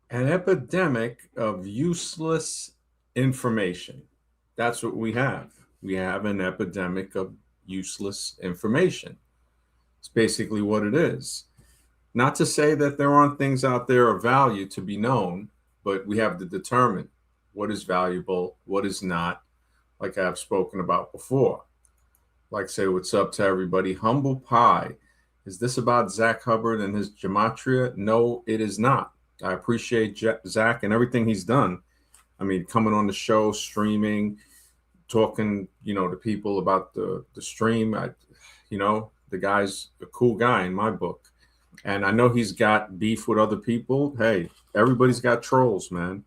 An epidemic of useless information. That's what we have. We have an epidemic of useless information. It's basically what it is. Not to say that there aren't things out there of value to be known, but we have to determine what is valuable, what is not, like I've spoken about before. Like, say, what's up to everybody? Humble Pie. Is this about Zach Hubbard and his gematria? No, it is not. I appreciate Zach and everything he's done. I mean, coming on the show, streaming, talking, to people about the stream. The guy's a cool guy in my book, and I know he's got beef with other people. Hey, everybody's got trolls, man.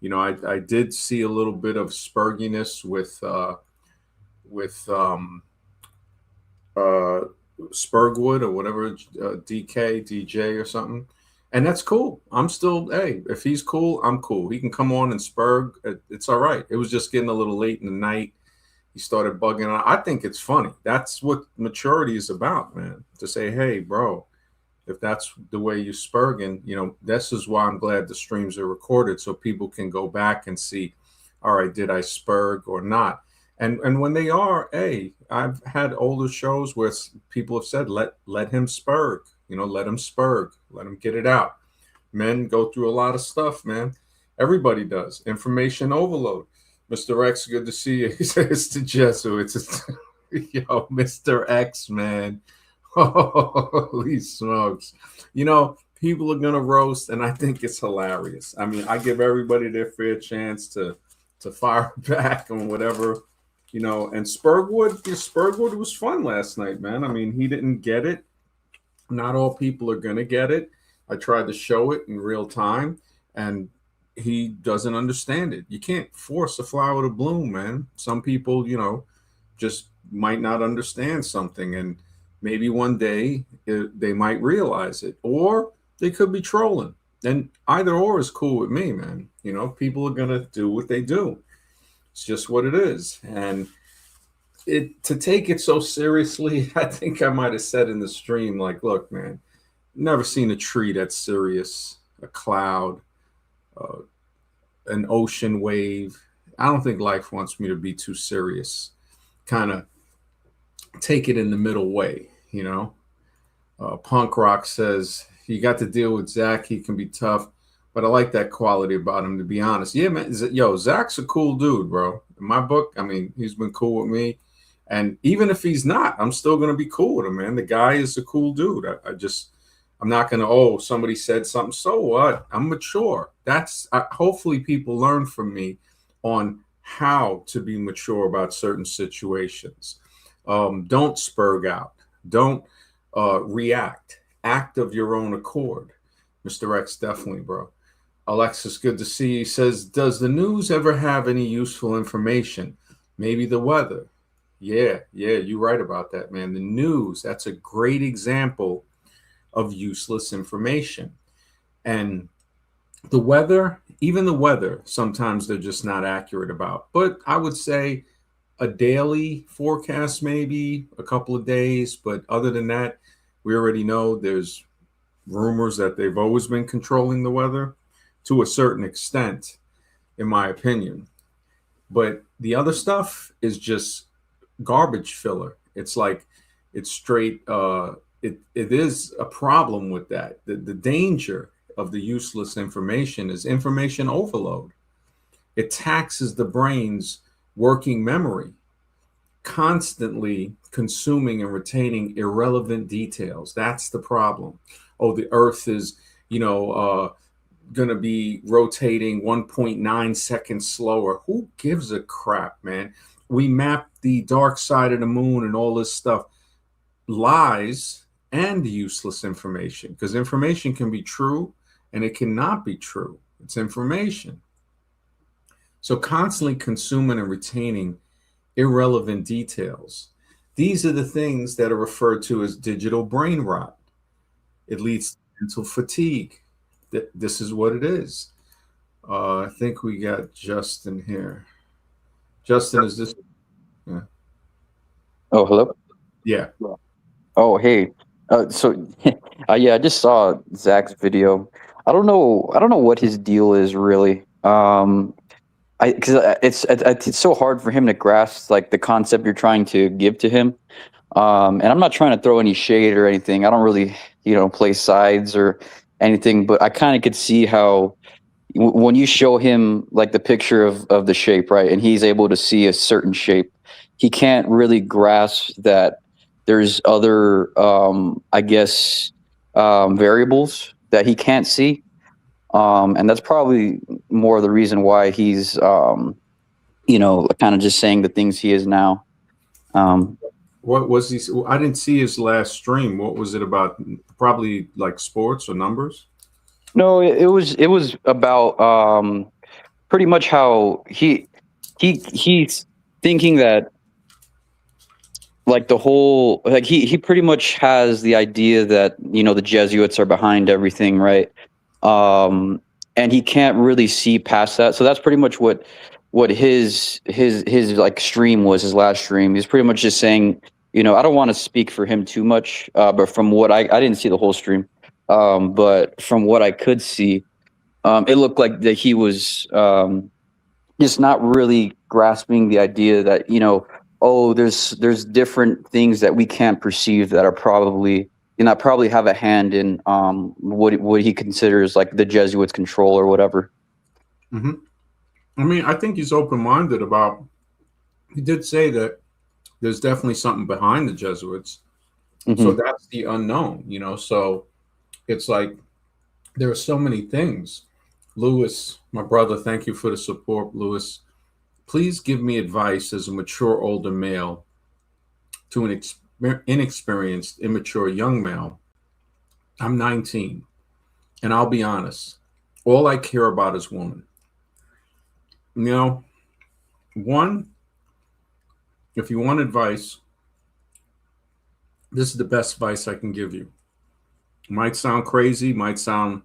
I did see a little bit of spurginess with uh, Spurgwood or whatever, DK, DJ or something. And that's cool. I'm still, hey, if he's cool, I'm cool. He can come on and Spurg. It's all right. It was just getting a little late in the night. He started bugging out. I think it's funny. That's what maturity is about, man. To say, hey, bro, if that's the way you spurging, this is why I'm glad the streams are recorded so people can go back and see, all right, did I spurg or not? And when they are, hey, I've had older shows where people have said, let him spurg, let him spurg, let him get it out. Men go through a lot of stuff, man. Everybody does. Information overload. Mr. X, good to see you. He says it's the Jesuits. Yo, Mr. X, man. Holy smokes. People are going to roast, and I think it's hilarious. I mean, I give everybody their fair chance to fire back on whatever, and Spurgwood was fun last night, man. I mean, he didn't get it. Not all people are going to get it. I tried to show it in real time, and he doesn't understand it. You can't force a flower to bloom, man. Some people, just might not understand something, and maybe one day they might realize it, or they could be trolling. And either or is cool with me, man. People are gonna do what they do. It's just what it is, and to take it so seriously, I think I might have said in the stream, like, look, man, never seen a tree that's serious, a cloud, uh, an ocean wave. I don't think life wants me to be too serious. Kind of take it in the middle way. Punk Rock says you got to deal with Zach. He can be tough, but I like that quality about him. To be honest, yeah, man. Yo, Zach's a cool dude, bro. In my book, I mean, he's been cool with me, and even if he's not, I'm still gonna be cool with him, man. The guy is a cool dude. I'm not gonna. Oh, somebody said something. So what? I'm mature. Hopefully people learn from me on how to be mature about certain situations. Don't spurg out. Don't react. Act of your own accord. Mr. X, definitely, bro. Alexis, good to see you. He says, does the news ever have any useful information? Maybe the weather. Yeah, you're right about that, man. The news, that's a great example of useless information. And the weather, even the weather, sometimes they're just not accurate about. But I would say a daily forecast, maybe a couple of days. But other than that, we already know there's rumors that they've always been controlling the weather to a certain extent, in my opinion. But the other stuff is just garbage filler. It's like it's straight. It is a problem with that. The danger of the useless information is information overload. It taxes the brain's working memory, constantly consuming and retaining irrelevant details. That's the problem. Oh, the Earth is, going to be rotating 1.9 seconds slower. Who gives a crap, man? We map the dark side of the moon and all this stuff. Lies and useless information, because information can be true and it cannot be true. It's information. So constantly consuming and retaining irrelevant details. These are the things that are referred to as digital brain rot. It leads to mental fatigue. This is what it is. I think we got Justin here. Justin, is this? Yeah. Oh, hello. Yeah. Oh, hey. So, yeah, I just saw Zach's video. I don't know. I don't know what his deal is really. I because it's so hard for him to grasp like the concept you're trying to give to him. And I'm not trying to throw any shade or anything. I don't really, play sides or anything, but I kind of could see how when you show him like the picture of the shape, right, and he's able to see a certain shape, he can't really grasp that there's other, I guess, variables that he can't see, and that's probably more of the reason why he's, kind of just saying the things he is now. Um, What was he? I didn't see his last stream. What was it about? Probably like sports or numbers. no, it was about pretty much how he's thinking that like the whole like he pretty much has the idea that the Jesuits are behind everything, right? um and he can't really see past that, so that's pretty much what his like stream was. His last stream, he's pretty much just saying, I don't want to speak for him too much, but from what I didn't see the whole stream, but from what I could see, it looked like that he was just not really grasping the idea that, oh, there's different things that we can't perceive that are probably, probably have a hand in what he considers like the Jesuits' control or whatever. Hmm. I mean, I think he's open minded about. He did say that there's definitely something behind the Jesuits. So Hmm. that's the unknown, So it's like there are so many things. Lewis, my brother, thank you for the support, Lewis. Please give me advice as a mature older male to an inexperienced, immature young male. I'm 19, and I'll be honest. All I care about is woman. You know, one, if you want advice, this is the best advice I can give you. Might sound crazy, might sound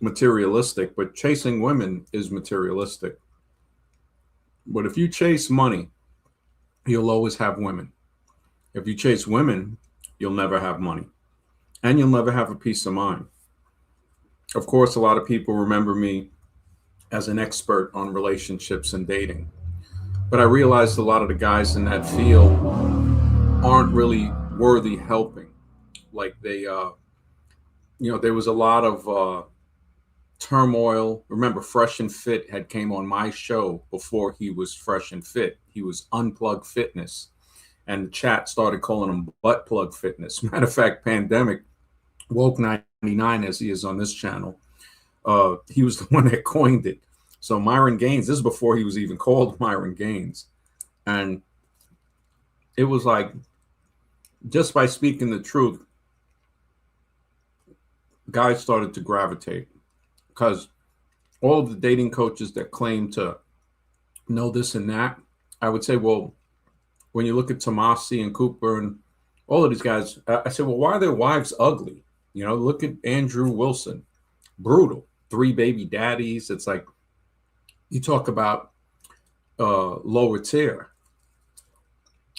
materialistic, but chasing women is materialistic. But if you chase money, you'll always have women. If you chase women, you'll never have money and you'll never have a peace of mind. Of course, a lot of people remember me as an expert on relationships and dating, but I realized a lot of the guys in that field aren't really worthy helping. Like there was a lot of turmoil. Remember, Fresh and Fit had came on my show before he was Fresh and Fit. He was Unplugged Fitness, and the chat started calling him Butt Plug Fitness. Matter of fact, Pandemic Woke 99, as he is on this channel, he was the one that coined it. So Myron Gaines, this is before he was even called Myron Gaines, and it was like just by speaking the truth, guys started to gravitate because all of the dating coaches that claim to know this and that, I would say, well, when you look at Tomasi and Cooper and all of these guys, I said, well, why are their wives ugly? Look at Andrew Wilson, brutal, three baby daddies. It's like you talk about lower tier.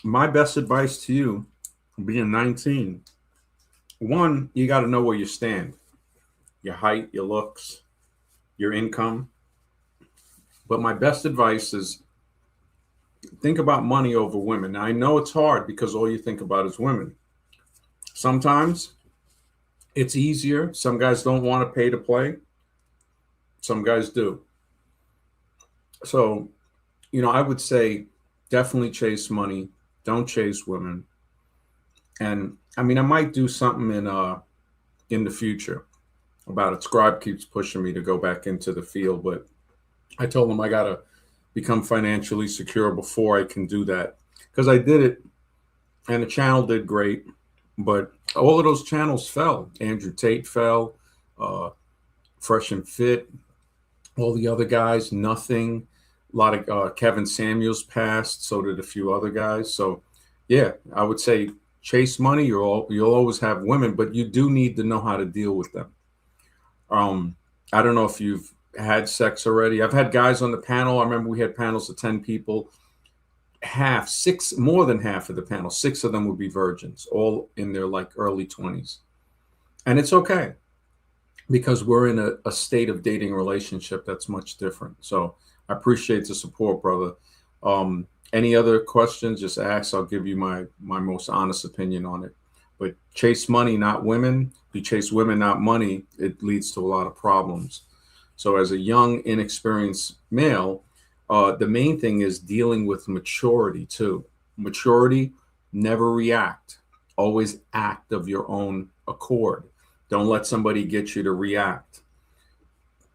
My best advice to you, being 19, one, you got to know where you stand, your height, your looks, your income. But my best advice is think about money over women. Now, I know it's hard because all you think about is women. Sometimes it's easier. Some guys don't want to pay to play, some guys do. So, I would say definitely chase money, don't chase women. And I mean, I might do something in the future about it. Scribe keeps pushing me to go back into the field, but I told him I gotta become financially secure before I can do that because I did it and the channel did great, but all of those channels fell. Andrew Tate fell, uh, Fresh and Fit, all the other guys, nothing. A lot of Kevin Samuels passed, so did a few other guys. So, yeah, I would say chase money. You'll always have women, but you do need to know how to deal with them. Um, I don't know if you've had sex already. I've had guys on the panel. I remember we had panels of 10 people. Six, more than half of the panel, six of them would be virgins, all in their like early 20s. And it's okay. because we're in a state of dating relationship that's much different. So I appreciate the support, brother. Any other questions, just ask. I'll give you my most honest opinion on it. But chase money, not women. If you chase women, not money, it leads to a lot of problems. So as a young, inexperienced male, the main thing is dealing with maturity too. Maturity, never react. Always act of your own accord. Don't let somebody get you to react.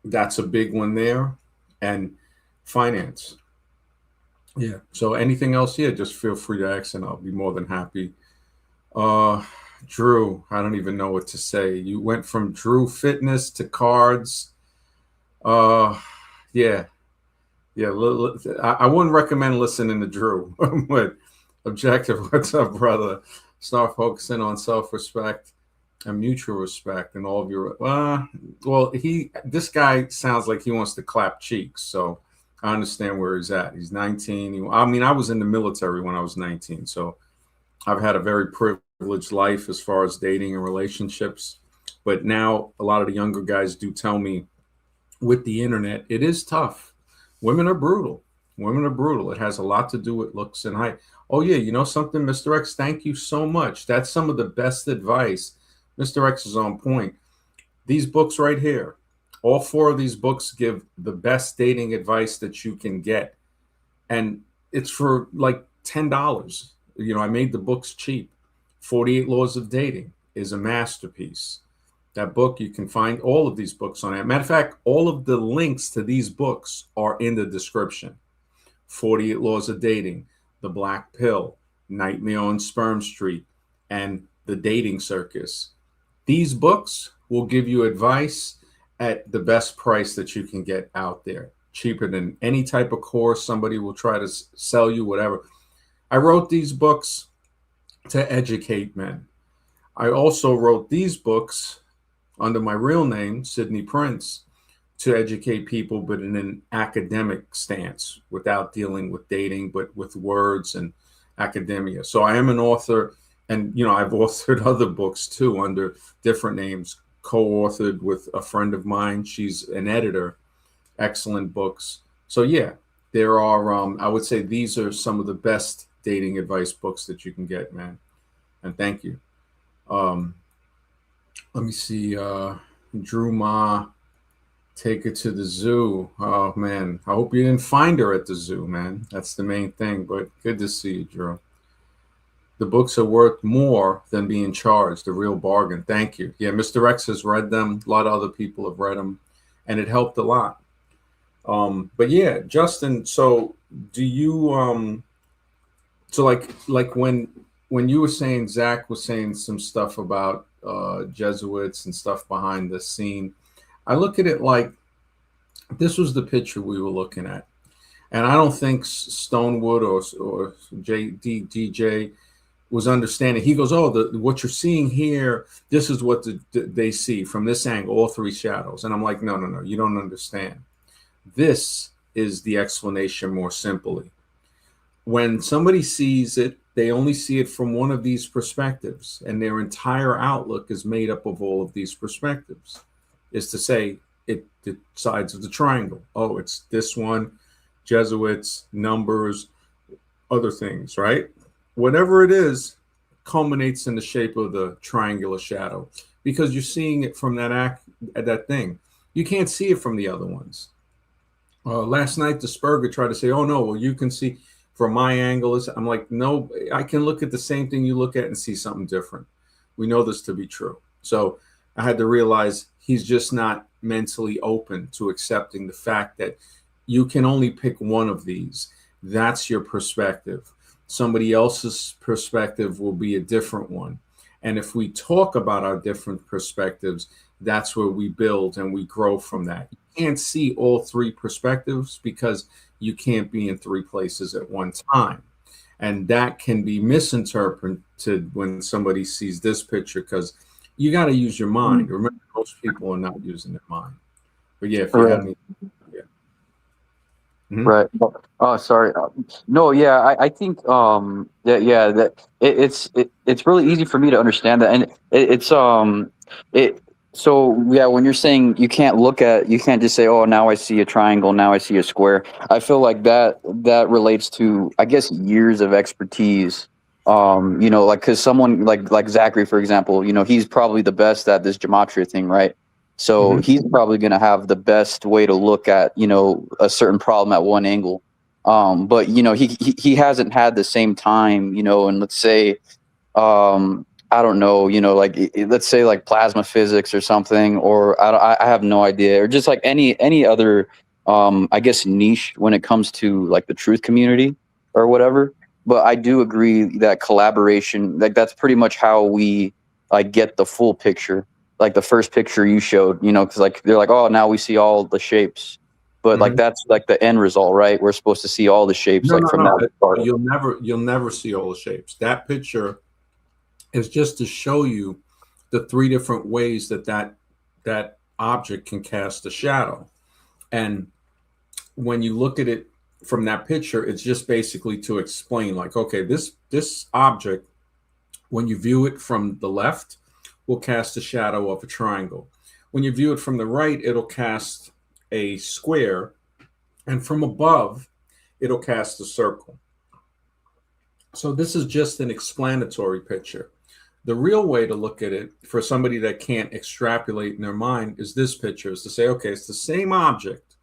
That's a big one there. And finance. Yeah. So anything else? Yeah, just feel free to ask, and I'll be more than happy. Uh, Drew, I don't even know what to say. You went from Drew Fitness to cards. Uh, yeah, yeah. I wouldn't recommend listening to Drew, but objective. What's up, brother? Start focusing on self-respect and mutual respect, and all of your. Well, this guy sounds like he wants to clap cheeks. So I understand where he's at. He's 19. I mean, I was in the military when I was 19, so I've had a very privileged life as far as dating and relationships. But now a lot of the younger guys do tell me with the internet, it is tough. Women are brutal. Women are brutal. It has a lot to do with looks and height. Oh, yeah. You know something, Mr. X? Thank you so much. That's some of the best advice. Mr. X is on point. These books right here, all four of these books give the best dating advice that you can get. And it's for like $10. You know, I made the books cheap. 48 Laws of Dating is a masterpiece. That book, you can find all of these books on it. Matter of fact, all of the links to these books are in the description. 48 Laws of Dating, The Black Pill, Nightmare on Sperm Street, and The Dating Circus. These books will give you advice at the best price that you can get out there, cheaper than any type of course somebody will try to sell you, whatever. I wrote these books to educate men. I also wrote these books under my real name, Sidney Prince, to educate people, but in an academic stance without dealing with dating, but with words and academia. So I am an author, and I've authored other books too under different names, co-authored with a friend of mine. She's an editor, excellent books. So yeah, there are, I would say these are some of the best dating advice books that you can get, man. And thank you. Um, Let me see. Drew Ma, take her to the zoo. Oh man, I hope you didn't find her at the zoo, man. That's the main thing. But good to see you, Drew. The books are worth more than being charged. A real bargain. Thank you. Yeah, Mr. X has read them. A lot of other people have read them, and it helped a lot. But yeah, Justin. So do you? So like when you were saying, Zach was saying some stuff about Jesuits and stuff behind the scene. I look at it like this was the picture we were looking at, and I don't think Stonewood or DJ was understanding. He goes, "Oh, what you're seeing here, this is what they see from this angle, all three shadows." And I'm like, "No, no, no, you don't understand. This is the explanation more simply. When somebody sees it, they only see it from one of these perspectives, and their entire outlook is made up of all of these perspectives. Is to say, the sides of the triangle. Oh, it's this one, Jesuits, numbers, other things, right? Whatever it is, culminates in the shape of the triangular shadow because you're seeing it from that thing. You can't see it from the other ones. Last night, the Spurger tried to say, "Oh no, well you can see." From my angle, I'm like, no, I can look at the same thing you look at and see something different. We know this to be true. So I had to realize he's just not mentally open to accepting the fact that you can only pick one of these. That's your perspective. Somebody else's perspective will be a different one. And if we talk about our different perspectives, that's where we build and we grow from that. You can't see all three perspectives because you can't be in three places at one time. And that can be misinterpreted when somebody sees this picture because you got to use your mind. Remember, most people are not using their mind. But yeah, if you Right. have any, yeah. Mhm. Right. Oh, sorry. No, yeah, I think that yeah that it's really easy for me to understand that, and it's it So yeah, when you're saying you can't just say, "Oh, now I see a triangle, now I see a square." I feel like that relates to, I guess, years of expertise. Like because someone like Zachary, for example, he's probably the best at this gematria thing, right? So Hmm. he's probably going to have the best way to look at a certain problem at one angle. But he hasn't had the same time, and let's say I don't know, like let's say like plasma physics or something, or I have no idea, or just like any other, I guess niche when it comes to like the truth community or whatever. But I do agree that collaboration, like that's pretty much how we like get the full picture. Like the first picture you showed, because like they're like, oh, now we see all the shapes, but like Hmm. that's like the end result, right? We're supposed to see all the shapes No, like no, from no. that part. You'll never see all the shapes. That picture is just to show you the three different ways that object can cast a shadow. And when you look at it from that picture, it's just basically to explain, like, okay, this object, when you view it from the left, will cast a shadow of a triangle. When you view it from the right, it'll cast a square, and from above, it'll cast a circle. So this is just an explanatory picture. The real way to look at it for somebody that can't extrapolate in their mind is this picture, is to say, okay, it's the same object,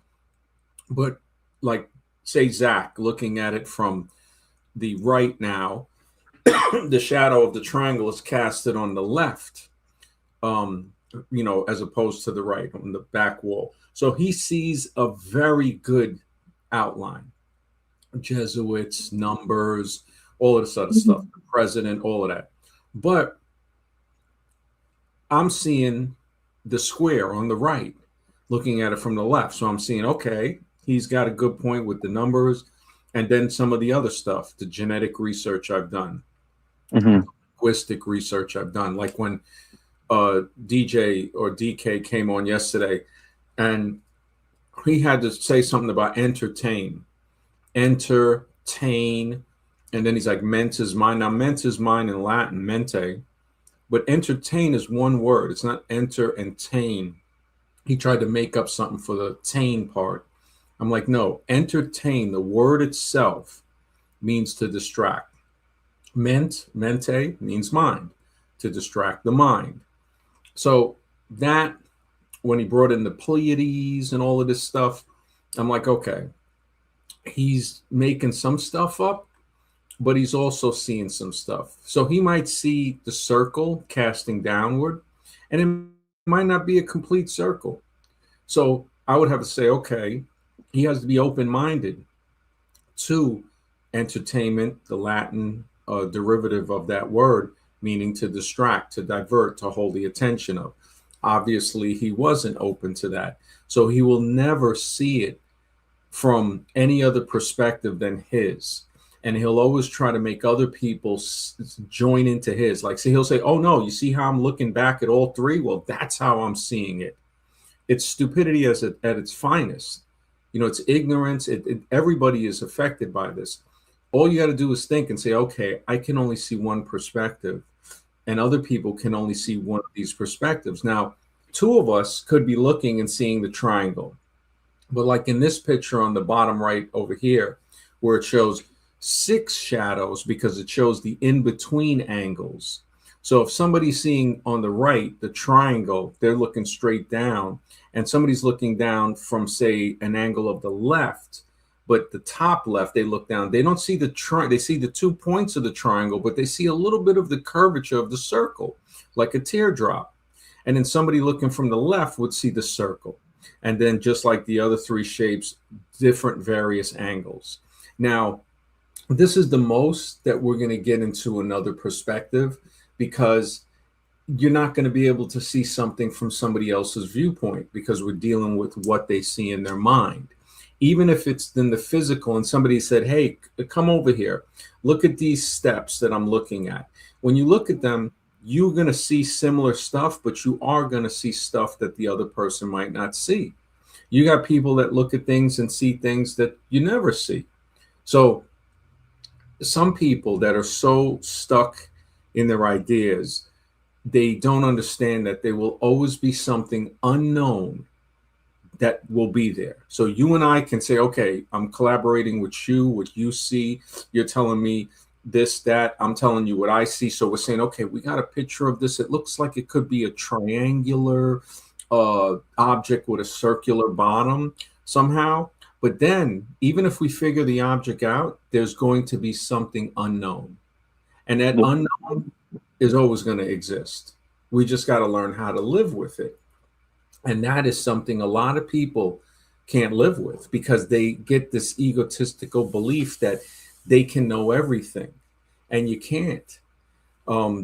but like, say, Zach looking at it from the right now, the shadow of the triangle is casted on the left, um, as opposed to the right on the back wall. So he sees a very good outline, Jesuits, numbers, all of this other stuff, the president, all of that. But I'm seeing the square on the right, looking at it from the left. So I'm seeing, okay, he's got a good point with the numbers. And then some of the other stuff, the genetic research I've done, Hmm. linguistic research I've done, like when DJ or DK came on yesterday and he had to say something about entertain. And then he's like, ment is mine. Now, ment is mine in Latin, mente, but entertain is one word. It's not enter and tain. He tried to make up something for the tain part. I'm like, no, entertain, the word itself means to distract. Mente means mind, to distract the mind. So that, when he brought in the Pleiades and all of this stuff, I'm like, okay, he's making some stuff up, but he's also seeing some stuff. So he might see the circle casting downward, and it might not be a complete circle. So I would have to say, okay, he has to be open minded to entertainment, the Latin derivative of that word, meaning to distract, to divert, to hold the attention of. Obviously, he wasn't open to that. So he will never see it from any other perspective than his. And he'll always try to make other people join into his. Like, see, he'll say, oh, no, you see how I'm looking back at all three? Well, that's how I'm seeing it. It's stupidity at its finest. It's ignorance. Everybody is affected by this. All you got to do is think and say, okay, I can only see one perspective, and other people can only see one of these perspectives. Now, two of us could be looking and seeing the triangle, but like in this picture on the bottom right over here, where it shows six shadows because it shows the in between angles. So if somebody's seeing on the right the triangle, they're looking straight down, and somebody's looking down from, say, an angle of the left, but the top left, they look down. They don't see they see the 2 points of the triangle, but they see a little bit of the curvature of the circle, like a teardrop. And then somebody looking from the left would see the circle. And then, just like the other three shapes, different various angles. Now, this is the most that we're going to get into another perspective, because you're not going to be able to see something from somebody else's viewpoint, because we're dealing with what they see in their mind. Even if it's in the physical and somebody said, hey, come over here, look at these steps that I'm looking at. When you look at them, you're going to see similar stuff, but you are going to see stuff that the other person might not see. You got people that look at things and see things that you never see. So some people that are so stuck in their ideas, they don't understand that there will always be something unknown that will be there. So you and I can say, okay, I'm collaborating with you, what you see. You're telling me this, that. I'm telling you what I see. So we're saying, okay, we got a picture of this. It looks like it could be a triangular object with a circular bottom somehow. But then, even if we figure the object out, there's going to be something unknown. And that Well, unknown is always going to exist. We just got to learn how to live with it. And that is something a lot of people can't live with because they get this egotistical belief that they can know everything. And you can't.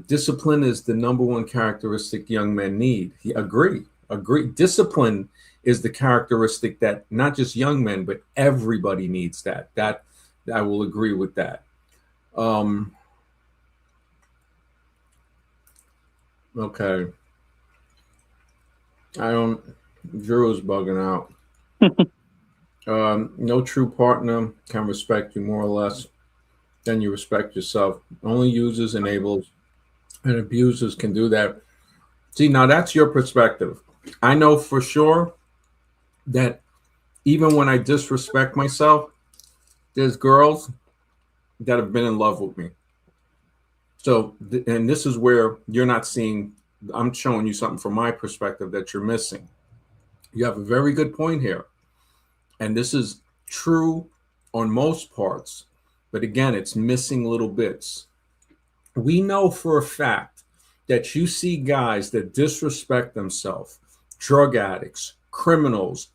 Discipline is the number one characteristic young men need. Agree. Agree. Discipline is the characteristic that not just young men, but everybody needs that. That I will agree with that. Um, okay. I don't. Drew is bugging out. No true partner can respect you more or less than you respect yourself. Only users, enablers, and abusers can do that. See, now that's your perspective. I know for sure that even when I disrespect myself, there's girls that have been in love with me. So, and this is where you're not seeing, I'm showing you something from my perspective that you're missing. You have a very good point here. And this is true on most parts. But again, it's missing little bits. We know for a fact that you see guys that disrespect themselves, drug addicts, criminals,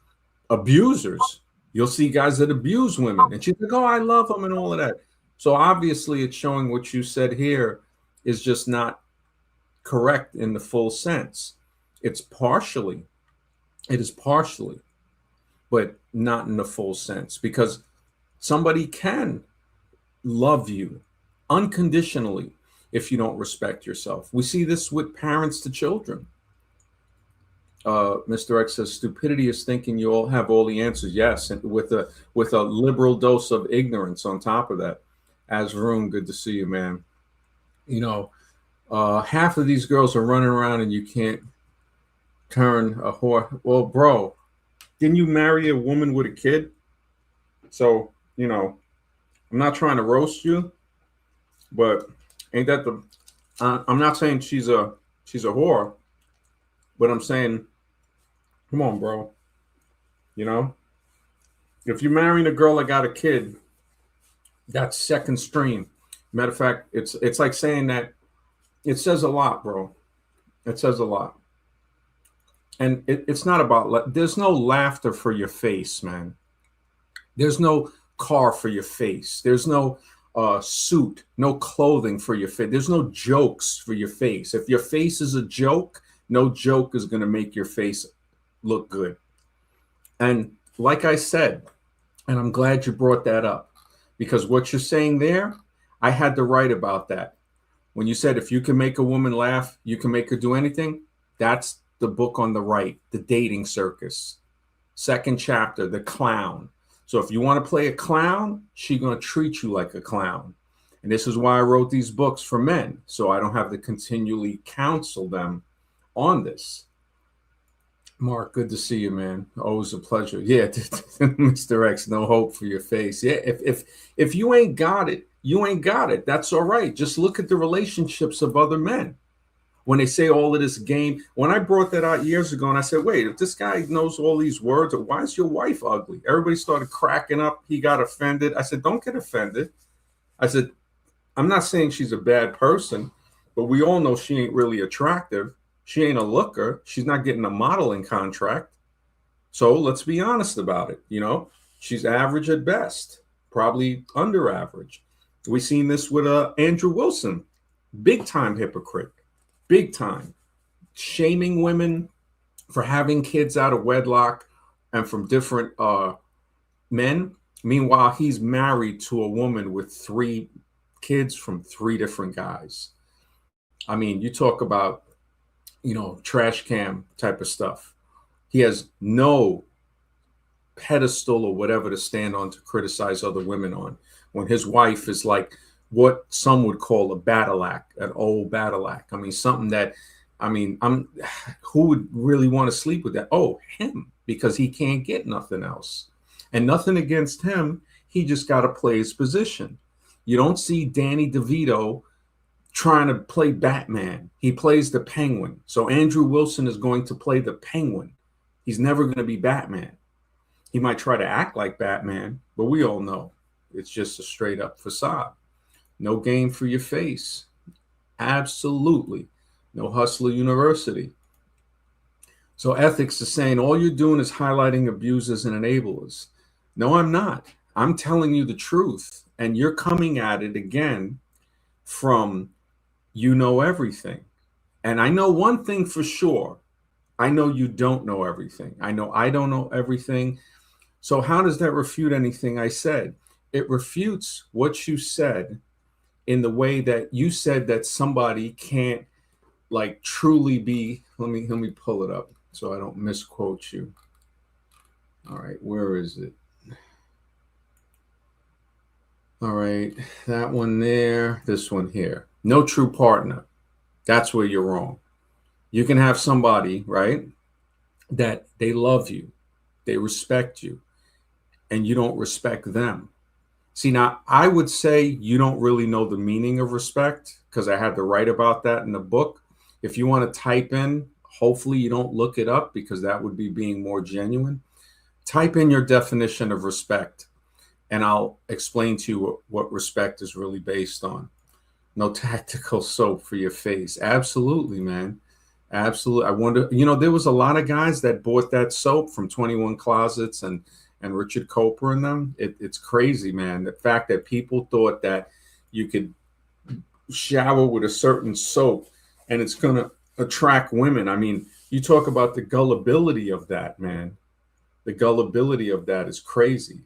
abusers. You'll see guys that abuse women, and she's like, "Oh, I love them," and all of that. So obviously, it's showing what you said here is just not correct in the full sense. It's partially, it is partially, but not in the full sense because somebody can love you unconditionally if you don't respect yourself. We see this with parents to children. Mr. X says stupidity is thinking you all have all the answers. Yes, and with a liberal dose of ignorance on top of that. As Varun, good to see you, man. You know, half of these girls are running around and you can't turn a whore. Well, bro, didn't you marry a woman with a kid? So I'm not trying to roast you, but ain't that the? I'm not saying she's a whore, but I'm saying, come on, bro. You know, if you're marrying a girl that got a kid, that's second stream. Matter of fact, it's like saying that it says a lot, bro. It says a lot, and it's not about. There's no laughter for your face, man. There's no car for your face. There's no suit, no clothing for your face. There's no jokes for your face. If your face is a joke, no joke is going to make your face look good. And like I said, and I'm glad you brought that up because what you're saying there, I had to write about that. When you said if you can make a woman laugh, you can make her do anything, that's the book on the right, The Dating Circus. Second chapter, The Clown. So if you want to play a clown, she's going to treat you like a clown. And this is why I wrote these books for men, so I don't have to continually counsel them on this. Mark, good to see you, man. Always a pleasure. Yeah, Mr. X, no hope for your face. Yeah, if you ain't got it, you ain't got it. That's all right. Just look at the relationships of other men. When they say all of this game, when I brought that out years ago, and I said, wait, if this guy knows all these words, why is your wife ugly? Everybody started cracking up. He got offended. I said, don't get offended. I said, I'm not saying she's a bad person, but we all know she ain't really attractive. She ain't a looker. She's not getting a modeling contract. So let's be honest about it. She's average at best, probably under average. We seen this with Andrew Wilson, big time hypocrite, big time, shaming women for having kids out of wedlock and from different men. Meanwhile, he's married to a woman with 3 kids from 3 different guys. I mean, you talk about, trash cam type of stuff. He has no pedestal or whatever to stand on to criticize other women on. When his wife is like what some would call a battle act, an old battle act. I mean, something that I mean, I'm who would really want to sleep with that? Oh, him, because he can't get nothing else. And nothing against him. He just got to play his position. You don't see Danny DeVito trying to play Batman. He plays the Penguin. So Andrew Wilson is going to play the Penguin. He's never going to be Batman. He might try to act like Batman, but we all know it's just a straight up facade. No game for your face. Absolutely. No Hustler University. So ethics is saying all you're doing is highlighting abusers and enablers. No, I'm not. I'm telling you the truth. And you're coming at it again from you know everything. And I know one thing for sure. I know you don't know everything. I know I don't know everything. So how does that refute anything I said? It refutes what you said in the way that you said that somebody can't like truly be. Let me pull it up so I don't misquote you. All right, where is it? All right, that one there, this one here. No true partner. That's where you're wrong. You can have somebody, right, that they love you, they respect you, and you don't respect them. See, now I would say you don't really know the meaning of respect because I had to write about that in the book. If you want to type in, hopefully you don't look it up because that would be being more genuine. Type in your definition of respect and I'll explain to you what respect is really based on. No tactical soap for your face. Absolutely, man. Absolutely. I wonder, there was a lot of guys that bought that soap from 21 Closets and Richard Coper and them. It's crazy, man. The fact that people thought that you could shower with a certain soap and it's going to attract women. I mean, you talk about the gullibility of that, man. The gullibility of that is crazy.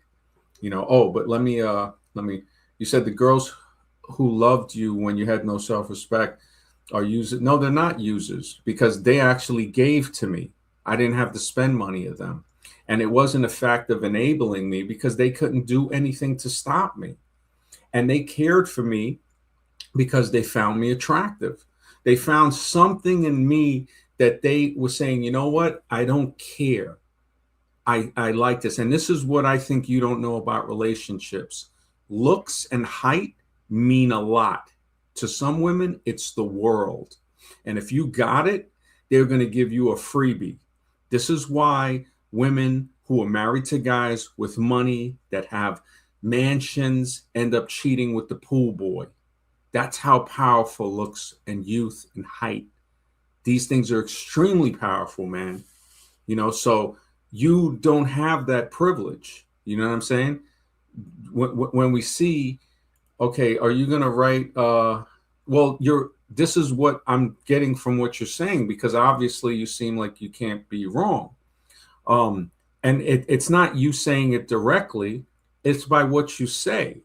Oh, but let me you said the girls who loved you when you had no self-respect are users. No, they're not users because they actually gave to me. I didn't have to spend money of them. And it wasn't a fact of enabling me because they couldn't do anything to stop me. And they cared for me because they found me attractive. They found something in me that they were saying, you know what? I don't care. I like this. And this is what I think you don't know about relationships. Looks and height mean a lot. To some women, it's the world. And if you got it, they're going to give you a freebie. This is why women who are married to guys with money that have mansions end up cheating with the pool boy. That's how powerful looks and youth and height. These things are extremely powerful, man. So you don't have that privilege. You know what I'm saying? When we see, okay, are you going to write, this is what I'm getting from what you're saying, because obviously you seem like you can't be wrong. And it's not you saying it directly, it's by what you say.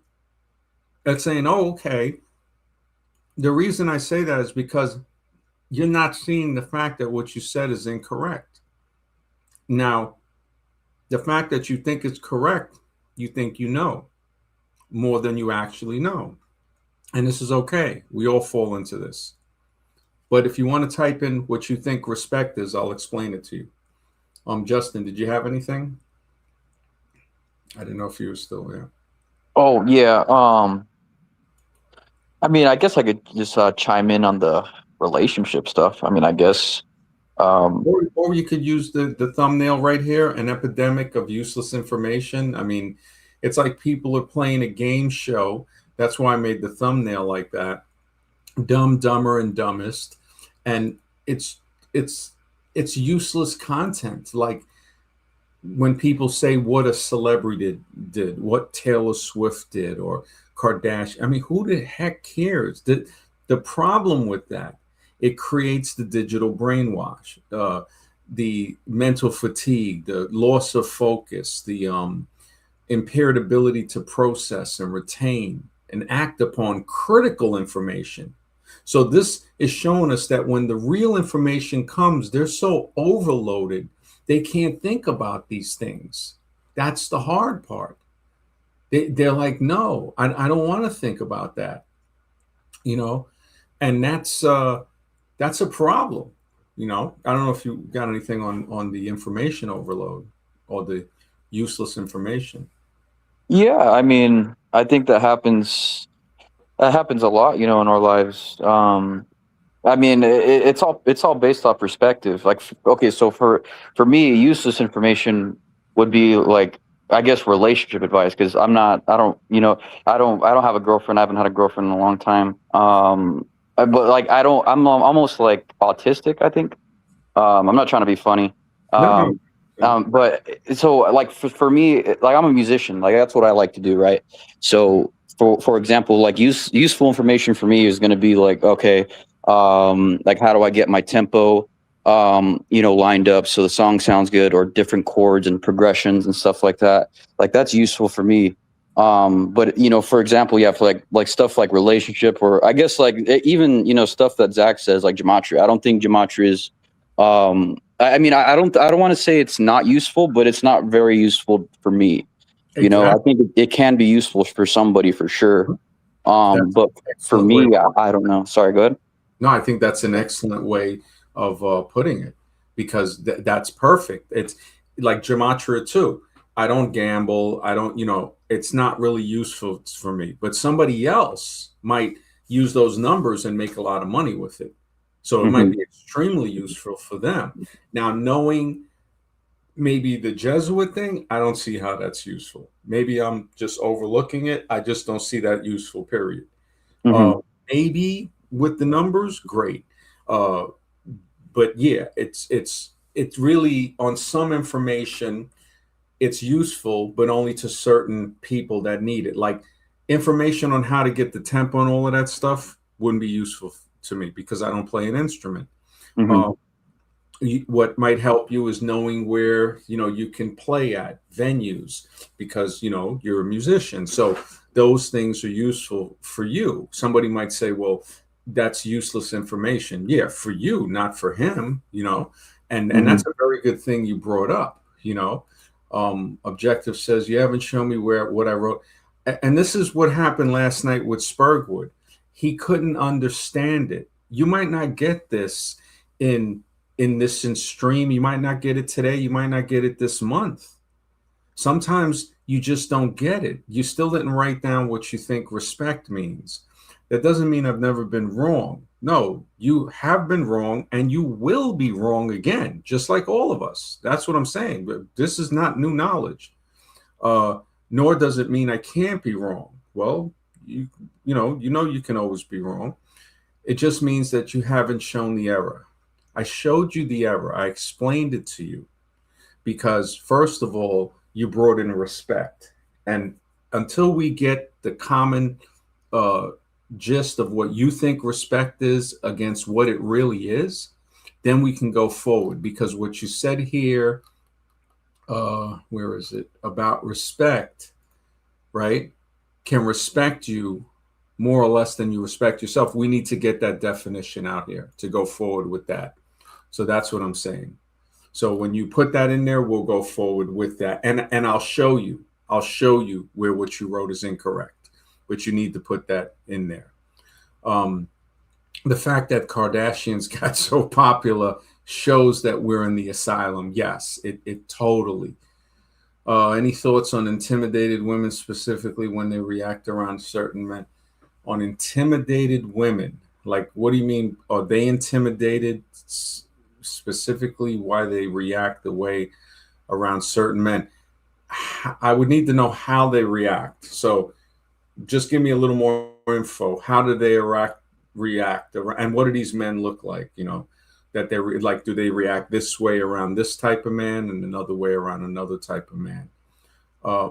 It's saying, oh, okay. The reason I say that is because you're not seeing the fact that what you said is incorrect. Now, the fact that you think it's correct, you think you know more than you actually know. And this is okay. We all fall into this. But if you want to type in what you think respect is, I'll explain it to you. Justin, did you have anything? I didn't know if you were still there. Oh yeah. I mean, I guess I could just chime in on the relationship stuff. I mean, I guess. Or you could use the thumbnail right here, an epidemic of useless information. I mean, it's like people are playing a game show. That's why I made the thumbnail like that. Dumb, dumber, and dumbest. And it's it's it's useless content. Like when people say what a celebrity did, what Taylor Swift did, or Kardashian. I mean, who the heck cares? The problem with that, it creates the digital brainwash, the mental fatigue, the loss of focus, the impaired ability to process and retain and act upon critical information. So this is showing us that when the real information comes, they're so overloaded, they can't think about these things. That's the hard part. They're like, no, I don't want to think about that, you know? And that's that's a problem. I don't know if you got anything on the information overload or the useless information. Yeah, I mean, I think that happens. That happens a lot, you know, in our lives. I mean, it's all based off perspective. Like, okay, so for me, useless information would be like, I guess, relationship advice, because I don't, you know, I don't have a girlfriend. I haven't had a girlfriend in a long time. But like, I don't, I'm almost like autistic, I think. I'm not trying to be funny. No, no. Um, but so like for me, like I'm a musician, like that's what I like to do, right? So for example, like useful information for me is going to be like, okay, like how do I get my tempo, you know, lined up so the song sounds good, or different chords and progressions and stuff like that. Like that's useful for me. But you know, for example, yeah, for like stuff like relationship, or I guess like even, you know, stuff that Zach says like gematria. I don't think gematria is I mean, I don't want to say it's not useful, but it's not very useful for me. You know, I Exactly. think it can be useful for somebody for sure. That's But an for excellent way. me, I don't know. Sorry, go ahead. No, I think that's an excellent way of putting it, because that's perfect. It's like gematria too. I don't gamble. I don't, it's not really useful for me, but somebody else might use those numbers and make a lot of money with it. So it might Hmm. be extremely useful for them. Now, knowing maybe the Jesuit thing, I don't see how that's useful. Maybe I'm just overlooking it. I just don't see that useful, period. Uh, Hmm. Maybe with the numbers, great. Uh, but yeah, it's really on some information. It's useful, but only to certain people that need it. Like information on how to get the tempo and all of that stuff wouldn't be useful to me because I don't play an instrument. Hmm. Uh, what might help you is knowing where you can play at venues, because you're a musician, so those things are useful for you. Somebody might say, well, that's useless information. Yeah, for you, not for him. And Hmm. that's a very good thing you brought up. Objective says you haven't shown me where what I wrote. And this is what happened last night with Spurgwood. He couldn't understand it. You might not get this in in stream. You might not get it today. You might not get it this month. Sometimes you just don't get it. You still didn't write down what you think respect means. That doesn't mean I've never been wrong. No, you have been wrong and you will be wrong again, just like all of us. That's what I'm saying. But this is not new knowledge. Uh, Nor does it mean I can't be wrong. Well, you you can always be wrong. It just means that you haven't shown the error. I showed you the error. I explained it to you because, first of all, you brought in respect. And until we get the common uh, gist of what you think respect is against what it really is, then we can go forward. Because what you said here, where is it, about respect, right? Can respect you more or less than you respect yourself. We need to get that definition out here to go forward with that. So that's what I'm saying. So when you put that in there, we'll go forward with that. And I'll show you. I'll show you where what you wrote is incorrect. But you need to put that in there. Um, the fact that Kardashians got so popular shows that we're in the asylum. Yes, it totally. Any thoughts on intimidated women, specifically when they react around certain men? On intimidated women, like, what do you mean? Are they intimidated specifically? Why they react the way around certain men? I would need to know how they react. So just give me a little more info. How do they react, and what do these men look like? That they're like, do they react this way around this type of man and another way around another type of man?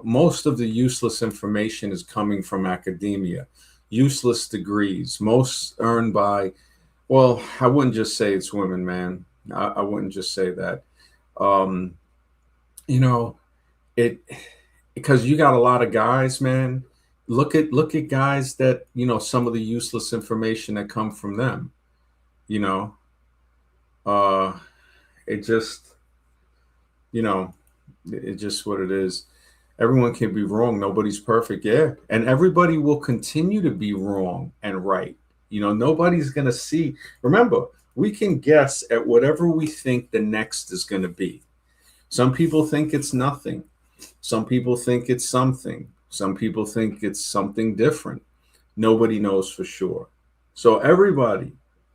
Most of the useless information is coming from academia. Useless degrees, most earned by, well, I wouldn't just say it's women, man. I wouldn't just say that. Um, you know, it because you got a lot of guys, man. Look at guys that some of the useless information that come from them. You know, uh, it just you know, it's just what it is. Everyone can be wrong. Nobody's perfect. Yeah. And everybody will continue to be wrong and right. Nobody's going to see. Remember, We can guess at whatever we think the next is going to be. Some people think it's nothing. Some people think it's something. Some people think it's something different. Nobody knows for sure. So everybody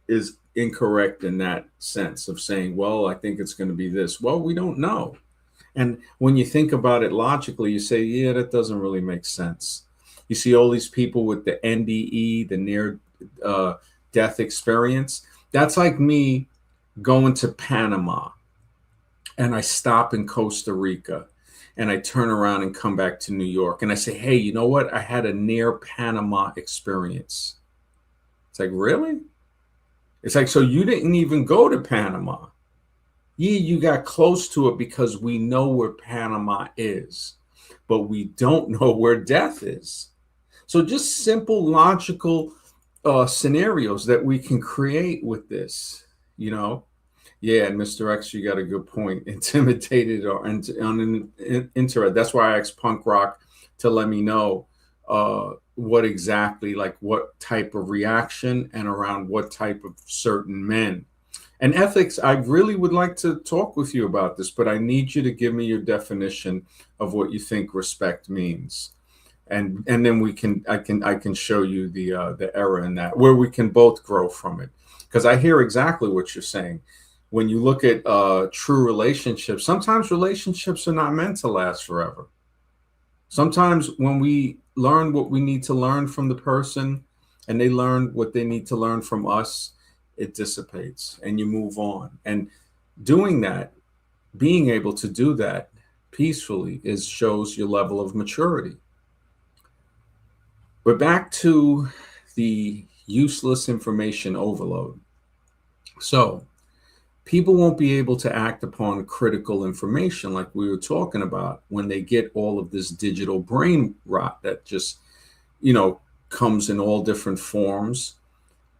is incorrect in that sense of saying, well, I think it's going to be this. Well, we don't know. And when you think about it logically, you say, yeah, that doesn't really make sense. You see all these people with the NDE, the near uh, death experience. That's like me going to Panama and I stop in Costa Rica and I turn around and come back to New York and I say, hey, you know what? I had a near Panama experience. It's like, really? It's like, so you didn't even go to Panama. Yeah, you got close to it because we know where Panama is, but we don't know where death is. So just simple logical scenarios that we can create with this, you know. Yeah, and Mr. X, you got a good point. Intimidated or interested. That's why I asked Punk Rock to let me know what exactly, like what type of reaction and around what type of certain men. And ethics, I really would like to talk with you about this, but I need you to give me your definition of what you think respect means. And then I can show you the error in that where we can both grow from it, because I hear exactly what you're saying. When you look at true relationships, sometimes relationships are not meant to last forever. Sometimes when we learn what we need to learn from the person and they learn what they need to learn from us, it dissipates and you move on. And doing that, being able to do that peacefully, is shows your level of maturity. But back to the useless information overload. So people won't be able to act upon critical information like we were talking about when they get all of this digital brain rot that just, you know, comes in all different forms,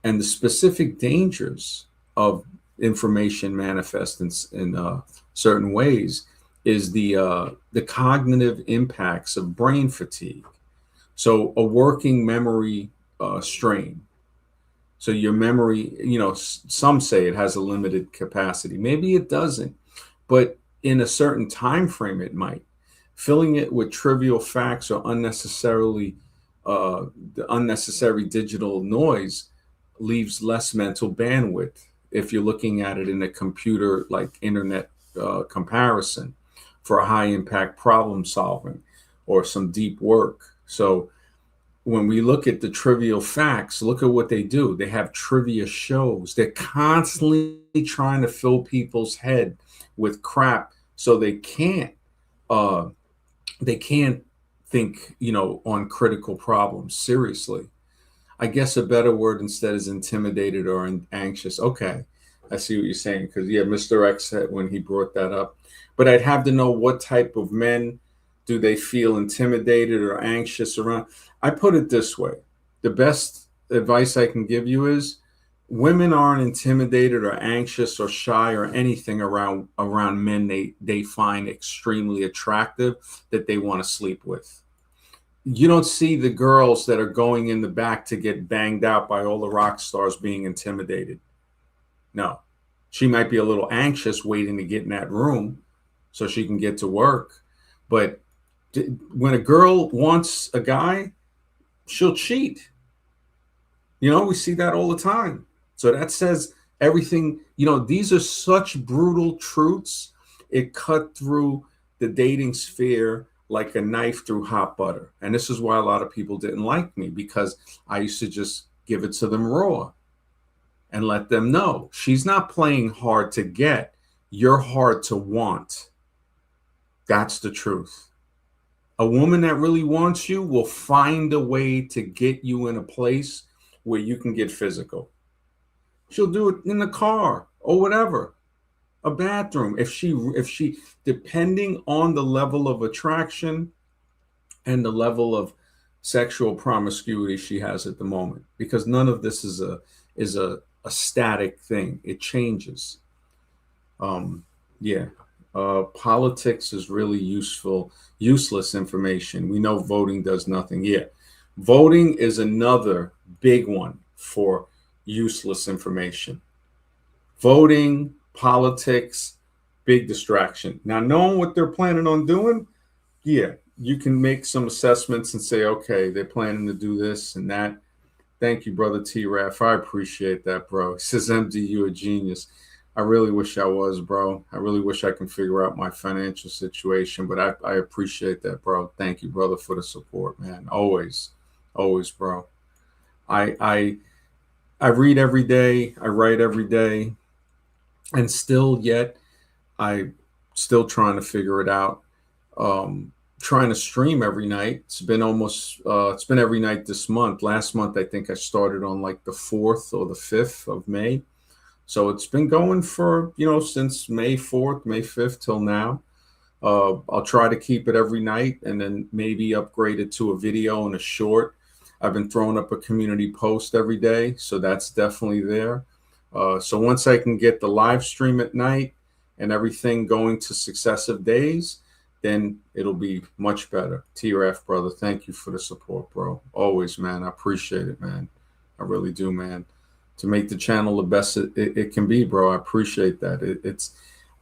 and the specific dangers of information manifest in certain ways is the cognitive impacts of brain fatigue. So a working memory strain. So your memory, you know, some say it has a limited capacity. Maybe it doesn't, but in a certain time frame, it might. Filling it with trivial facts or the unnecessary digital noise leaves less mental bandwidth if you're looking at it in a computer like internet comparison for a high impact problem solving or some deep work. So when we look at the trivial facts, look at what they do. They have trivia shows. They're constantly trying to fill people's head with crap so uh they can't think, you know, on critical problems seriously. I guess a better word instead is intimidated or anxious. Okay, I see what you're saying, because yeah, Mr. X said when he brought that up. But I'd have to know what type of men do they feel intimidated or anxious around. I put it this way: the best advice I can give you is women aren't intimidated or anxious or shy or anything around men they find extremely attractive that they want to sleep with. You don't see the girls that are going in the back to get banged out by all the rock stars being intimidated. No, she might be a little anxious waiting to get in that room so she can get to work. But when a girl wants a guy, she'll cheat. You know, we see that all the time. So that says everything. You know, these are such brutal truths. It cut through the dating sphere like a knife through hot butter. And this is why a lot of people didn't like me, because I used to just give it to them raw and let them know she's not playing hard to get. You're hard to want. That's the truth. A woman that really wants you will find a way to get you in a place where you can get physical. She'll do it in the car or whatever, a bathroom. If she depending on the level of attraction and the level of sexual promiscuity she has at the moment, because none of this is a static thing. It changes. Yeah. Politics is really useless information. We know voting does nothing. Yeah. Voting is another big one for useless information. Voting, politics, big distraction. Now, knowing what they're planning on doing, yeah, you can make some assessments and say, okay, they're planning to do this and that. Thank you, brother T Raf. I appreciate that, bro. He says, MD, you a genius. I really wish I was, bro. I really wish I can figure out my financial situation, but I appreciate that, bro. Thank you, brother, for the support, man. Always, always, bro. I I I read every day. I write every day, and still, yet I still trying to figure it out. Um, Trying to stream every night. It's been every night this month. Last month I think I started on like the 4th or the 5th of May. So it's been going for, since May 4th, May 5th till now. I'll try to keep it every night and then maybe upgrade it to a video and a short. I've been throwing up a community post every day, so that's definitely there. So once I can get the live stream at night and everything going to successive days, then it'll be much better. TRF, brother, thank you for the support, bro. Always, man. I appreciate it, man. I really do, man. To make the channel the best it can be, bro. I appreciate that.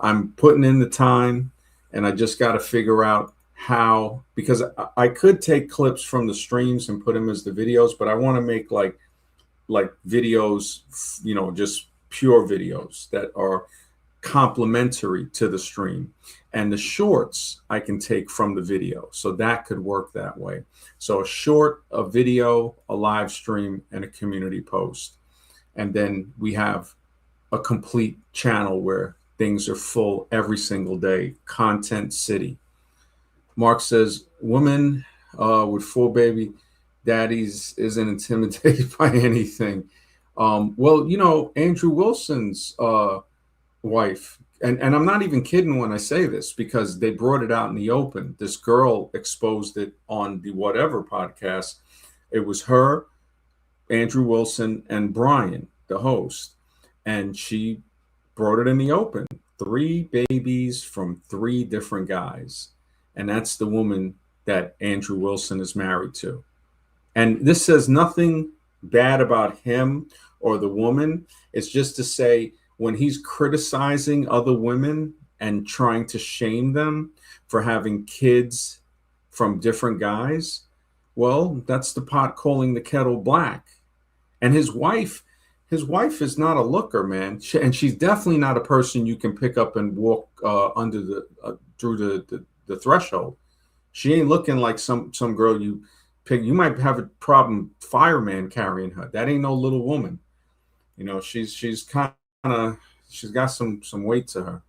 I'm putting in the time, and I just got to figure out how, because I could take clips from the streams and put them as the videos, but I want to make like videos, just pure videos that are complementary to the stream, and the shorts I can take from the video, so that could work that way. So a short, a video, a live stream, and a community post, and then we have a complete channel where things are full every single day. Content city. Mark says, woman with 4 baby daddies isn't intimidated by anything. Well, Andrew Wilson's wife, and I'm not even kidding when I say this, because they brought it out in the open. This girl exposed it on the Whatever podcast. It was her, Andrew Wilson, and Brian, the host, and she brought it in the open. 3 babies from 3 different guys, and that's the woman that Andrew Wilson is married to. And this says nothing bad about him or the woman. It's just to say, when he's criticizing other women and trying to shame them for having kids from different guys, well, that's the pot calling the kettle black. And his wife is not a looker, man. And she's definitely not a person you can pick up and walk under through the threshold. She ain't looking like some girl you pick. You might have a problem fireman carrying her. That ain't no little woman. She's kind of, she's got some weight to her.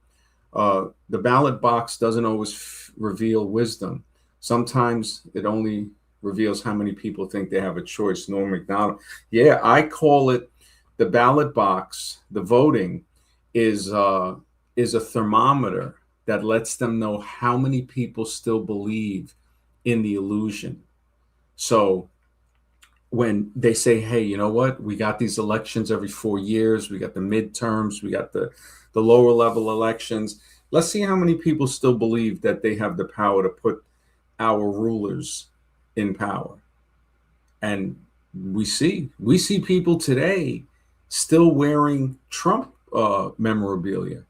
The ballot box doesn't always reveal wisdom. Sometimes it only reveals how many people think they have a choice. Norm McDonald. Yeah, I call it the ballot box. The voting is a thermometer that lets them know how many people still believe in the illusion. So when they say, hey, you know what? We got these elections every 4 years. We got the midterms. We got the lower level elections. Let's see how many people still believe that they have the power to put our rulers in power. And we see people today still wearing Trump memorabilia.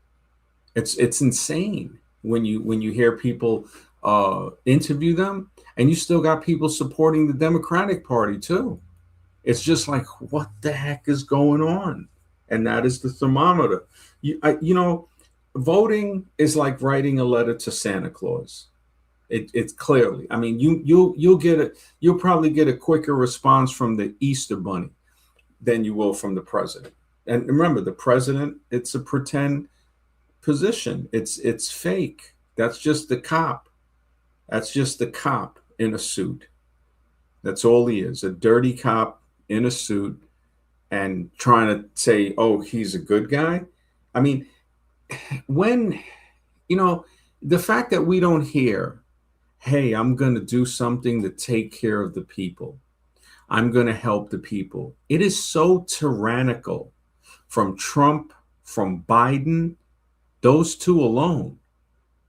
It's insane when you hear people interview them, and you still got people supporting the Democratic Party too. It's just like, what the heck is going on? And that is the thermometer. Voting is like writing a letter to Santa Claus. It's clearly. I mean, you'll probably get a quicker response from the Easter Bunny than you will from the president. And remember, the president, it's a pretend position. It's fake. That's just the cop. That's just the cop in a suit. That's all he is, a dirty cop in a suit, and trying to say, oh, he's a good guy. I mean, when, the fact that we don't hear, hey, I'm going to do something to take care of the people. I'm going to help the people. It is so tyrannical from Trump, from Biden, those two alone.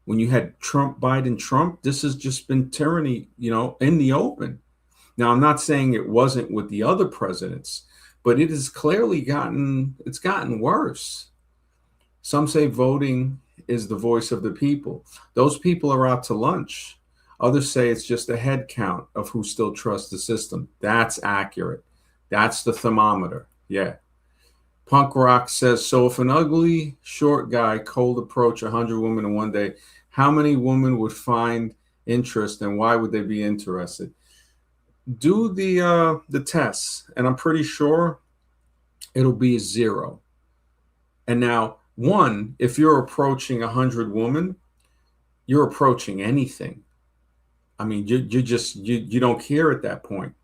When you had Trump, Biden, Trump, this has just been tyranny, in the open. Now, I'm not saying it wasn't with the other presidents, but it has clearly gotten worse. Some say voting is the voice of the people. Those people are out to lunch. Others say it's just a head count of who still trusts the system. That's accurate. That's the thermometer. Yeah. Punk Rock says, so if an ugly, short guy cold approach 100 women in one day, how many women would find interest and why would they be interested? Do the tests, and I'm pretty sure it'll be a zero. And now, one, if you're approaching 100 women, you're approaching anything. I mean, you just you don't care at that point.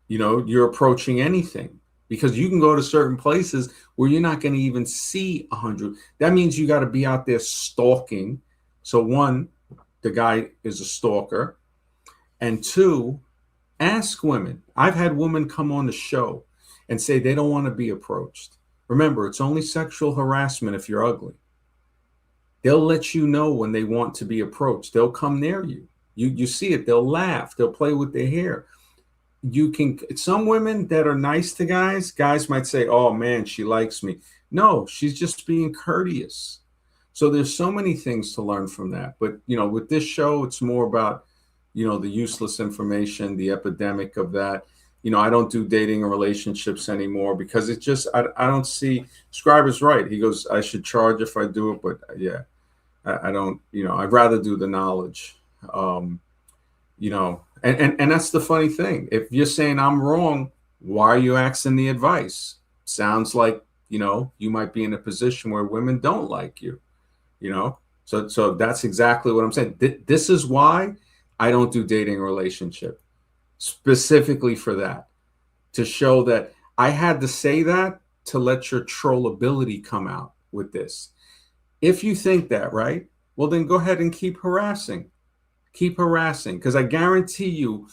You know, you're approaching anything because you can go to certain places where you're not going to even see 100. That means you got to be out there stalking. So one, the guy is a stalker, and two, ask women. I've had women come on the show and say they don't want to be approached. Remember, it's only sexual harassment if you're ugly. They'll let you know when they want to be approached. They'll come near you. You see it. They'll laugh. They'll play with their hair. You can, some women that are nice to guys might say, "Oh man, she likes me." No, she's just being courteous. So there's so many things to learn from that. But you know, with this show, it's more about, you know, the useless information, the epidemic of that. You know, I don't do dating and relationships anymore because it just I don't see. Scriber's right. He goes, I should charge if I do it, but yeah, I don't. You know, I'd rather do the knowledge. Um, you know, and that's the funny thing. If you're saying I'm wrong, why are you asking the advice? Sounds like, you know, you might be in a position where women don't like you, you know. So that's exactly what I'm saying. This is why I don't do dating relationship, specifically for that, to show that I had to say that to let your trollability come out with this. If you think that, right, well then go ahead and keep harassing, because I guarantee you,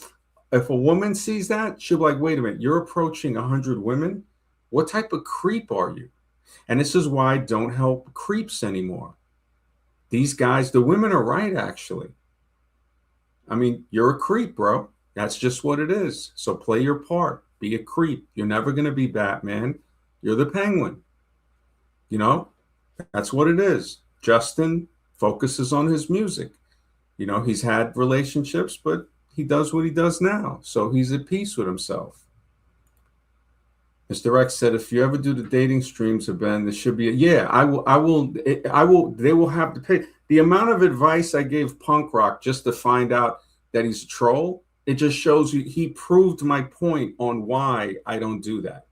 if a woman sees that, she'll be like, wait a minute, you're approaching 100 women. What type of creep are you? And this is why I don't help creeps anymore. These guys, the women are right, actually. I mean, you're a creep, bro. That's just what it is. So play your part. Be a creep. You're never going to be Batman. You're the Penguin. You know, that's what it is. Justin focuses on his music. You know, he's had relationships, but he does what he does now. So he's at peace with himself. Mr. X said, if you ever do the dating streams, Ben, there should be yeah, they will have to pay. The amount of advice I gave Punk Rock just to find out that he's a troll, it just shows you he proved my point on why I don't do that.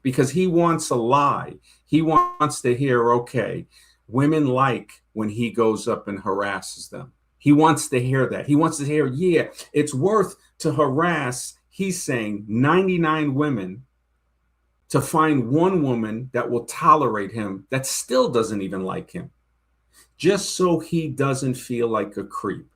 Because he wants a lie. He wants to hear, okay, women like when he goes up and harasses them. He wants to hear that. He wants to hear, yeah, it's worth to harass, he's saying, 99 women to find one woman that will tolerate him that still doesn't even like him, just so he doesn't feel like a creep.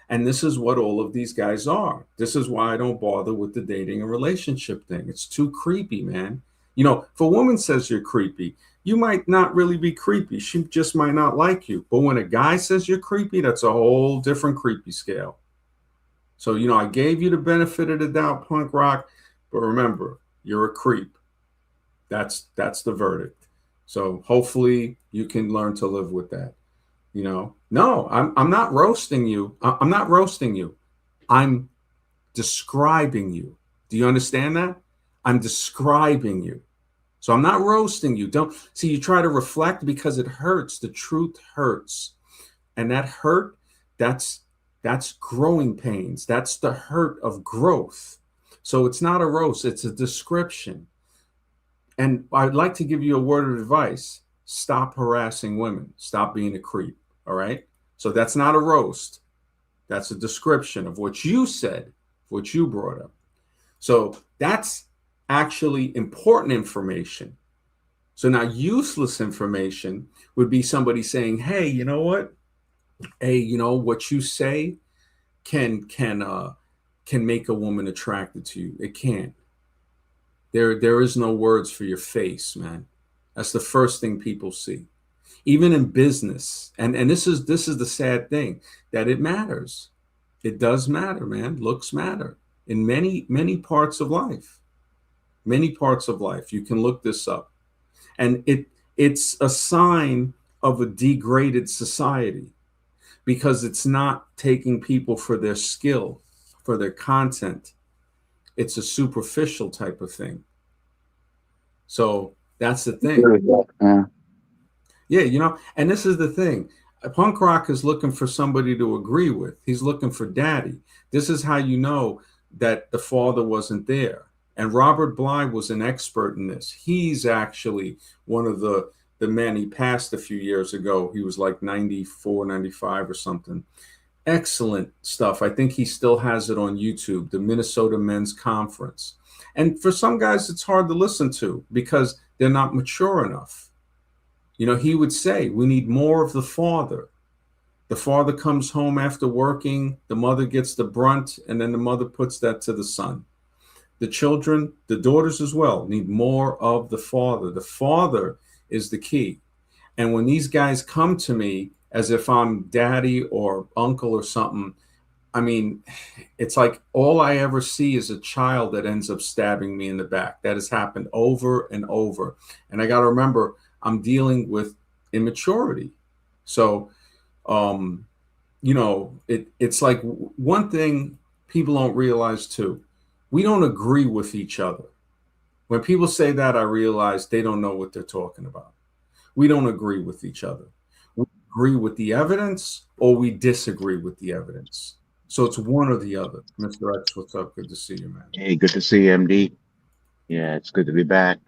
And this is what all of these guys are. This is why I don't bother with the dating and relationship thing. It's too creepy, man. You know, if a woman says you're creepy, you might not really be creepy. She just might not like you. But when a guy says you're creepy, that's a whole different creepy scale. So, you know, I gave you the benefit of the doubt, Punk Rock, but remember, you're a creep. That's the verdict. So hopefully you can learn to live with that. You know, no, I'm not roasting you. I'm not roasting you. I'm describing you. Do you understand that? I'm describing you. So I'm not roasting you. Don't see, you try to reflect because it hurts. The truth hurts. And that hurt, that's growing pains. That's the hurt of growth. So it's not a roast, it's a description. And I'd like to give you a word of advice. Stop harassing women. Stop being a creep. All right. So that's not a roast. That's a description of what you said, what you brought up. So that's actually important information. So now useless information would be somebody saying, hey, you know what? Hey, you know what you say can make a woman attracted to you. It can't. There is no words for your face, man. That's the first thing people see. Even in business, and this is the sad thing, that it matters. It does matter, man. Looks matter in many parts of life. Many parts of life. You can look this up, and it's a sign of a degraded society because it's not taking people for their skill, for their content. It's a superficial type of thing. So that's the thing. Yeah. Yeah, and this is the thing. Punk rock is looking for somebody to agree with. He's looking for daddy. This is how you know that the father wasn't there. And Robert Bly was an expert in this. He's actually one of the men. He passed a few years ago. He was like 94, 95 or something. Excellent stuff. I think he still has it on YouTube, the Minnesota Men's Conference. And for some guys, it's hard to listen to because they're not mature enough. He would say, we need more of the father. The father comes home after working, the mother gets the brunt, and then the mother puts that to the son. The children, the daughters as well, need more of the father. The father is the key. And when these guys come to me as if I'm daddy or uncle or something, I mean, it's like all I ever see is a child that ends up stabbing me in the back. That has happened over and over. And I got to remember, I'm dealing with immaturity. So, um, it's like one thing people don't realize too. We don't agree with each other. When people say that, I realize they don't know what they're talking about. We don't agree with each other. We agree with the evidence or we disagree with the evidence. So it's one or the other. Mr. X, what's up? Good to see you, man. Hey, good to see you, MD. Yeah, it's good to be back.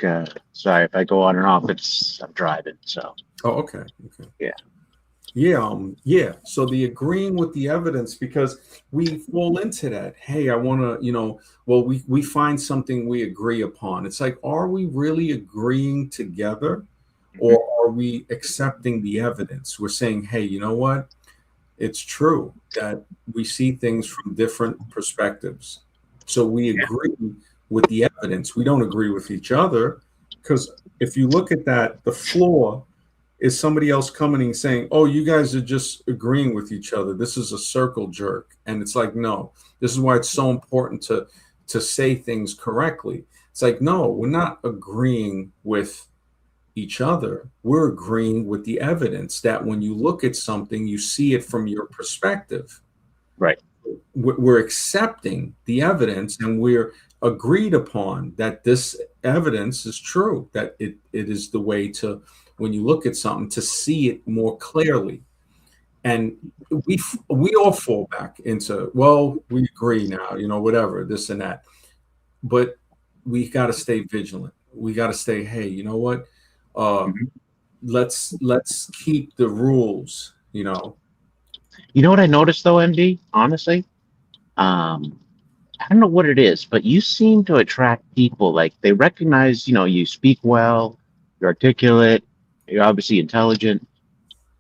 Sorry if I go on and off. I'm driving, so Oh, okay. Okay. yeah. Yeah. So the agreeing with the evidence, because we fall into that. Hey, I want to, well, we find something we agree upon. It's like, are we really agreeing together, Mhm. or are we accepting the evidence? We're saying, hey, you know what? It's true that we see things from different perspectives. So we Yeah, agree with the evidence. We don't agree with each other because if you look at that, the flaw is somebody else coming and saying, "Oh, you guys are just agreeing with each other. This is a circle jerk." And it's like, no, this is why it's so important to say things correctly. It's like, no, we're not agreeing with each other. We're agreeing with the evidence that when you look at something, you see it from your perspective. right. We're accepting the evidence and we're agreed upon that this evidence is true, that it is the way to, when you look at something, to see it more clearly. And we all fall back into, well, we agree now, whatever, this and that. But we got to stay vigilant. We got to stay, hey, you know what? Uh, Mhm. let's keep the rules. You know what I noticed though, MD? Honestly, I don't know what it is, but you seem to attract people like they recognize. You speak well, you're articulate, you're obviously intelligent,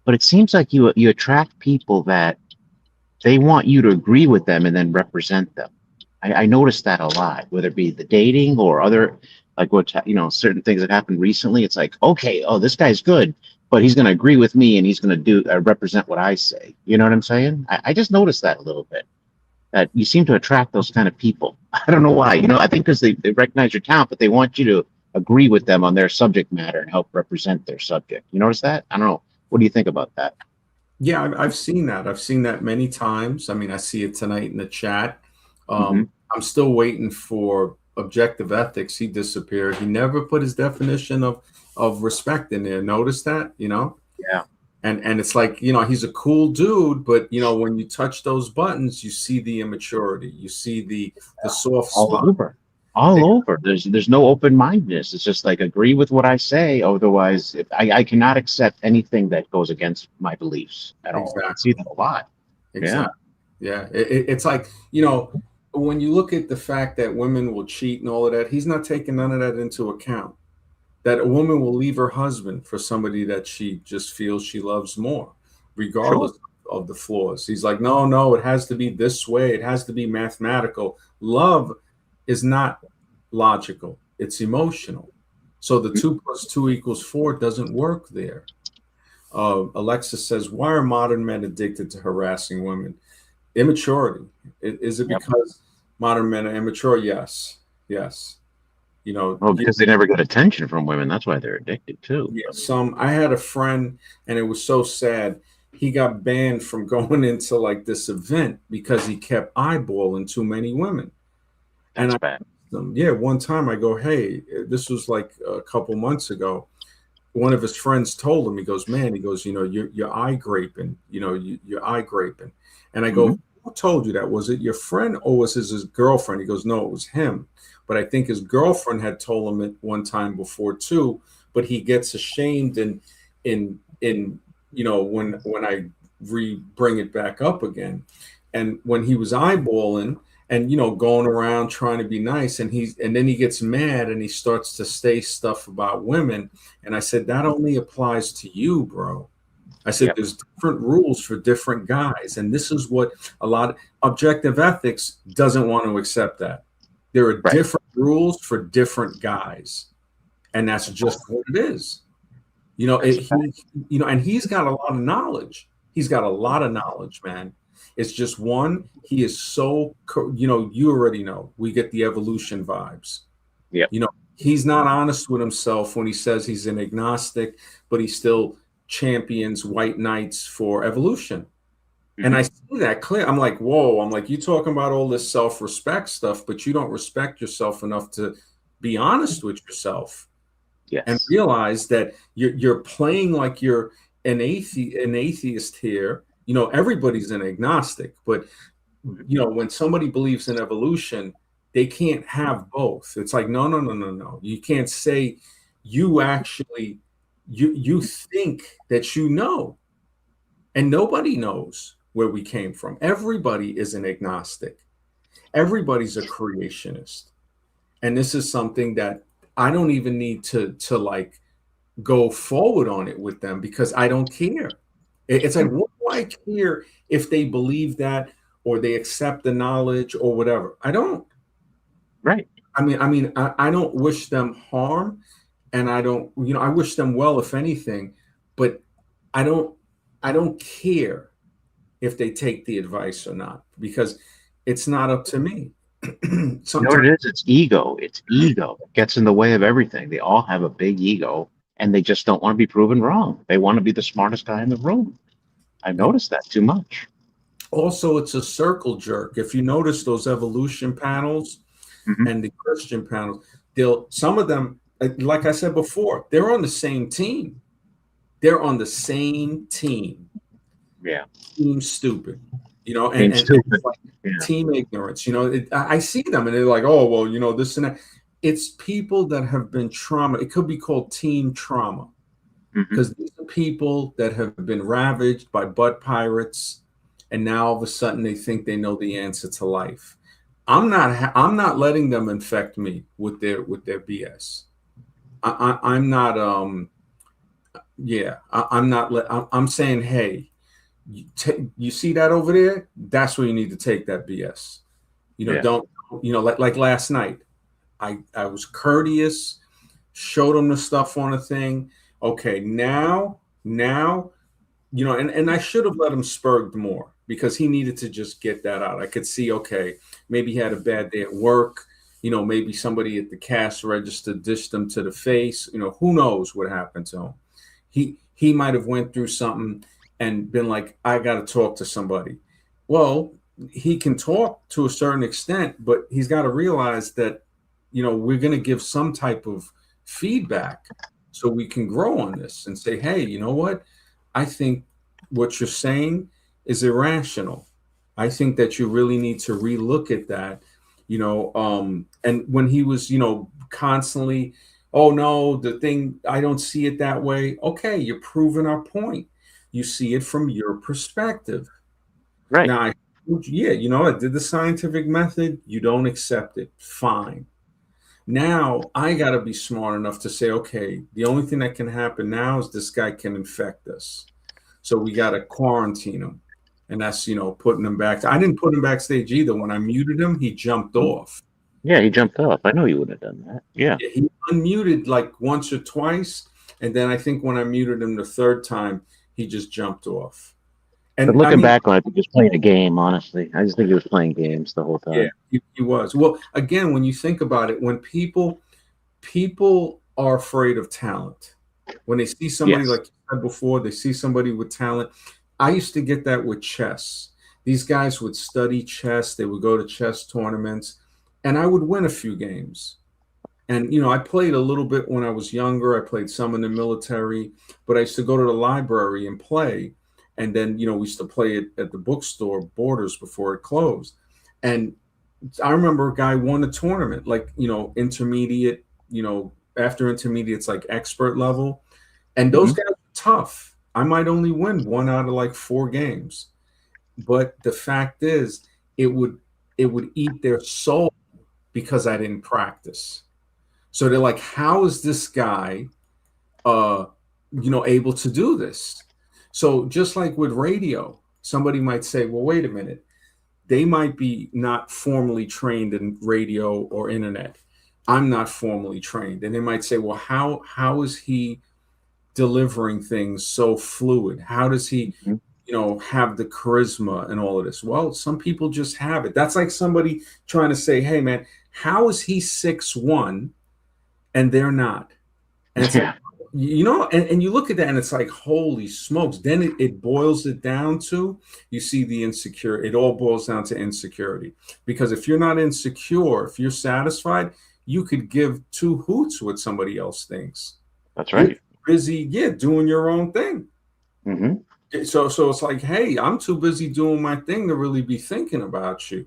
but it seems like you attract people that they want you to agree with them and then represent them. I noticed that a lot, whether it be the dating or other, like certain things that happened recently. It's like, okay, oh, this guy's good, but he's going to agree with me and he's going to do represent what I say. You know what I'm saying? I just noticed that a little bit. That you seem to attract those kind of people. I don't know why. I think because they recognize your talent, but they want you to agree with them on their subject matter and help represent their subject. You notice that? I don't know. What do you think about that? Yeah, I've seen that. I've seen that many times. I mean, I see it tonight in the chat. Hmm. I'm still waiting for objective ethics. He disappeared. He never put his definition of respect in there. Notice that, Yeah. and it's like, he's a cool dude, but when you touch those buttons, you see the immaturity. You see the soft All spot. over, all over. There's no open mindedness. It's just like agree with what I say. Otherwise, if I cannot accept anything that goes against my beliefs at all. I see Exactly. that a lot. Yeah. Exactly. Yeah. It's like, when you look at the fact that women will cheat and all of that, he's not taking none of that into account. That a woman will leave her husband for somebody that she just feels she loves more, Sure. regardless of the flaws. He's like, no, no, it has to be this way. It has to be mathematical. Love is not logical, it's emotional. So the 2 + 2 = 4 doesn't work there. Alexis says, why are modern men addicted to harassing women? Immaturity. Is it Yep. because modern men are immature? Yes. Yes. You know, Well, because they never get attention from women. That's why they're addicted too. yeah, I mean, some I had a friend and it was so sad. He got banned from going into like this event because he kept eyeballing too many women. And that's I bad. asked him, yeah, one time I go, hey, this was like a couple months ago. One of his friends told him, he goes, man, he goes, you're eye graping, you're eye graping. And I Hmm. go, who told you that? Was it your friend or was it his girlfriend? He goes, no, it was him. But I think his girlfriend had told him it one time before too. But he gets ashamed in when I bring it back up again. And when he was eyeballing and going around trying to be nice, and then he gets mad and he starts to say stuff about women, and I said, that only applies to you, bro. I said, Yep. there's different rules for different guys. And this is what a lot of objective ethics doesn't want to accept that. There are Right. different rules for different guys. And that's just what it is. That's a fact. And he's got a lot of knowledge. He's got a lot of knowledge, man. It's just one, he is so, you already know, we get the evolution vibes. Yep. You know, he's not honest with himself when he says he's an agnostic, but he still champions white knights for evolution. And I Hmm. see that clear. I'm like, whoa, I'm like, you talking about all this self-respect stuff, but you don't respect yourself enough to be honest with yourself and Yes. realize that you're playing like you're an atheist here. Everybody's an agnostic, but Mhm. when somebody believes in evolution, they can't have both. It's like, no, no, no, no, no. You can't say you actually you think that and nobody knows where we came from. Everybody is an agnostic. Everybody's a creationist. And this is something that I don't even need to like go forward on it with them because I don't care. It's like, Mhm. what do I care if they believe that or they accept the knowledge or whatever? I don't. Right. I don't wish them harm, and I don't. I wish them well, if anything, but I don't. I don't care if they take the advice or not because it's not up to me. You know what Sometimes, it is? It's ego. It's ego. It gets in the way of everything. They all have a big ego and they just don't want to be proven wrong. They want to be the smartest guy in the room. I've noticed that too much. also, it's a circle jerk. If you notice those evolution panels Hmm. and the Christian panels, some of them, like I said before, they're on the same team. They're on the same team. Yeah. Team stupid, Seems and stupid. it's like Yeah. team ignorance. I see them and they're like, oh well, this and that. It's people that have been trauma. It could be called team trauma Hmm. because these are people that have been ravaged by butt pirates, and now all of a sudden they think they know the answer to life. I'm not letting them infect me with their BS. I'm not. Yeah. I'm not. I'm saying, hey, you see that over there? That's where you need to take that BS. Yeah. Don't like last night. I was courteous, showed him the stuff on the thing. Okay, now and I should have let him spurg more because he needed to just get that out. I could see, okay, maybe he had a bad day at work. Maybe somebody at the cash register dished him to the face. Who knows what happened to him? He might have went through something and been like, I got to talk to somebody. Well, he can talk to a certain extent, but he's got to realize that we're going to give some type of feedback so we can grow on this and say, hey, you know what? I think what you're saying is irrational. I think that you really need to relook at that. And when he was, constantly, oh no, the thing, I don't see it that way. Okay, you're proving our point. You see it from your perspective. Right. Now, yeah, I did the scientific method. You don't accept it. Fine. Now I got to be smart enough to say, okay, the only thing that can happen now is this guy can infect us. So we got to quarantine him. And that's, putting him back. I didn't put him backstage either. When I muted him, he jumped off. Yeah, he jumped off. I know he would have done that. Yeah. Yeah, he unmuted like once or twice. And then I think when I muted him the third time, he just jumped off. But And I looking mean, back on it, he was playing a game, honestly. I just think he was playing games the whole yeah, time. he was. Well, again, when you think about it, when people people are afraid of talent. When they see somebody, Yes. like you said before, they see somebody with talent. I used to get that with chess. These guys would study chess, they would go to chess tournaments, and I would win a few games. And I played a little bit when I was younger. I played some in the military, but I used to go to the library and play. And then we used to play it at the bookstore Borders before it closed. And I remember a guy won a tournament, like intermediate. After intermediate, it's like expert level, and those Hmm. guys are tough. I might only win one out of like four games, but the fact is, it would eat their soul because I didn't practice. So they're like, how is this guy, uh, able to do this? So just like with radio, somebody might say, well, wait a minute. They might be not formally trained in radio or internet. I'm not formally trained. And they might say, well, how is he delivering things so fluid? How does he, Hmm. have the charisma and all of this? Well, some people just have it. That's like somebody trying to say, hey man, how is he 6'1" and they're not? And it's like, Yeah. and you look at that and it's like, holy smokes. Then it boils it down to, you see the insecure. It all boils down to insecurity. Because if you're not insecure, if you're satisfied, you could give two hoots what somebody else thinks. That's You're right. busy, yeah, doing your own thing. Hmm. So it's like, hey, I'm too busy doing my thing to really be thinking about you.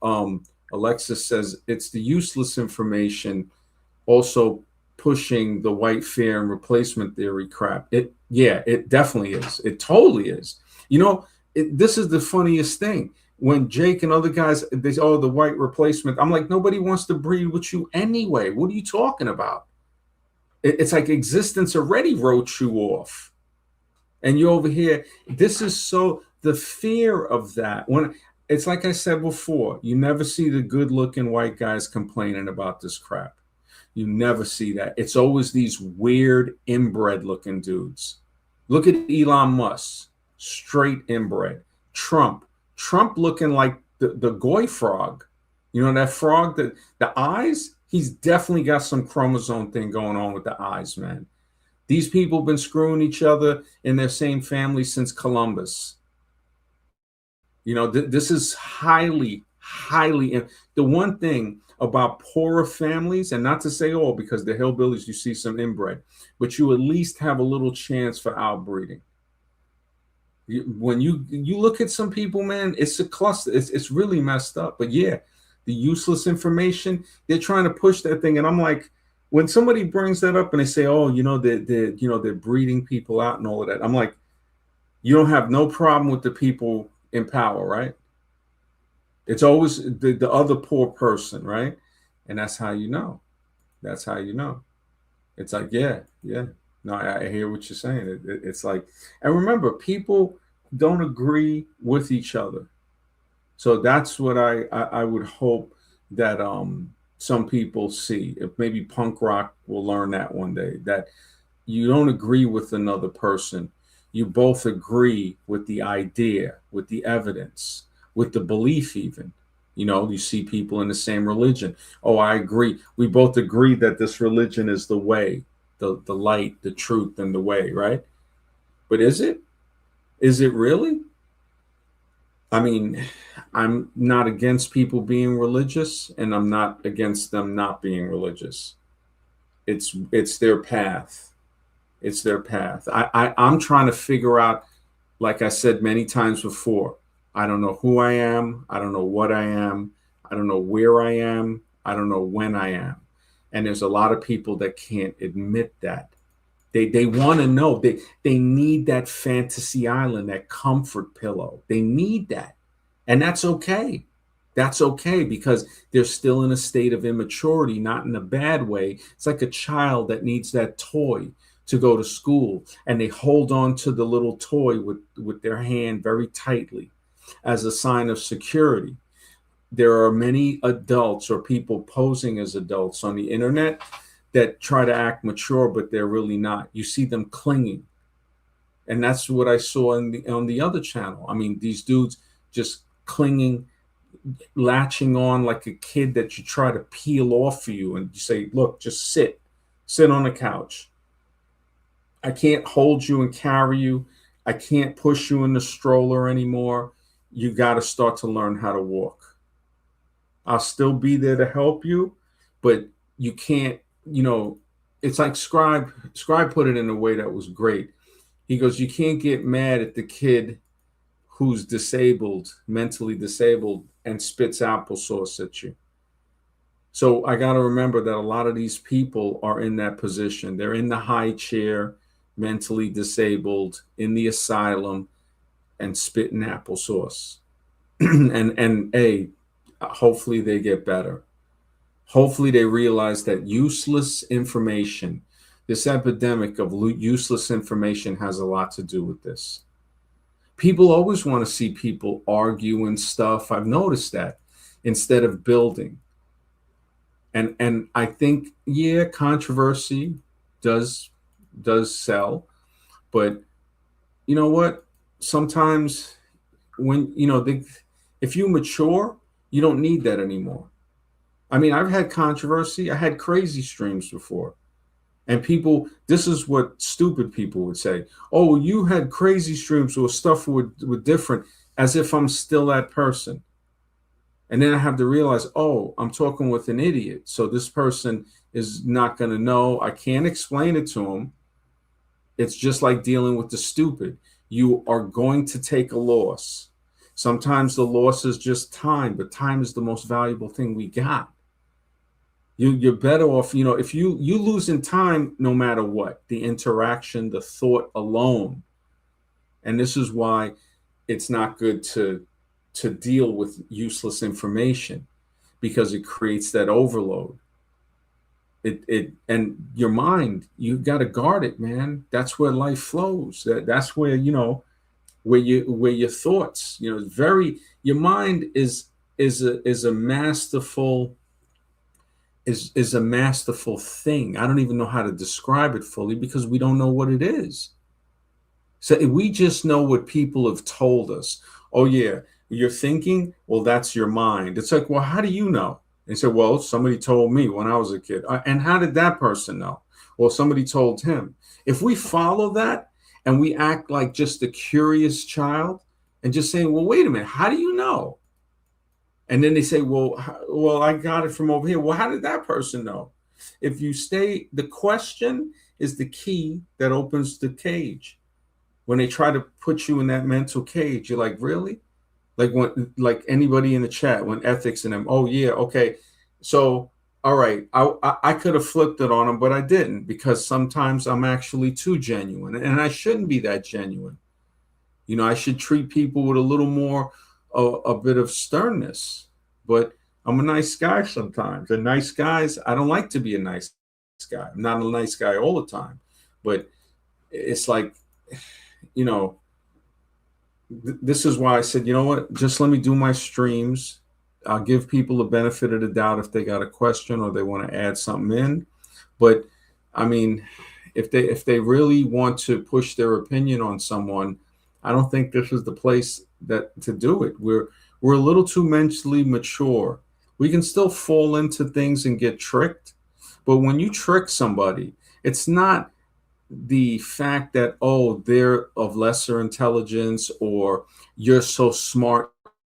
Um, Alexis says it's the useless information also pushing the white fear and replacement theory crap. It definitely is. It totally is. This is the funniest thing. When Jake and other guys, they say, oh, the white replacement. I'm like, nobody wants to breed with you anyway. What are you talking about? It's like existence already wrote you off. And you're over here. This is so the fear of that. When it's like I said before, you never see the good looking white guys complaining about this crap. You never see that. It's always these weird inbred looking dudes. Look at Elon Musk, straight inbred. Trump looking like the goy frog. That frog, the eyes, he's definitely got some chromosome thing going on with the eyes, man. These people have been screwing each other in their same family since Columbus. This is highly. The one thing about poorer families, and not to say all, because the hillbillies, you see some inbred, but you at least have a little chance for outbreeding. When you look at some people, man, it's a cluster. It's really messed up. But yeah, the useless information, they're trying to push that thing, and I'm like, when somebody brings that up and they say, oh, they're breeding people out and all of that, I'm like, you don't have no problem with the people in power, right? It's always the other poor person, right? And that's how you know. That's how you know. It's like, yeah, yeah. No, I hear what you're saying. It's like, and remember, people don't agree with each other. So that's what I would hope that some people see. If maybe punk rock will learn that one day, that you don't agree with another person. You both agree with the idea, with the evidence, with the belief, even. You see people in the same religion. Oh, I agree. We both agree that this religion is the way, the light, the truth, and the way, right? But is it? Is it really? I mean, I'm not against people being religious, and I'm not against them not being religious. It's their path. It's their path. I'm trying to figure out, like I said many times before, I don't know who I am. I don't know what I am. I don't know where I am. I don't know when I am. And there's a lot of people that can't admit that. They want to know. They need that fantasy island, that comfort pillow. They need that. And that's okay. That's okay because they're still in a state of immaturity, not in a bad way. It's like a child that needs that toy to go to school, and they hold on to the little toy with their hand very tightly as a sign of security. There are many adults or people posing as adults on the internet that try to act mature, but they're really not. You see them clinging. And that's what I saw on the other channel. I mean, these dudes just clinging, latching on like a kid that you try to peel off of you and you say, look, just sit on the couch. I can't hold you and carry you. I can't push you in the stroller anymore. You got to start to learn how to walk. I'll still be there to help you, but you can't, it's like Scribe put it in a way that was great. He goes, you can't get mad at the kid who's disabled, mentally disabled, and spits applesauce at you. So I got to remember that a lot of these people are in that position. They're in the high chair, mentally disabled, in the asylum, and spitting applesauce. and hey, hopefully they get better. Hopefully they realize that useless information, this epidemic of useless information, has a lot to do with this. People always want to see people argue and stuff. I've noticed that, instead of building. And I think, yeah, controversy does sell, but you know what? Sometimes when if you mature, you don't need that anymore. I mean, I've had controversy. I had crazy streams before. And people, this is what stupid people would say. Oh, you had crazy streams or stuff were different, as if I'm still that person. And then I have to realize, oh, I'm talking with an idiot. So this person is not going to know. I can't explain it to him. It's just like dealing with the stupid. You are going to take a loss. Sometimes the loss is just time, but time is the most valuable thing we got. You're better off, if you lose in time, no matter what, the interaction, the thought alone. And this is why it's not good to deal with useless information, because it creates that overload. And your mind, you got to guard it, man. That's where life flows. That's where, where your thoughts, your mind is a masterful is a masterful thing. I don't even know how to describe it fully, because we don't know what it is. So we just know what people have told us. Oh yeah, you're thinking, well, that's your mind. It's like, well, how do you know? They said, well, somebody told me when I was a kid. And how did that person know? Well, somebody told him. If we follow that and we act like just a curious child and just saying, well, wait a minute, how do you know? And then they say, well, I got it from over here. Well, how did that person know? If you stay, the question is the key that opens the cage. When they try to put you in that mental cage, you're like, really? Like anybody in the chat, when ethics and them, oh yeah, okay. So, all right, I could have flipped it on them, but I didn't, because sometimes I'm actually too genuine, and I shouldn't be that genuine. I should treat people with a little more, a bit of sternness, but I'm a nice guy sometimes. And nice guys, I don't like to be a nice guy. I'm not a nice guy all the time, but it's like, this is why I said, you know what, just let me do my streams. I'll give people the benefit of the doubt if they got a question or they want to add something in. But I mean, if they really want to push their opinion on someone, I don't think this is the place to do it. We're a little too mentally mature. We can still fall into things and get tricked, but when you trick somebody, it's not the fact that, oh, they're of lesser intelligence or you're so smart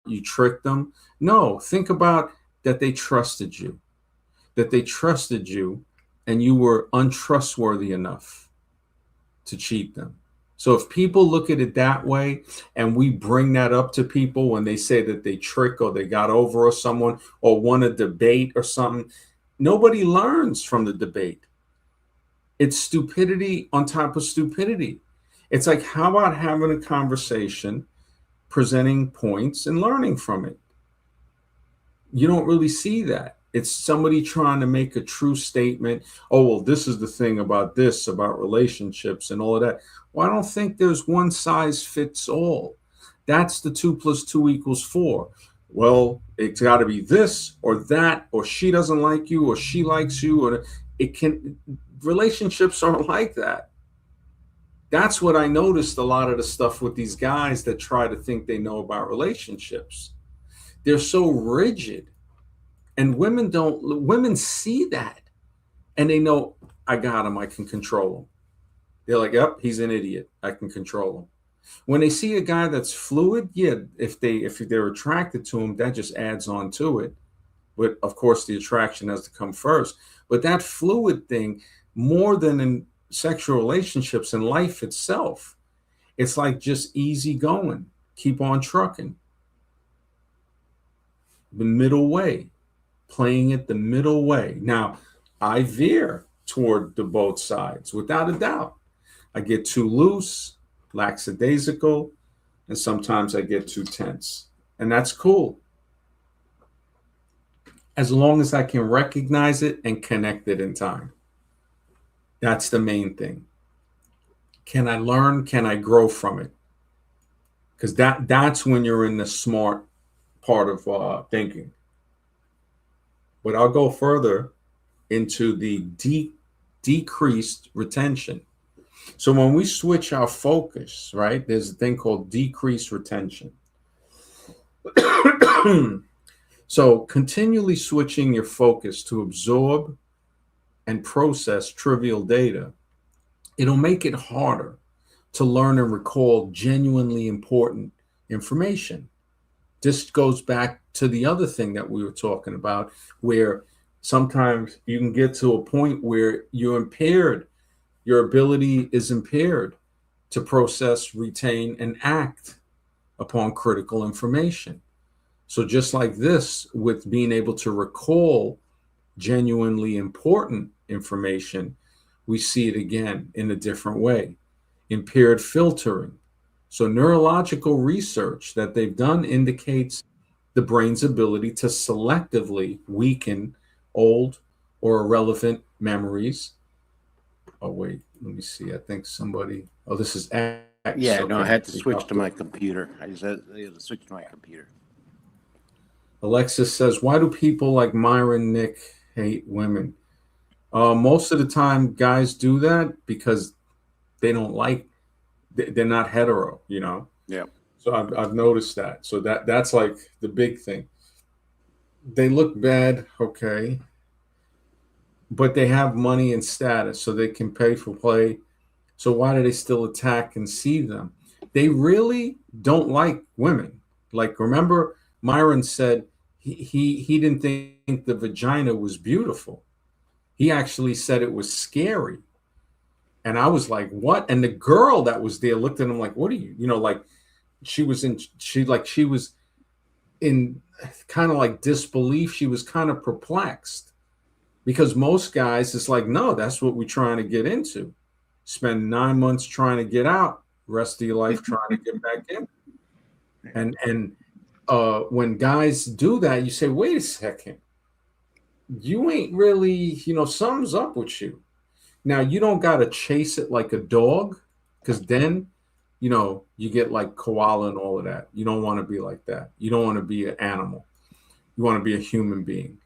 you tricked them. No, think about that they trusted you, and you were untrustworthy enough to cheat them. So if people look at it that way, and we bring that up to people when they say that they trick or they got over or someone or won a debate or something, nobody learns from the debate. It's stupidity on top of stupidity. It's like, how about having a conversation, presenting points and learning from it? You don't really see that. It's somebody trying to make a true statement. Oh, well, this is the thing about this, about relationships and all of that. Well, I don't think there's one size fits all. That's the 2 + 2 = 4. Well, it's got to be this or that, or she doesn't like you, or she likes you, or it can. Relationships aren't like that. That's what I noticed a lot of the stuff with these guys that try to think they know about relationships. They're so rigid, and women don't. Women see that, and they know I got him. I can control him. They're like, "Yep, he's an idiot. I can control him." When they see a guy that's fluid, yeah, if they're attracted to him, that just adds on to it. But of course, the attraction has to come first. But that fluid thing, more than in sexual relationships in life itself, it's like just easy going. Keep on trucking. The middle way, playing it the middle way. Now, I veer toward the both sides without a doubt. I get too loose, lackadaisical, and sometimes I get too tense. And that's cool as long as I can recognize it and connect it in time. That's the main thing. Can I learn? Can I grow from it? Because that's when you're in the smart part of thinking. But I'll go further into the decreased retention. So when we switch our focus, right, there's a thing called decreased retention. So continually switching your focus to absorb and process trivial data, it'll make it harder to learn and recall genuinely important information. This goes back to the other thing that we were talking about, where sometimes you can get to a point where you're impaired, your ability is impaired to process, retain, and act upon critical information. So just like this, with being able to recall genuinely important information, we see it again in a different way. Impaired filtering. So neurological research that they've done indicates the brain's ability to selectively weaken old or irrelevant memories. Oh, wait, let me see. I think somebody, oh, this is X. Yeah, Okay. no, I had to switch to my computer. I had to switch to my computer. Alexis says, why do people like Myron Nick hate women? Most of the time, guys do that because they don't like, they're not hetero, you know? Yeah. So I've noticed that. So that's like the big thing. They look bad, okay, but they have money and status, so they can pay for play. So why do they still attack and see them? They really don't like women. Like, remember, Myron said he didn't think the vagina was beautiful. He actually said it was scary. And I was like, what? And the girl that was there looked at him like, what are you? You know, like she was in kind of like disbelief. She was kind of perplexed because most guys, it's like, no, that's what we're trying to get into. Spend 9 months trying to get out, rest of your life trying to get back in. And when guys do that, you say, wait a second, you ain't really, you know, something's up with you. Now, you don't got to chase it like a dog, because then, you know, you get like koala and all of that. You don't want to be like that. You don't want to be an animal. You want to be a human being.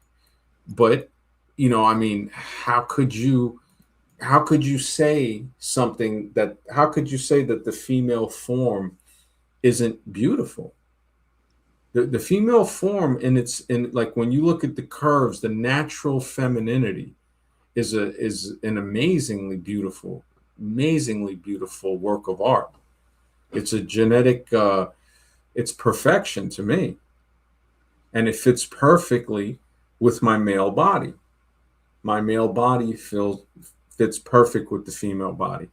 But, you know, I mean, how could you say something that, how could you say that the female form isn't beautiful? The female form in like when you look at the curves, the natural femininity is an amazingly beautiful work of art. It's a genetic, it's perfection to me. And it fits perfectly with my male body. My male body fits perfect with the female body.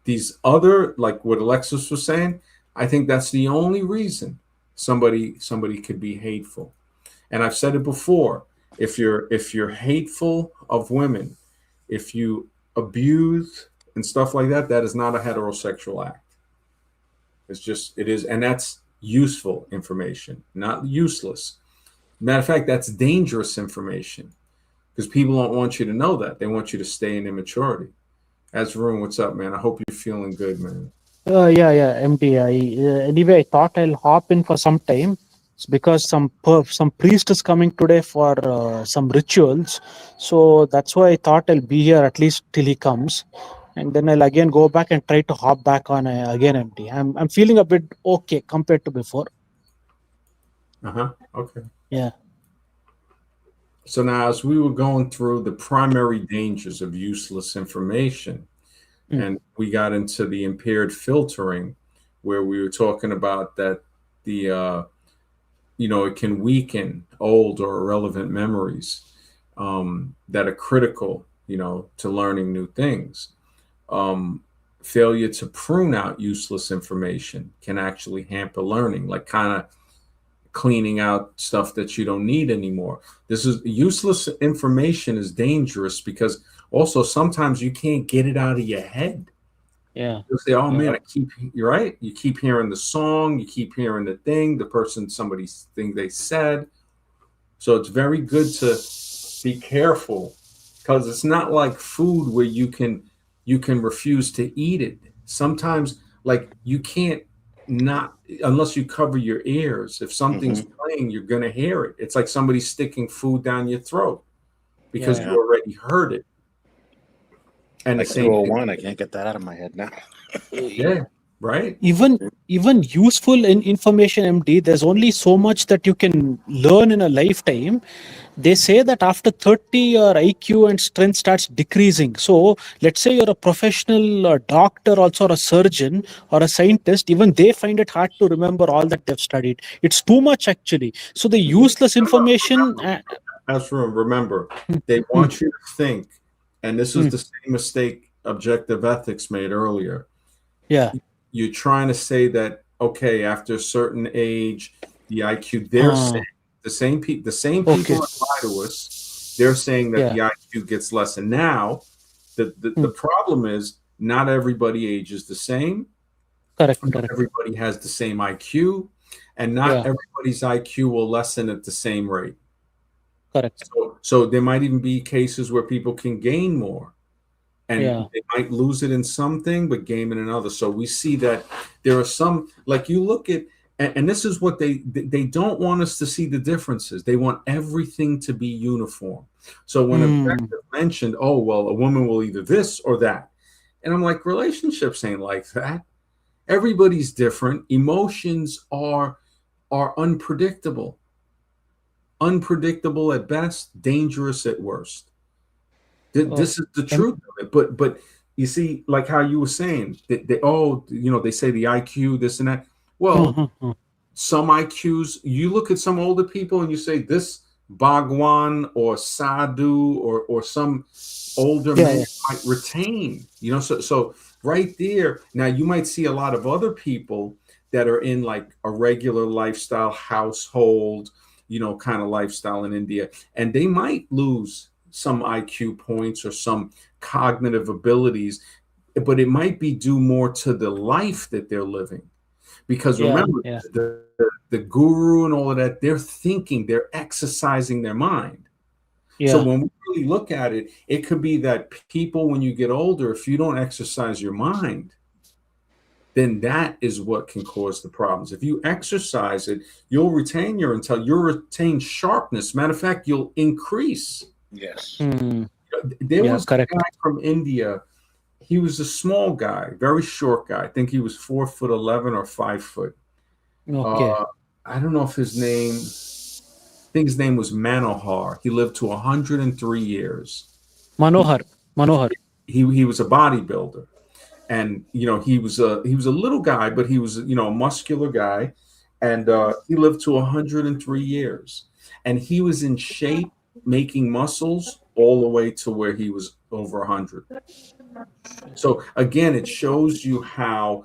These other, like what Alexis was saying, I think that's the only reason somebody could be hateful. And I've said it before, if you're hateful of women, if you abuse and stuff like that, that is not a heterosexual act. It is, and that's useful information, not useless. Matter of fact, that's dangerous information because people don't want you to know that. They want you to stay in immaturity. As Varun, what's up, man? I hope you're feeling good, man. Yeah, MD. Anyway, I thought I'll hop in for some time. It's because some priest is coming today for some rituals, so that's why I thought I'll be here at least till he comes, and then I'll again go back and try to hop back on again, MD. I'm feeling a bit okay compared to before. Okay. Yeah. So now, as we were going through the primary dangers of useless information, Mm. and we got into the impaired filtering, where we were talking about that the it can weaken old or irrelevant memories that are critical, to learning new things. Um, Failure to prune out useless information can actually hamper learning, like kind of cleaning out stuff that you don't need anymore. This is useless information is dangerous because also sometimes you can't get it out of your head. Yeah. You say, "Oh Yeah. man, you're right. You keep hearing the song, you keep hearing the thing, the person, somebody's thing they said." So it's very good to be careful because it's not like food where you can refuse to eat it. Sometimes, like you can't not unless you cover your ears. If something's playing, you're gonna hear it. It's like somebody sticking food down your throat because Yeah. you already heard it. And the Like same thing, 201, I can't get that out of my head now. yeah, right. Even useful information, MD, there's only so much that you can learn in a lifetime. They say that after 30 your IQ and strength starts decreasing. So let's say you're a professional doctor also, or a surgeon or a scientist, even they find it hard to remember all that they've studied. It's too much actually. So the useless information As remember, they mm, want you to think, and this is mm, the same mistake objective ethics made earlier. yeah. You're trying to say that okay, after a certain age, the IQ they're saying uh, the same okay. people that lie to us, they're saying that Yeah. the IQ gets less. And now the Mm, problem is not everybody ages the same, correct. not Correct. everybody has the same IQ, and not Yeah. everybody's IQ will lessen at the same rate. Correct. So there might even be cases where people can gain more and Yeah. they might lose it in something but gain in another. So we see that there are some, like you look at, and this is what they don't want us to see the differences. They want everything to be uniform. So when Mm, objective mentioned, oh well, a woman will either this or that, and I'm like, relationships ain't like that. Everybody's different. Emotions are unpredictable at best, dangerous at worst. oh, This is the M- truth of it. But you see, like how you were saying, they say the IQ, this and that. Well, some IQs, you look at some older people and you say this Bhagwan or Sadhu or some older yeah. man Yeah. might retain. So right there, now you might see a lot of other people that are in like a regular lifestyle household, kind of lifestyle in India, and they might lose some IQ points or some cognitive abilities, but it might be due more to the life that they're living. Because Yeah. remember, Yeah. the guru and all of that, they're thinking, they're exercising their mind. So Yeah. when we really look at it, it could be that people, when you get older, if you don't exercise your mind, then that is what can cause the problems. If you exercise it, you'll retain your intel, you'll retain sharpness. Matter of fact, you'll increase. Yes. Mm, There yeah. was a Correct. guy from India. He was a small guy, very short guy. I think he was 4'11" or 5 foot. Okay. Uh, I don't know if I think his name was Manohar. He lived to 103 years. He Manohar. Manohar. he was a bodybuilder, and he was a little guy, but he was a muscular guy, and he lived to 103 years, and he was in shape, making muscles all the way to where he was over 100. So again, it shows you how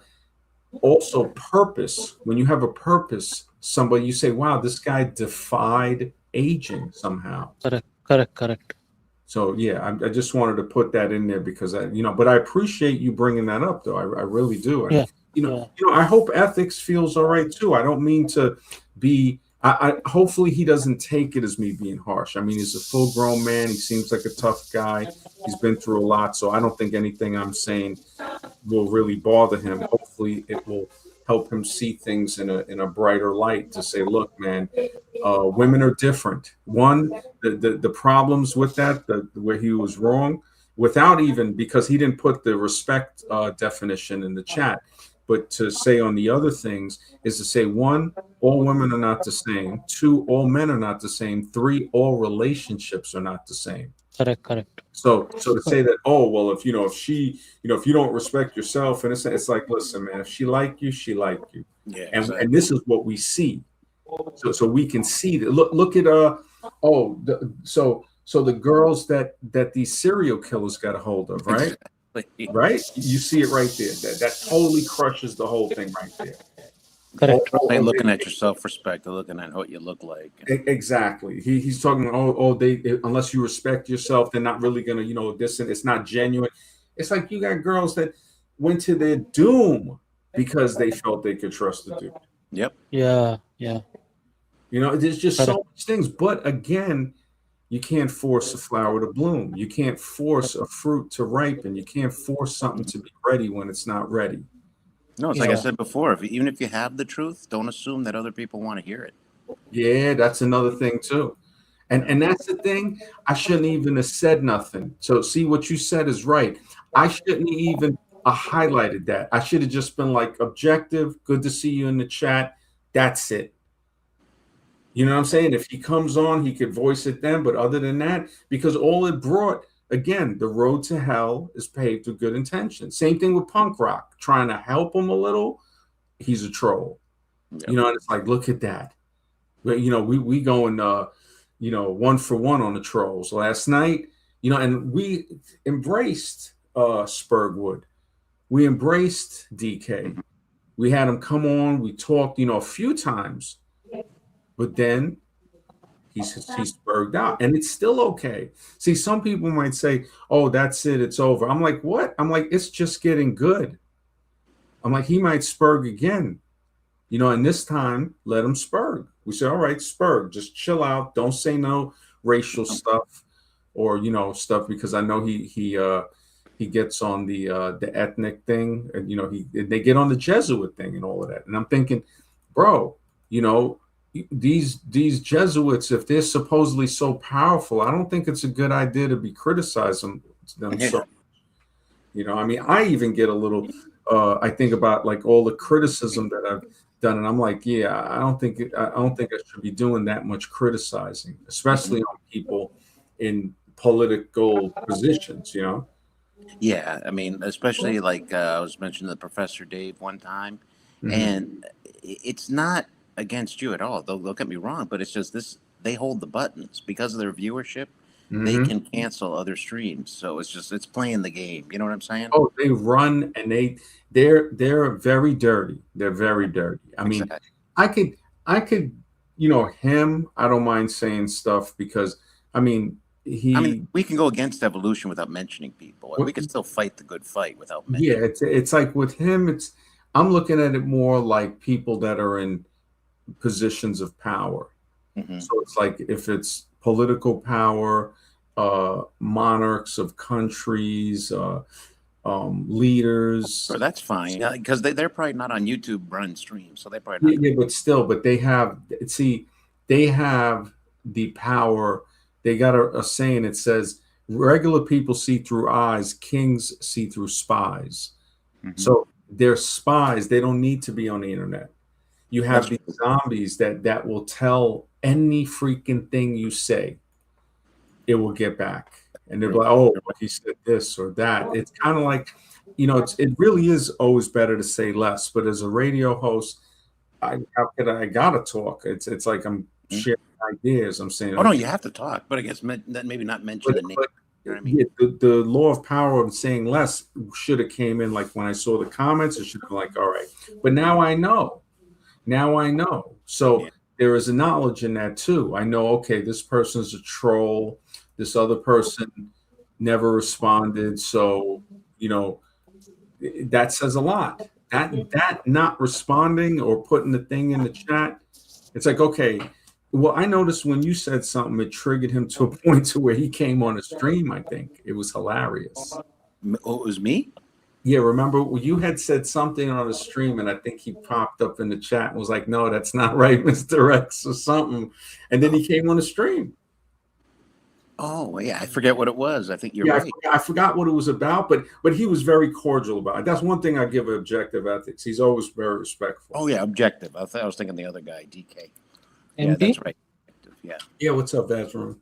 also purpose, when you have a purpose, somebody you say, wow, this guy defied aging somehow. Correct. Correct. Correct. So yeah, I just wanted to put that in there because but I appreciate you bringing that up though. I really do. And Yeah. Yeah. I hope ethics feels all right too. I don't mean to be. Hopefully he doesn't take it as me being harsh. I mean, he's a full grown man. He seems like a tough guy. He's been through a lot, so I don't think anything I'm saying will really bother him. Hopefully it will help him see things in a brighter light to say, look, man, women are different. One, the problems with that, where he was wrong, without even, because he didn't put the respect definition in the chat. But to say on the other things is to say, one, all women are not the same. Two, all men are not the same. Three, all relationships are not the same. Correct, correct. So to say that, oh well, if she, if you don't respect yourself, and it's like, listen, man, if she like you, she like you, Yeah, and exactly. this is what we see. So we can see that. Look at so the girls that these serial killers got a hold of, right? Exactly. Right? You see it right there. That totally crushes the whole thing right there. Correct. They're looking at your self-respect. They're looking at what you look like. Exactly. He's talking. They unless you respect yourself, they're not really gonna, this, and it's not genuine. It's like you got girls that went to their doom because they felt they could trust the dude. Yep. Yeah, yeah. There's just Correct. so much things. But again, you can't force a flower to bloom. You can't force a fruit to ripen. You can't force something to be ready when it's not ready. No, it's like I Yeah. said before. Even if you have the truth, don't assume that other people want to hear it. Yeah, that's another thing too. And that's the thing. I shouldn't even have said nothing. So see, what you said is right. I shouldn't even highlighted that. I should have just been like, objective. Good to see you in the chat. That's it. You know what I'm saying? If he comes on, he could voice it then. But other than that, because all it brought, again, the road to hell is paved with good intentions. Same thing with punk rock. Trying to help him a little, he's a troll. Yep. And it's like, look at that. But we going 1 for 1 on the trolls last night. And we embraced Spurgwood. We embraced DK. We had him come on. We talked, a few times. But then he's spurged out, and it's still okay. See, some people might say, "Oh, that's it, it's over." I'm like, "What?" I'm like, "It's just getting good." I'm like, he might spurg again, and this time let him spurg. We say, "All right, spurg, just chill out. Don't say no racial stuff or stuff," because I know he gets on the ethnic thing, and they get on the Jesuit thing and all of that. And I'm thinking, bro, these Jesuits, if they're supposedly so powerful, I don't think it's a good idea to be criticizing them. So, I mean, I even get a little. I think about like all the criticism that I've done, and I'm like, yeah, I don't think I should be doing that much criticizing, especially on people in political positions. Yeah, I mean, especially like I was mentioning the Professor Dave one time, and it's not against you at all. Don't get me wrong, but it's just this: they hold the buttons because of their viewership. They can cancel other streams, so it's playing the game. You know what I'm saying? Oh, they run and they're very dirty. They're very dirty. I mean, Exactly. I could, him. I don't mind saying stuff because I mean we can go against evolution without mentioning people. We can still fight the good fight without mentioning. Yeah, it's like with him. I'm looking at it more like people that are in positions of power. So it's like if it's political power, monarchs of countries, leaders. So that's fine because they're probably not on YouTube running streams, so they probably not. Yeah, but they have the power. They got a saying. It says, "Regular people see through eyes, kings see through spies." So they're spies. They don't need to be on the internet. You have these zombies that will tell any freaking thing you say. It will get back, and they're like, "Oh, he said this or that." It's kind of like, it really is always better to say less. But as a radio host, I gotta talk. It's like I'm sharing ideas. I'm saying, oh no, you have to talk, but I guess maybe not mention the name. You know what I mean? Yeah, the law of power of saying less should have came in like when I saw the comments. It should have been like, all right, but now I know. So there is a knowledge in that too. I know, okay, this person's a troll. This other person never responded. So, that says a lot. That not responding or putting the thing in the chat, it's like, okay, well, I noticed when you said something, it triggered him to a point to where he came on a stream. I think it was hilarious. Oh, it was me? Yeah, remember you had said something on a stream, and I think he popped up in the chat and was like, "No, that's not right, Mr. X," or something. And then he came on the stream. Oh yeah, I forget what it was. I think you're Yeah, right. I forgot what it was about, but he was very cordial about it. That's one thing I give Objective Ethics. He's always very respectful. Oh yeah, objective. I was thinking the other guy, DK. Yeah, MD, that's right. Yeah. Yeah, what's up, Vasrum?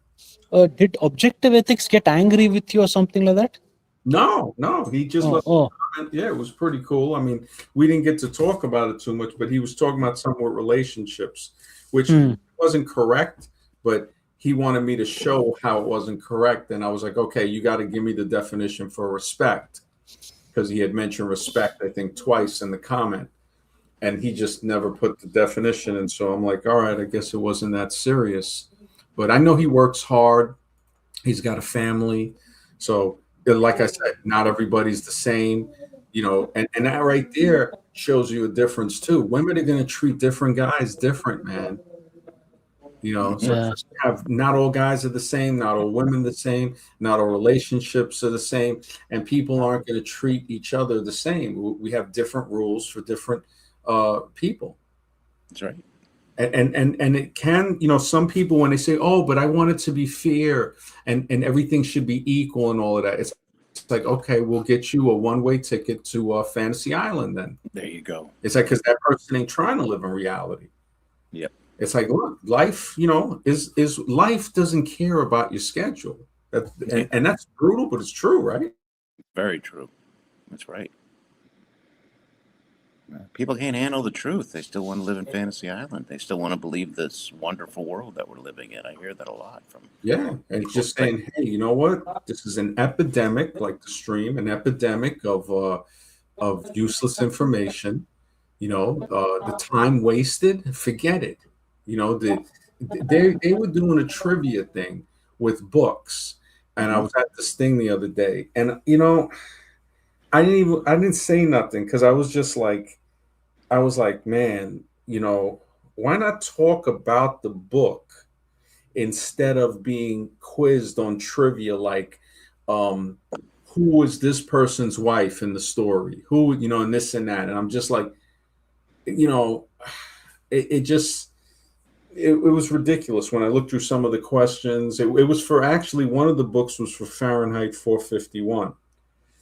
did objective ethics get angry with you or something like that? No, he just Oh, left. oh, Yeah, it was pretty cool. I mean, we didn't get to talk about it too much, but he was talking about somewhat relationships, which hmm. wasn't correct, but he wanted me to show how it wasn't correct. And I was like, okay, you got to give me the definition for respect, because he had mentioned respect, I think, twice in the comment. And he just never put the definition. And so I'm like, all right, I guess it wasn't that serious. But I know he works hard. He's got a family. So, like I said, not everybody's the same, and that right there shows you a difference too. Women are going to treat different guys different, man. So Yeah. just have not all guys are the same, not all women the same, not all relationships are the same, and people aren't going to treat each other the same. We have different rules for different people. That's right. And it can, some people, when they say, oh, but I want it to be fair and everything should be equal and all of that, it's like, okay, we'll get you a one-way ticket to Fantasy Island then. There you go. It's like, because that person ain't trying to live in reality. Yep. It's like, look, life, is life doesn't care about your schedule. And that's brutal, but it's true, right? Very true. That's right. People can't handle the truth. They still want to live in Fantasy Island. They still want to believe this wonderful world that we're living in. I hear that a lot from. Yeah, and just saying, hey, you know what? This is an epidemic, like the stream, an epidemic of useless information. The time wasted, forget it. They were doing a trivia thing with books, and I was at this thing the other day, and I didn't say nothing because I was like, man, why not talk about the book instead of being quizzed on trivia like, who was this person's wife in the story? Who, and this and that. And I'm just like, it just, it was ridiculous when I looked through some of the questions. It was for actually, one of the books was for Fahrenheit 451.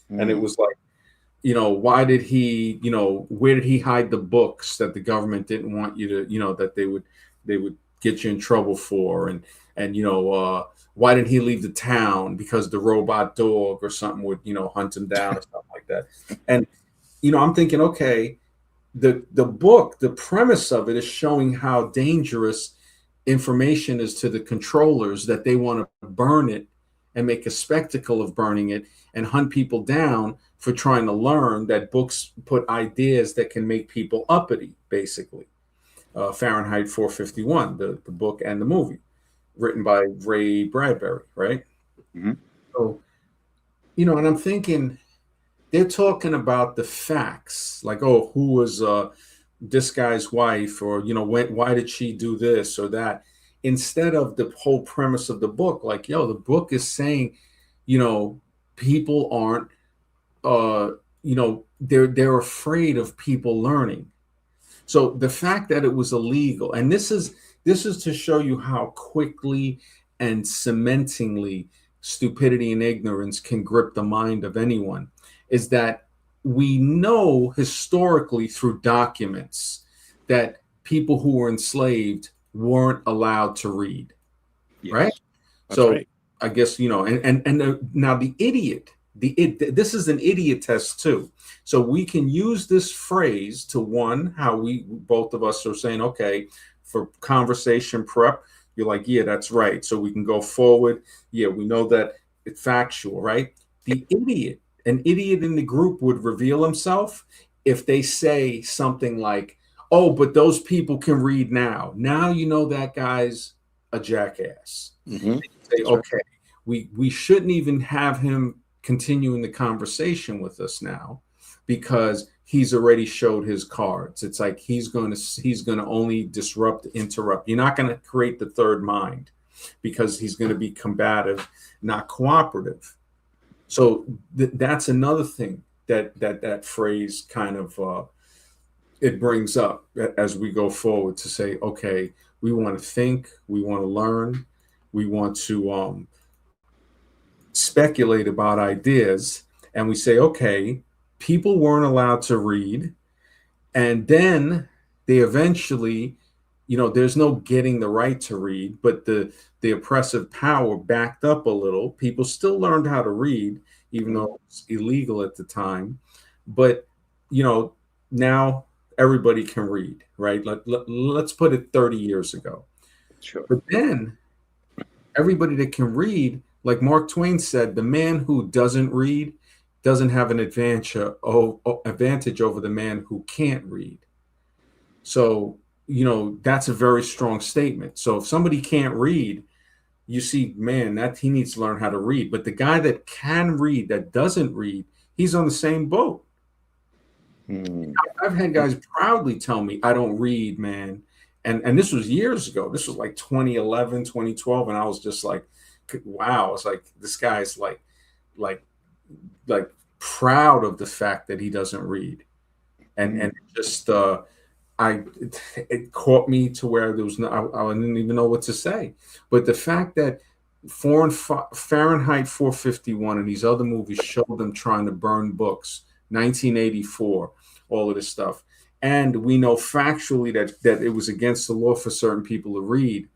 And it was like, why did he, where did he hide the books that the government didn't want you to, that they would get you in trouble for? And why didn't he leave the town? Because the robot dog or something would, hunt him down or something like that. And, I'm thinking, okay, the book, the premise of it is showing how dangerous information is to the controllers, that they want to burn it and make a spectacle of burning it and hunt people down for trying to learn, that books put ideas that can make people uppity, basically. Fahrenheit 451, the book and the movie, written by Ray Bradbury, right? Mm-hmm. So, and I'm thinking, they're talking about the facts, like, oh, who was this guy's wife, or, why did she do this or that, instead of the whole premise of the book. Like, the book is saying, people aren't, they're afraid of people learning. So the fact that it was illegal, and this is to show you how quickly and cementingly stupidity and ignorance can grip the mind of anyone, is that we know historically through documents that people who were enslaved weren't allowed to read. Yes. Right? So right. I guess, now the idiot, this is an idiot test too. So we can use this phrase to, one, how we, both of us are saying, okay, for conversation prep, you're like, yeah, that's right. So we can go forward. Yeah, we know that it's factual, right? An idiot in the group would reveal himself if they say something like, oh, but those people can read now. Now you know that guy's a jackass. Mm-hmm. Say, okay, we shouldn't even have him continuing the conversation with us now, because he's already showed his cards. It's like he's going to only disrupt, interrupt. You're not going to create the third mind, because he's going to be combative, not cooperative. So that's another thing that phrase kind of it brings up as we go forward, to say, okay, we want to think, we want to learn, we want to speculate about ideas, and we say, okay, people weren't allowed to read, and then they eventually, there's no getting the right to read, but the oppressive power backed up a little. People still learned how to read, even though it was illegal at the time. But now everybody can read, right? Let's put it 30 years ago. Sure. But then everybody that can read, like Mark Twain said, the man who doesn't read doesn't have an advantage over the man who can't read. So, that's a very strong statement. So if somebody can't read, you see, man, that he needs to learn how to read. But the guy that can read, that doesn't read, he's on the same boat. I've had guys proudly tell me, I don't read, man. And this was years ago. This was like 2011, 2012. And I was just like, wow. It's like, this guy's like proud of the fact that he doesn't read. And just, it caught me to where there was I didn't even know what to say. But the fact that Fahrenheit 451 and these other movies showed them trying to burn books, 1984, all of this stuff. And we know factually that it was against the law for certain people to read.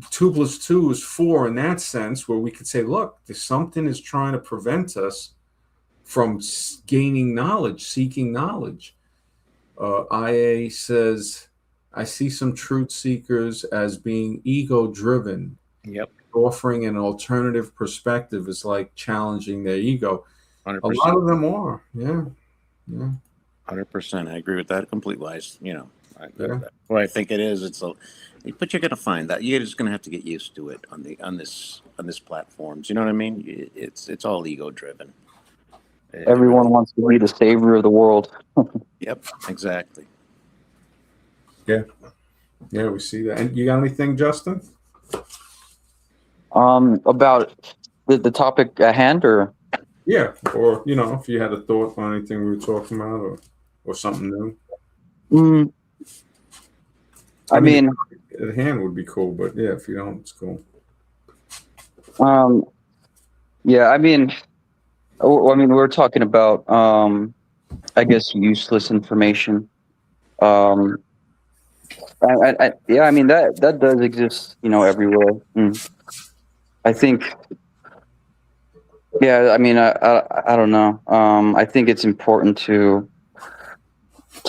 2 + 2 is 4 in that sense, where we could say, look, there's something is trying to prevent us from gaining knowledge, seeking knowledge. IA says, I see some truth seekers as being ego-driven. Yep. Offering an alternative perspective is like challenging their ego. 100%. A lot of them are. Yeah. 100%. I agree with that completely. What I think it is, but you're going to find that you're just going to have to get used to it on this platforms. You know what I mean? It's all ego-driven. Everyone wants to be the savior of the world. Yep, exactly. Yeah, we see that. And you got anything, Justin? About the topic at hand, or yeah, or if you had a thought on anything we were talking about, or something new. I mean, at hand would be cool, but yeah, if you don't, it's cool. Yeah, I mean, we're talking about, I guess, useless information. I mean, that does exist, everywhere. I think, yeah, I mean, I don't know. I think it's important to,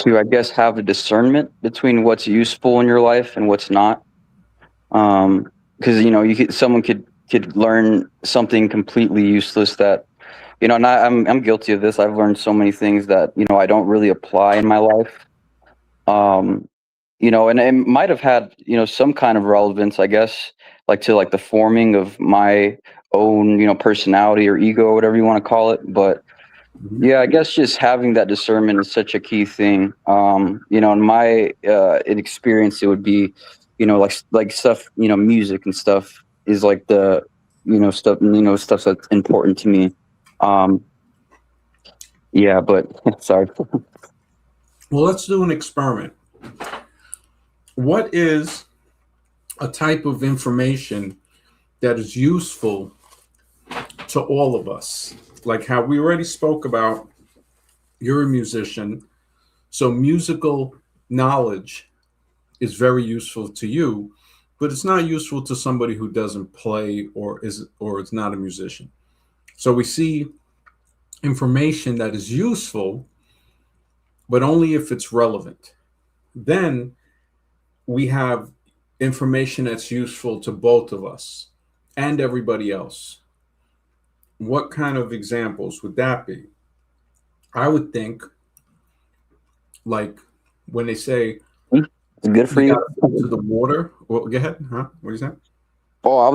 I guess, have the discernment between what's useful in your life and what's not. Because, someone could learn something completely useless that, and I'm guilty of this. I've learned so many things that, I don't really apply in my life. And it might have had, some kind of relevance, I guess, to the forming of my own, personality or ego, or whatever you want to call it. But yeah, I guess just having that discernment is such a key thing. In my experience, it would be, like stuff, music and stuff is like the, stuff that's important to me. Yeah, but sorry. Well, let's do an experiment. What is a type of information that is useful to all of us? Like how we already spoke about, you're a musician, so musical knowledge is very useful to you, but it's not useful to somebody who doesn't play or is not a musician. So we see information that is useful, but only if it's relevant. Then we have information that's useful to both of us and everybody else. What kind of examples would that be? I would think, like when they say, it's good for you. To the water. Well, go ahead. Huh? What is that? Oh, I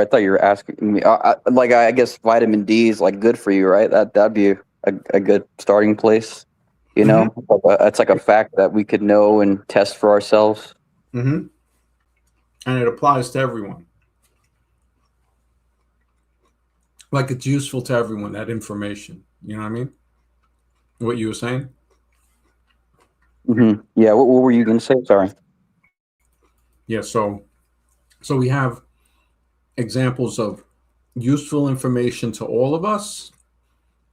thought you were asking me. I guess vitamin D is good for you, right? That'd be a good starting place. That's like a fact that we could know and test for ourselves. And it applies to everyone. Like it's useful to everyone, that information. You know what I mean? What you were saying? Yeah. What were you going to say? Sorry. Yeah. So we have examples of useful information to all of us.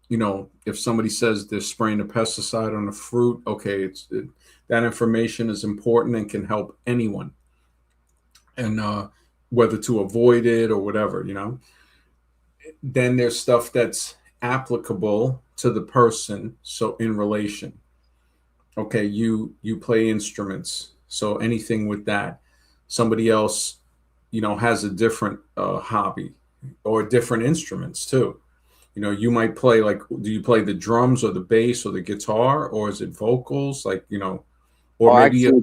You know, if somebody says they're spraying a pesticide on a fruit, okay, that information is important and can help anyone, and whether to avoid it or whatever, you know. Then there's stuff that's applicable to the person. So in relation, okay, you play instruments, so anything with that. Somebody else, you know, has a different hobby or different instruments too. You know, you might play, like, do you play the drums or the bass or the guitar, or is it vocals, like, you know, or Oh, maybe actually,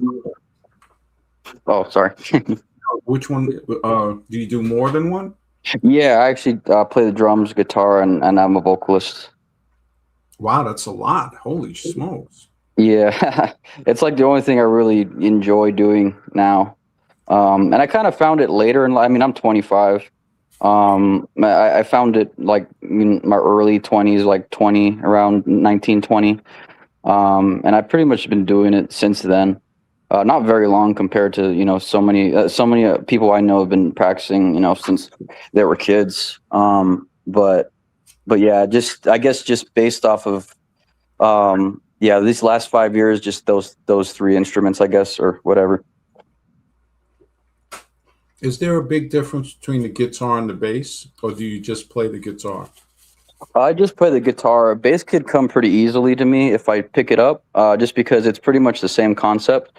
oh, sorry. which one, do you do more than one? Yeah, I actually play the drums, guitar, and I'm a vocalist. Wow, that's a lot. Holy smokes. Yeah, it's like the only thing I really enjoy doing now. And I kind of found it later in life. I mean, I'm 25. I found it like in my early 20s, like 20, around 1920. And I've pretty much been doing it since then. Not very long compared to, you know, so many people I know have been practicing, you know, since they were kids. But yeah, just I guess just based off of yeah, these last 5 years, just those three instruments, I guess, or whatever. Is there a big difference between the guitar and the bass, or do you just play the guitar? I just play the guitar. Bass could come pretty easily to me if I pick it up, just because it's pretty much the same concept.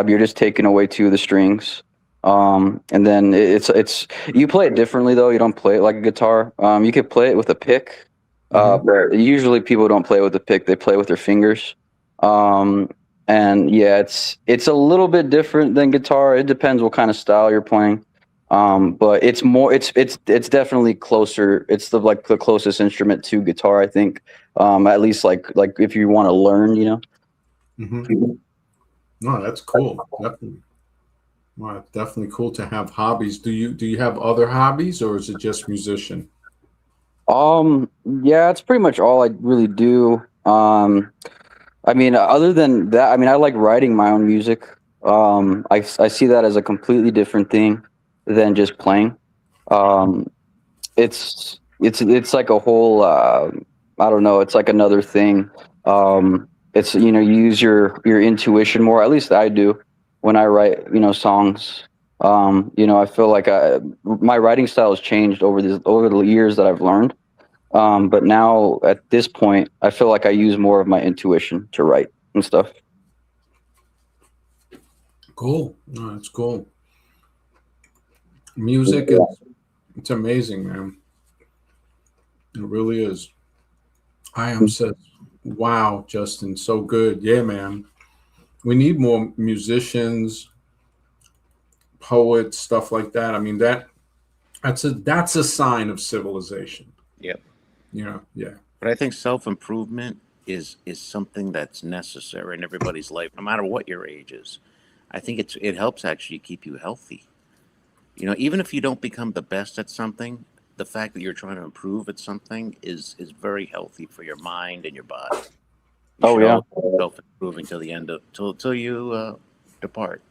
You're just taking away two of the strings, and then it's you play it differently though. You don't play it like a guitar. You could play it with a pick, Hmm. but usually people don't play with a pick. They play with their fingers. Um, and yeah, it's a little bit different than guitar. It depends what kind of style you're playing. But it's more it's definitely closer. It's the closest instrument to guitar, I think. At least like if you want to learn, you know. Hmm. No, that's cool. Definitely. Well, it's definitely cool to have hobbies. Do you have other hobbies, or is it just musician? Yeah, it's pretty much all I really do. I mean, other than that, I mean, I like writing my own music. I see that as a completely different thing than just playing. Um, it's like a whole I don't know, it's like another thing. It's, you know, you use your intuition more, at least I do, when I write, you know, songs. You know, I feel like my writing style has changed over the years that I've learned. But now at this point I feel like I use more of my intuition to write and stuff. Cool. No, that's cool. Music is, it's amazing, man. It really is. I am says, wow, Justin, so good. Yeah, man. We need more musicians, poets, stuff like that. I mean, that's a sign of civilization. Yep. You know, yeah. But I think self improvement is something that's necessary in everybody's life, no matter what your age is. I think it helps actually keep you healthy. You know, even if you don't become the best at something, the fact that you're trying to improve at something is very healthy for your mind and your body. You Oh should yeah. always self improving till the end of till you depart.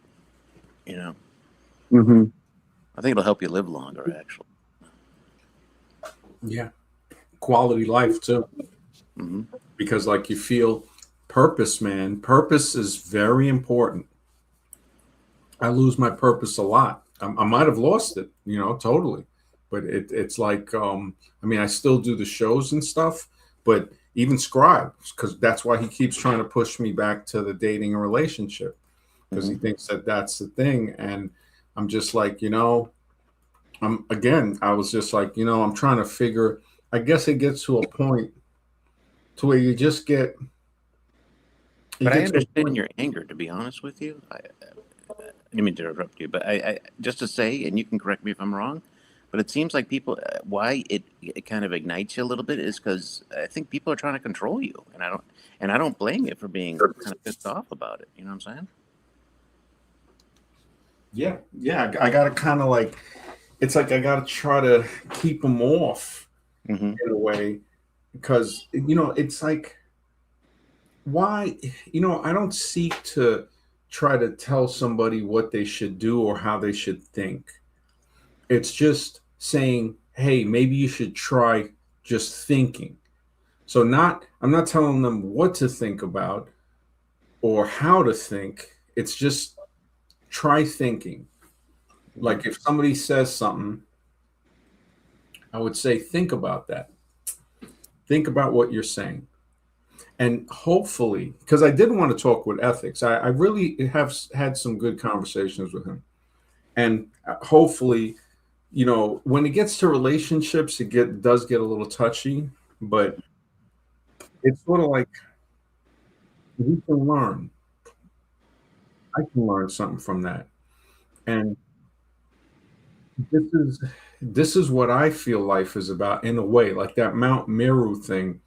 You know, Hmm. I think it'll help you live longer. Actually, Yeah. Quality life too. hmm Because like you feel purpose, man. Purpose is very important. I lose my purpose a lot. I might have lost it, you know, totally. But it's like, I mean, I still do the shows and stuff, but even Scribe, because that's why he keeps trying to push me back to the dating and relationship, because he hmm thinks that that's the thing. And I'm just like, you know, again, I was just like, you know, I'm trying to figure, I guess it gets to a point to where you but I get to a understand point. your anger. To be honest with you, I didn't mean to interrupt you, but I just to say, and you can correct me if I'm wrong, but it seems like people why it kind of ignites you a little bit is because I think people are trying to control you, and I don't blame you for being kind of pissed off about it. You know what I'm saying? Yeah, yeah, I got to kind of like, it's like I got to try to keep them off Hmm in a way, because you know it's like, why, you know, I don't seek to try to tell somebody what they should do or how they should think. It's just saying, hey, maybe you should try just thinking. So I'm not telling them what to think about or how to think. It's just try thinking. Like if somebody says something, I would say think about that. Think about what you're saying. And hopefully, because I did want to talk with ethics, I really have had some good conversations with him. And hopefully, when it gets to relationships, does get a little touchy, but it's sort of like we can learn. I can learn something from that. And this is this is what I feel life is about in a way, like that Mount Meru thing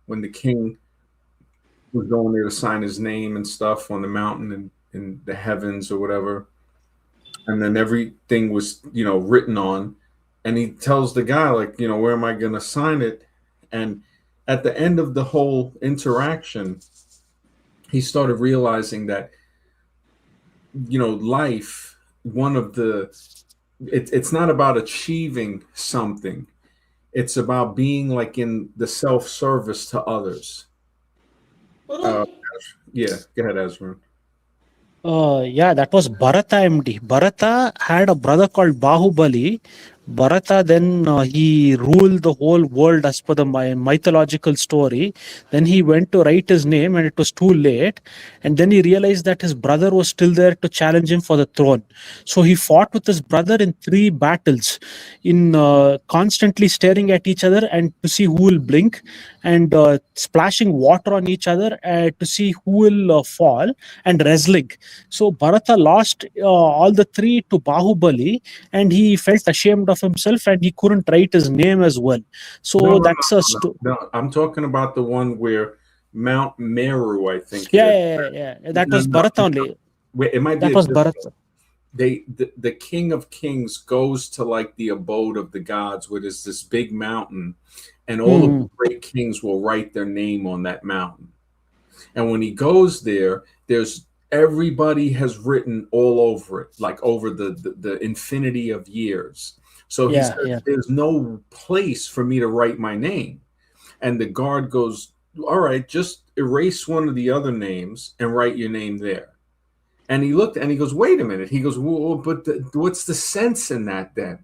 when the king was going there to sign his name and stuff on the mountain in the heavens or whatever. And then everything was, written on. And he tells the guy, like, where am I going to sign it? And at the end of the whole interaction, he started realizing that, life, it's not about achieving something. It's about being like in the self-service to others. Uh, yeah, go ahead, Ezra. Yeah, that was Bharata MD. Bharata had a brother called Bahubali. Bharata then he ruled the whole world as per the mythological story. Then he went to write his name and it was too late. And then he realized that his brother was still there to challenge him for the throne. So he fought with his brother in 3 battles, in constantly staring at each other and to see who will blink, and splashing water on each other to see who will fall, and wrestling. So Bharata lost all the 3 to Bahubali, and he felt ashamed of himself, and he couldn't write his name as well. No, So no, that's a no, no, no. I'm talking about the one where Mount Meru, I think. yeah. That No, was no, Bharata no. only. Wait, it might be That a was different. Bharata. The King of Kings goes to like the abode of the gods, where there's this big mountain, and all of Hmm. the great kings will write their name on that mountain. And when he goes there, there's everybody has written all over it, like over the infinity of years. So he Yeah, says, yeah. there's no place for me to write my name. And the guard goes, all right, just erase one of the other names and write your name there. And he looked and he goes, wait a minute. He goes, well, but what's the sense in that then?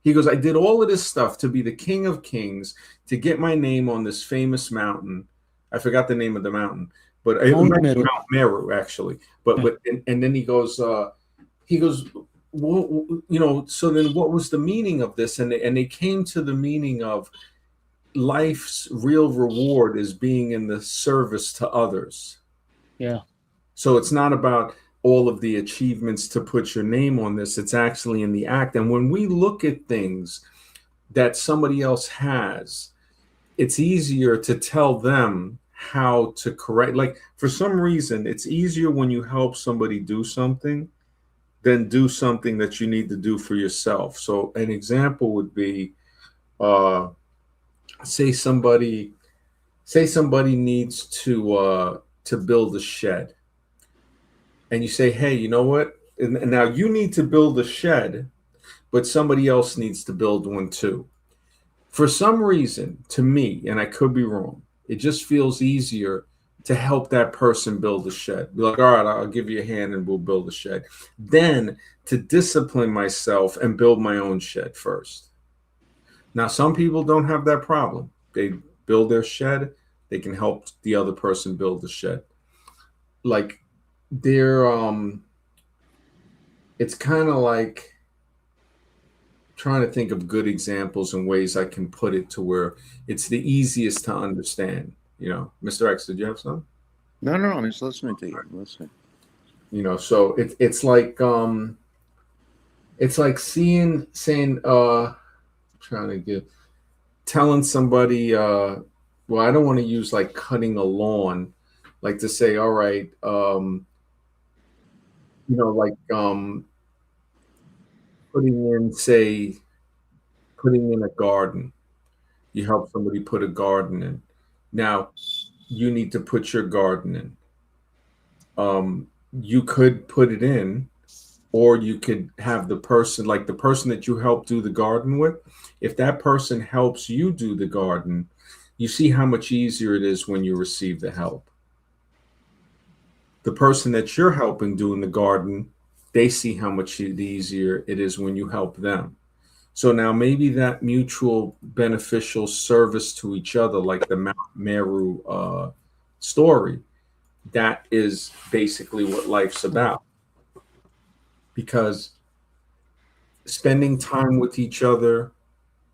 He goes, I did all of this stuff to be the king of kings, to get my name on this famous mountain. I forgot the name of the mountain, but it Mount might be Meru. Mount Meru actually. And then he goes, well, so then what was the meaning of this? And they came to the meaning of life's real reward is being in the service to others. Yeah. So it's not about all of the achievements to put your name on this. It's actually in the act. And when we look at things that somebody else has, it's easier to tell them how to correct. Like for some reason, it's easier when you help somebody do something than do something that you need to do for yourself. So an example would be, uh, say somebody needs to build a shed, and you say, hey, you know what? And now you need to build a shed, but somebody else needs to build one too. For some reason, to me, and I could be wrong, it just feels easier to help that person build a shed. Be like, all right, I'll give you a hand and we'll build a shed. Then to discipline myself and build my own shed first. Now, some people don't have that problem. They build their shed, they can help the other person build the shed. Like they're it's kind of like trying to think of good examples and ways I can put it to where it's the easiest to understand. Mr. X, did you have some? No, no, I'm just listening to you. I'm listening. So it's like saying trying to give telling somebody well, I don't want to use like cutting a lawn, like to say, all right, like putting in say putting in a garden. You help somebody put a garden in. Now, you need to put your garden in. You could put it in, or you could have the person, like the person that you help do the garden with, if that person helps you do the garden, you see how much easier it is when you receive the help. The person that you're helping do in the garden, they see how much easier it is when you help them. So now maybe that mutual beneficial service to each other, like the Mount Meru story, that is basically what life's about. Because spending time with each other,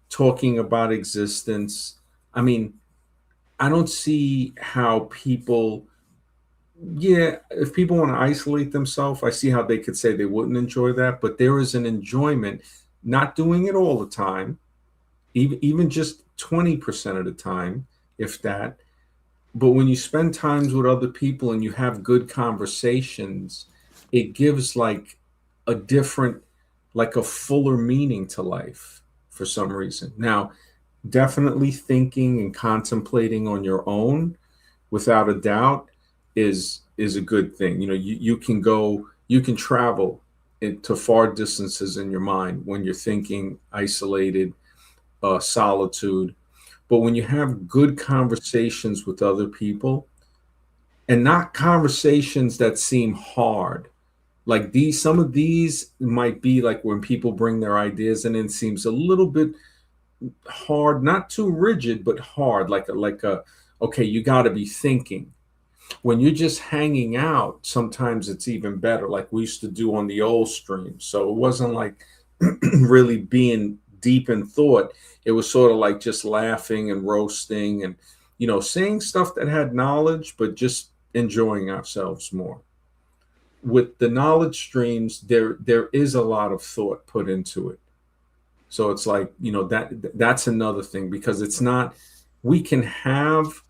talking about existence, I mean, I don't see how people, yeah, if people want to isolate themselves, I see how they could say they wouldn't enjoy that, but there is an enjoyment not doing it all the time, even just 20% of the time, if that. But when you spend times with other people and you have good conversations, it gives like a different, like a fuller meaning to life for some reason. Now, definitely thinking and contemplating on your own, without a doubt, is a good thing. You know, you can go, you can travel into far distances in your mind when you're thinking isolated, solitude. But when you have good conversations with other people, and not conversations that seem hard, like these, some of these might be like when people bring their ideas and it seems a little bit hard, not too rigid, but hard, like a okay, you got to be thinking. When you're just hanging out, sometimes it's even better, like we used to do on the old stream. So it wasn't like really being deep in thought. It was sort of like just laughing and roasting and, you know, saying stuff that had knowledge, but just enjoying ourselves more. With the knowledge streams, there is a lot of thought put into it. So it's like, you know, that's another thing, because it's not, we can have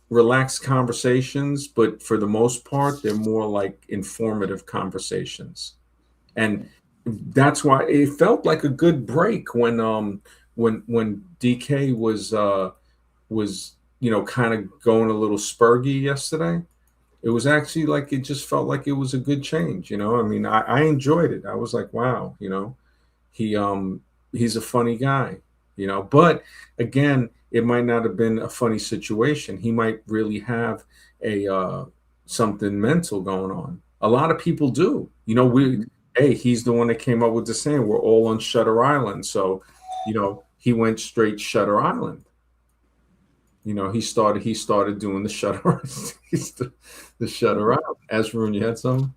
relaxed conversations, but for the most part, they're more like informative conversations. And that's why it felt like a good break when DK was, you know, kind of going a little spurgy yesterday. It was actually like, it just felt like it was a good change, you know. I mean, I enjoyed it. I was like, wow, you know, he he's a funny guy, you know. But again, it might not have been a funny situation. He might really have a something mental going on. A lot of people do, you know. We Hey, he's the one that came up with the saying, we're all on Shutter Island. So, you know, he went straight Shutter Island. You know, he started doing the Shutter the Shutter Island. Asrun, you had some?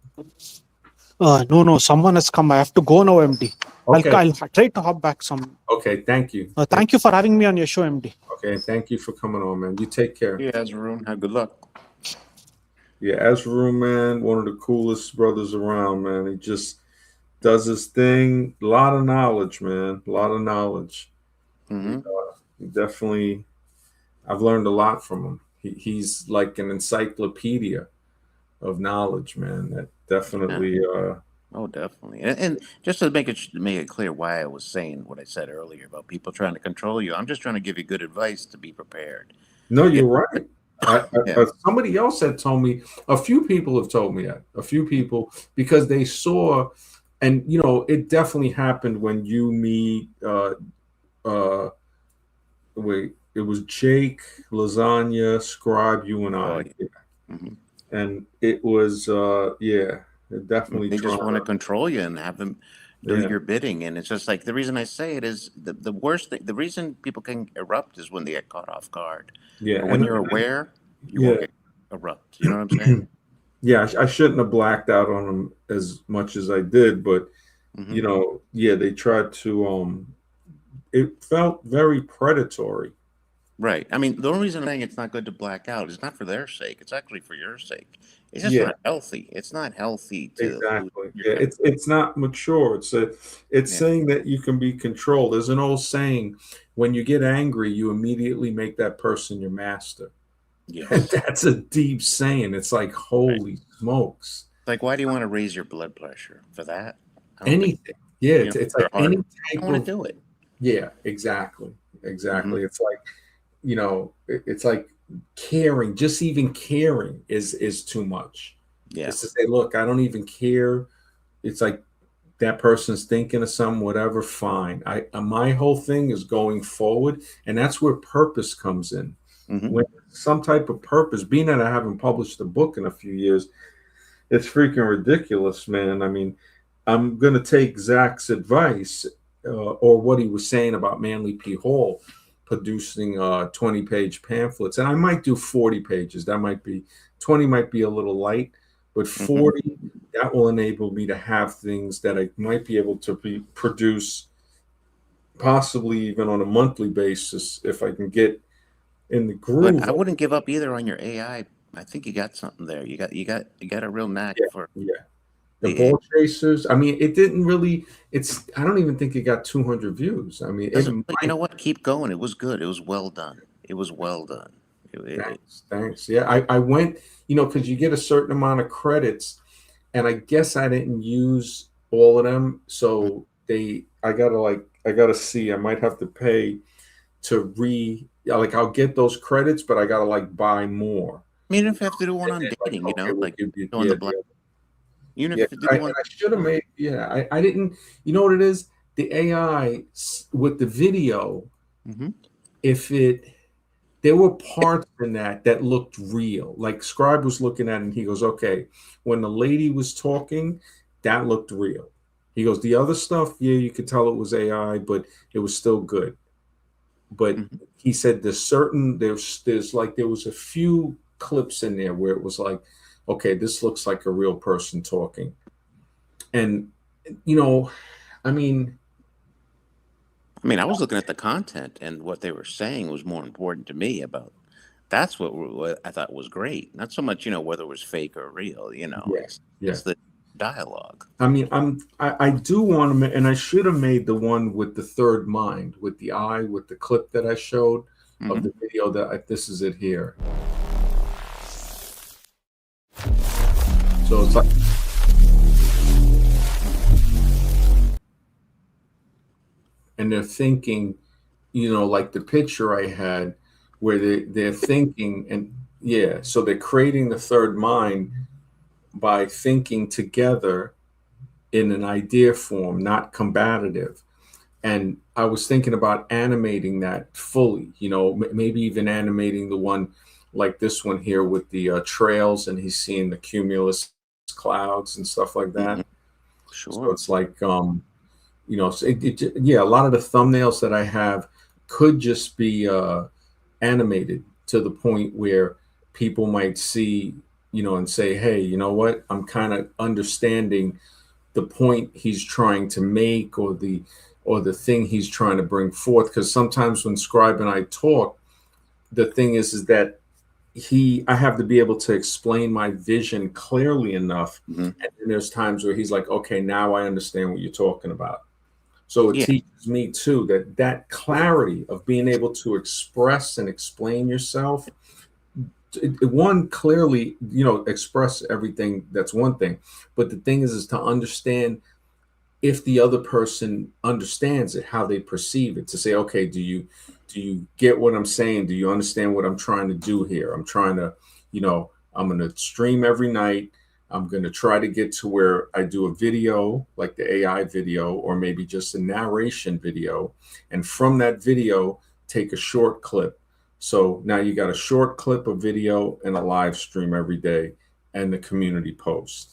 No, no, someone has come. I have to go now, MD. Okay. I'll try to hop back some. Okay, thank you. Thank you for having me on your show, MD. Okay, thank you for coming on, man. You take care. Yeah, Azarun, have good luck. Yeah, Asrun, man, one of the coolest brothers around, man. He just does his thing. A lot of knowledge, man. A lot of knowledge. Mm-hmm. Definitely, I've learned a lot from him. He's like an encyclopedia of knowledge, man. That definitely. Oh, definitely. And just to make it clear why I was saying what I said earlier about people trying to control you, I'm just trying to give you good advice to be prepared. No, Yeah. you're right. Somebody else had told me. A few people have told me that. A few people, because they saw, and you know, it definitely happened when you, me, wait, it was Jake, Lasagna, Scribe, you and I. Oh, yeah. Mm-hmm. And it was yeah, it definitely They just want to control you and have them do Yeah. your bidding. And it's just like, the reason I say it is the worst thing, the reason people can erupt is when they get caught off guard. Yeah. But when you're aware, you won't get erupt. You know what I'm saying? Yeah, I shouldn't have blacked out on them as much as I did, but Mm-hmm. you know, yeah, they tried to it felt very predatory. Right. I mean, the only reason I'm saying it's not good to black out is not for their sake. It's actually for your sake. It's just Yeah, not healthy. It's not healthy to lose exactly. your Yeah, it's not mature. It's Yeah. saying that you can be controlled. There's an old saying, when you get angry, you immediately make that person your master. And Yes. that's a deep saying. It's like, holy smokes. Like, why do you want to raise your blood pressure for that? I don't think Anything. Yeah, you know, it's like your heart. any You type don't want of to do it. yeah, exactly. Exactly. It's like, you know, it's like caring, just even caring is too much. Yeah. It's to say, look, I don't even care. It's like that person's thinking of something, whatever, fine. My whole thing is going forward, and that's where purpose comes in. Hmm. When some type of purpose, being that I haven't published a book in a few years, it's freaking ridiculous, man. I mean, I'm gonna take Zach's advice, or what he was saying about Manly P. Hall producing 20-page pamphlets, and I might do 40 pages. That might be 20, might be a little light, but Hmm. 40, that will enable me to have things that I might be able to produce, possibly even on a monthly basis, if I can get in the But groove. I wouldn't give up either on your AI. I think you got something there. You got a real knack Yeah, for yeah. The the AI. ball chasers. I mean, it didn't really. It's. I don't even think it got 200 views. I mean, it Doesn't, but you might. know what? Keep going. It was good. It was well done. It was well done. Thanks, thanks. Yeah, I went. Because you get a certain amount of credits, and I guess I didn't use all of them. So I gotta see. I might have to pay to yeah, like I'll get those credits, but I gotta like buy more. I mean, if you have to do one And on then like, dating, okay, we'll like give you, on yeah, the black, even yeah. if you do And one, I should have made. Yeah, I didn't. You know what it is? The AI with the video. mm-hmm. If it There were parts in that looked real. Like Scribe was looking at it and he goes, okay, when the lady was talking, that looked real. He goes, the other stuff, yeah, you could tell it was AI, but it was still good. But Mm-hmm. he said there's like there was a few clips in there where it was like, okay, this looks like a real person talking. And you know, I mean, I mean, I was looking at the content, and what they were saying was more important to me about. That's what I thought was great. Not so much, whether it was fake or real. yeah, yeah. It's the dialogue. I mean, I do want to, and I should have made the one with the third mind, with the eye, with the clip that I showed of Hmm. the video this is it here. So it's like, and they're thinking, like the picture I had where they're thinking, and yeah, so they're creating the third mind by thinking together in an idea form, not combative. And I was thinking about animating that fully, maybe even animating the one like this one here with the trails, and he's seeing the cumulus clouds and stuff like Hmm. that. So Sure. it's like, so yeah, a lot of the thumbnails that I have could just be animated to the point where people might see, and say, hey, you know what? I'm kind of understanding the point he's trying to make, or the thing he's trying to bring forth. Because sometimes when Scribe and I talk, the thing is that I have to be able to explain my vision clearly enough. Hmm. And then there's times where he's like, okay, now I understand what you're talking about. So it Yeah. teaches me too that clarity of being able to express and explain yourself. One, clearly, express everything. That's one thing. But the thing is to understand if the other person understands it, how they perceive it, to say, okay, do you get what I'm saying? Do you understand what I'm trying to do here? I'm trying to, I'm going to stream every night. I'm going to try to get to where I do a video like the AI video, or maybe just a narration video. And from that video, take a short clip. So now you got a short clip of video and a live stream every day, and the community post.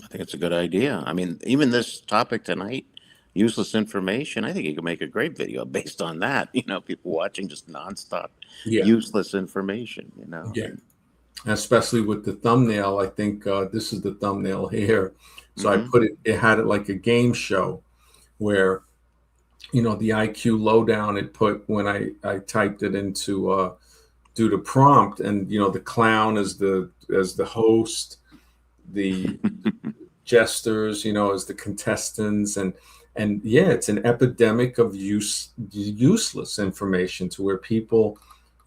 I think it's a good idea. I mean, even this topic tonight, useless information, I think you could make a great video based on that. People watching just nonstop Yeah. useless information, Yeah. Especially with the thumbnail. I think this is the thumbnail here. So I Hmm. put it had it like a game show where, the IQ lowdown it put when I typed it into do the prompt, and the clown as the host, the jesters, as the contestants, and yeah, it's an epidemic of useless information, to where people,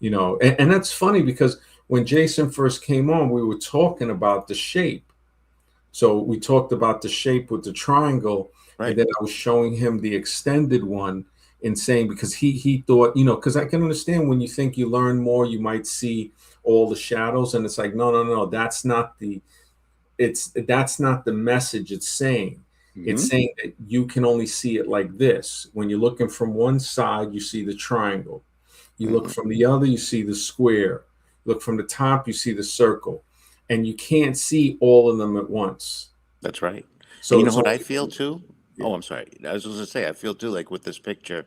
and that's funny because when Jason first came on, we were talking about the shape. So we talked about the shape with the triangle, and Right. then I was showing him the extended one, and saying, because he thought, because I can understand when you think you learn more, you might see all the shadows, and it's like, no, no, no, that's not the message it's saying. It's saying that you can only see it like this. When you're looking from one side, you see the triangle. You look from the other, you see the square. Look from the top, you see the circle. And you can't see all of them at once. That's right. So And you know it's what all, I feel too? yeah. Oh, I'm sorry. I was just gonna say I feel too like with this picture,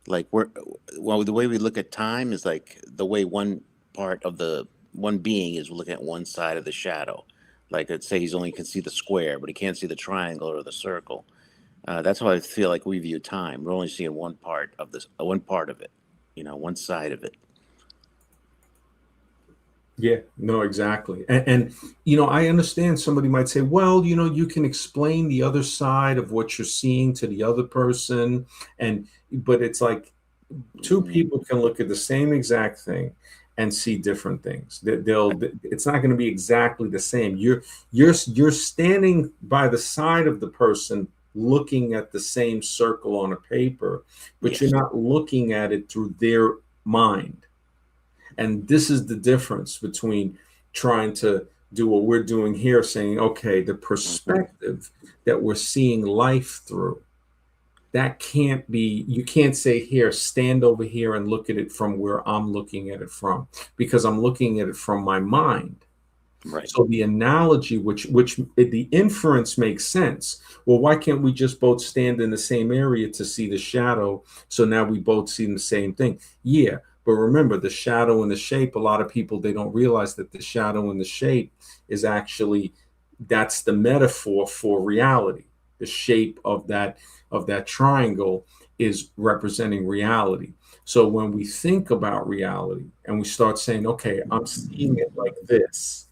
like well, the way we look at time is like the way one part of the one being is looking at one side of the shadow. Like let's say he's only can see the square, but he can't see the triangle or the circle. That's how I feel like we view time. We're only seeing one part of this, one part of it, one side of it. Yeah, no, exactly. And I understand somebody might say, well, you can explain the other side of what you're seeing to the other person. But it's like two people can look at the same exact thing and see different things. It's not going to be exactly the same. You're standing by the side of the person looking at the same circle on a paper, but Yes. you're not looking at it through their mind. And this is the difference between trying to do what we're doing here, saying, okay, the perspective that we're seeing life through, that can't be, you can't say, here, stand over here and look at it from where I'm looking at it from, because I'm looking at it from my mind. Right. So the analogy, which the inference makes sense. Well, why can't we just both stand in the same area to see the shadow? So now we both see the same thing. Yeah, but remember, the shadow and the shape, a lot of people, they don't realize that the shadow and the shape is actually, that's the metaphor for reality. The shape of that triangle is representing reality. So when we think about reality and we start saying, okay, I'm seeing it like this,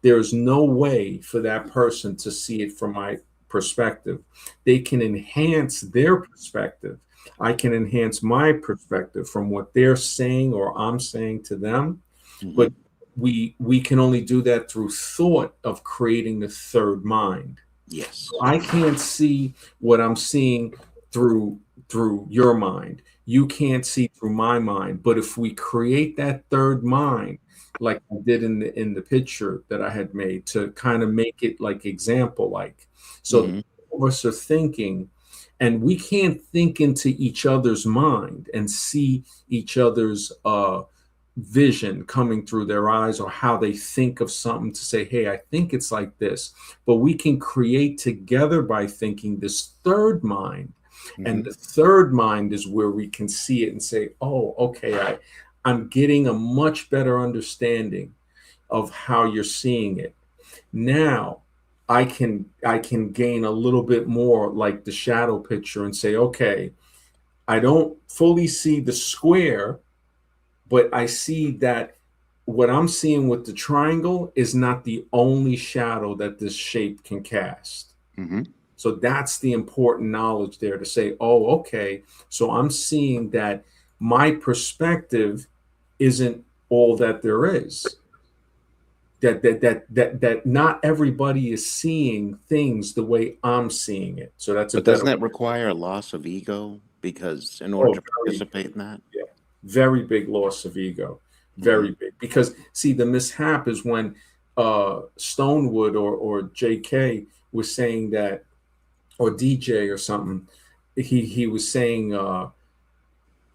there's no way for that person to see it from my perspective. They can enhance their perspective. I can enhance my perspective from what they're saying or I'm saying to them. But we can only do that through thought of creating the third mind. Yes. So I can't see what I'm seeing through your mind. You can't see through my mind. But if we create that third mind, like I did in the picture that I had made, to kind of make it like example like, so all of us are thinking, and we can't think into each other's mind and see each other's vision coming through their eyes or how they think of something to say, hey, I think it's like this. But we can create together by thinking this third mind. And the third mind is where we can see it and say, oh, okay, I'm getting a much better understanding of how you're seeing it. Now I can gain a little bit more like the shadow picture and say, okay, I don't fully see the square, but I see that what I'm seeing with the triangle is not the only shadow that this shape can cast. So that's the important knowledge there to say, oh, okay, so I'm seeing that my perspective isn't all that there is. That not everybody is seeing things the way I'm seeing it. So that's a But better doesn't that way. require a loss of ego? Because in order to Very, participate in that, yeah, very big loss of ego, very big. Because see, the mishap is when Stonewood or JK was saying that, or DJ or something. He was saying, oh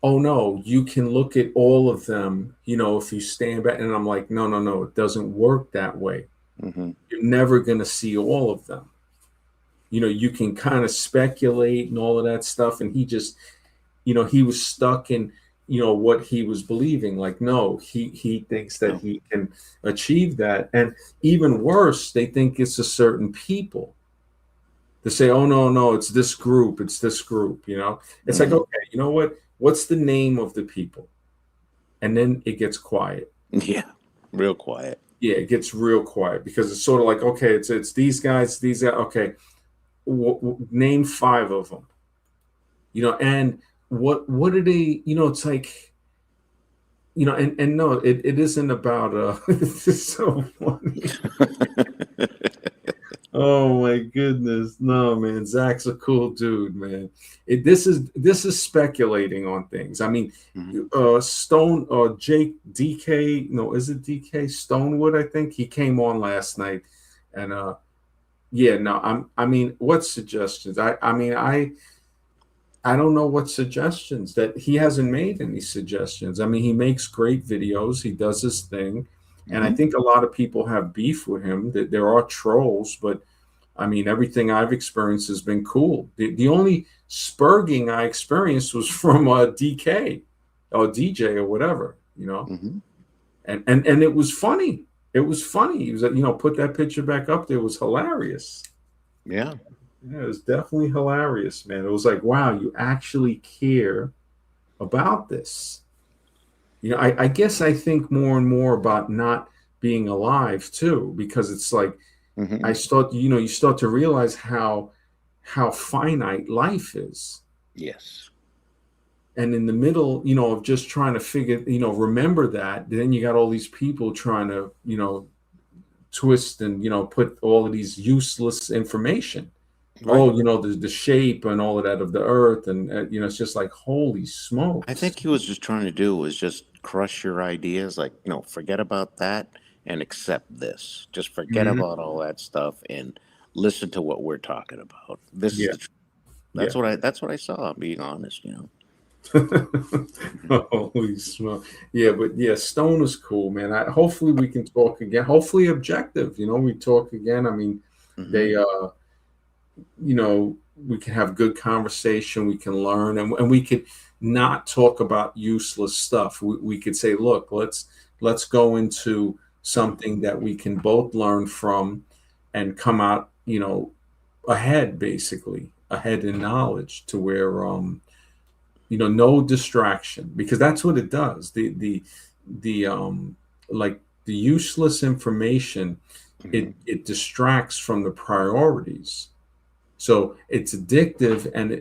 no, you can look at all of them, if you stand back. And I'm like, no, it doesn't work that way. You're never going to see all of them. You can kind of speculate and all of that stuff. And he just, he was stuck in, what he was believing. Like, no, he thinks that he can achieve that. And even worse, they think it's a certain people. To say, oh no, it's this group, it's this group. It's like, okay, you know what? What's the name of the people? And then it gets quiet. Yeah, real quiet. Yeah, it gets real quiet because it's sort of like, okay, it's these guys, okay, name 5 of them. And what do they? It's like, and no, it isn't about. This is so funny. Oh my goodness. No, man. Zach's a cool dude, man. This is speculating on things. I mean, Stone or Jake DK, no, is it DK Stonewood? I think he came on last night and Yeah, no, I mean, what suggestions? I mean, I don't know what suggestions that he hasn't made any suggestions. I mean, he makes great videos, he does his thing, and I Mhm. think a lot of people have beef with him. That there are trolls, but I mean, everything I've experienced has been cool. The only spurging I experienced was from DK or DJ or whatever, you know, Mhm. and it was funny. It was funny. He was, put that picture back up there. It was hilarious. Yeah. Yeah, it was definitely hilarious, man. It was like, wow, you actually care about this. I guess I think more and more about not being alive too, because it's like I Mhm. start, you start to realize how finite life is. Yes. And in the middle, of just trying to figure, remember that, then you got all these people trying to, twist and, put all of these useless information. Right. Oh, the shape and all of that of the earth. And, it's just like, holy I smokes. think he was just trying to do was just crush your ideas, like, forget about that and accept this. Just forget Mhm. about all that stuff and listen to what we're talking about. This is Yeah. the truth. Yeah. That's what I saw, being honest. Mhm. Holy smoke. Yeah, but yeah, Stone is cool, man. Hopefully we can talk again. Hopefully objective, we talk again. I mean, Mhm. they we can have good conversation, we can learn, and we could not talk about useless stuff. We could say, look, let's go into something that we can both learn from and come out, ahead, basically, ahead in knowledge to where no distraction, because that's what it does. The like the useless information, it Mhm. it distracts from the priorities. So it's addictive, and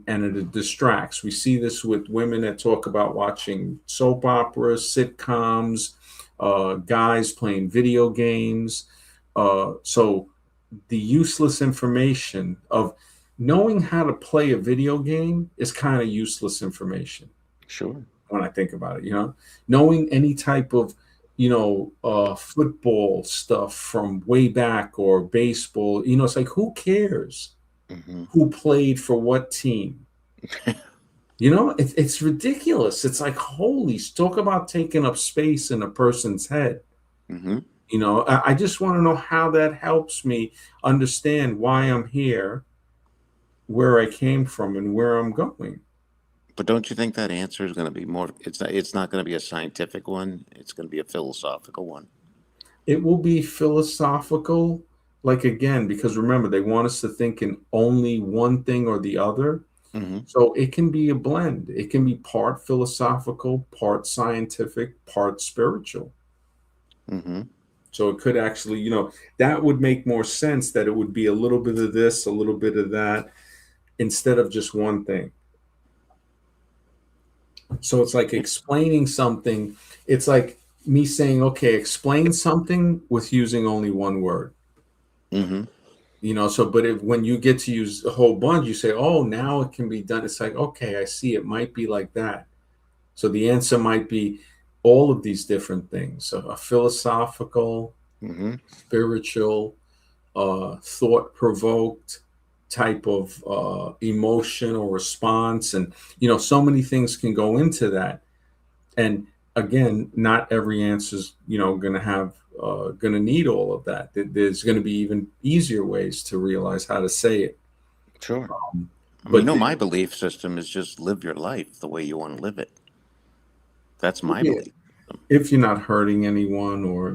it distracts. We see this with women that talk about watching soap operas, sitcoms, guys playing video games. So the useless information of knowing how to play a video game is kind of useless information Sure. when I think about it. Knowing any type of football stuff from way back, or baseball. It's like, who cares Mhm. who played for what team? It's ridiculous. It's like, holy, talk about taking up space in a person's head. Mhm. I just want to know how that helps me understand why I'm here, where I came from, and where I'm going. But don't you think that answer is going to be more? It's not going to be a scientific one. It's going to be a philosophical one. It will be philosophical, like, again, because remember, they want us to think in only one thing or the other. Mhm. So it can be a blend. It can be part philosophical, part scientific, part spiritual. Mhm. So it could actually, that would make more sense, that it would be a little bit of this, a little bit of that, instead of just one thing. So it's like Yeah. explaining something. It's like me saying, okay, explain something with using only one word. Mhm. So, but when you get to use a whole bunch, you say, oh, now it can be done. It's like, okay, I see, it might be like that. So the answer might be all of these different things. So a philosophical, Mhm. spiritual, thought provoked type of emotional response. And, so many things can go into that. And again, not every answer is, going to going to need all of that. There's going to be even easier ways to realize how to say it. Sure. I mean, But my belief system is just live your life the way you want to live it. That's my yeah, belief system. if you're not hurting anyone, or,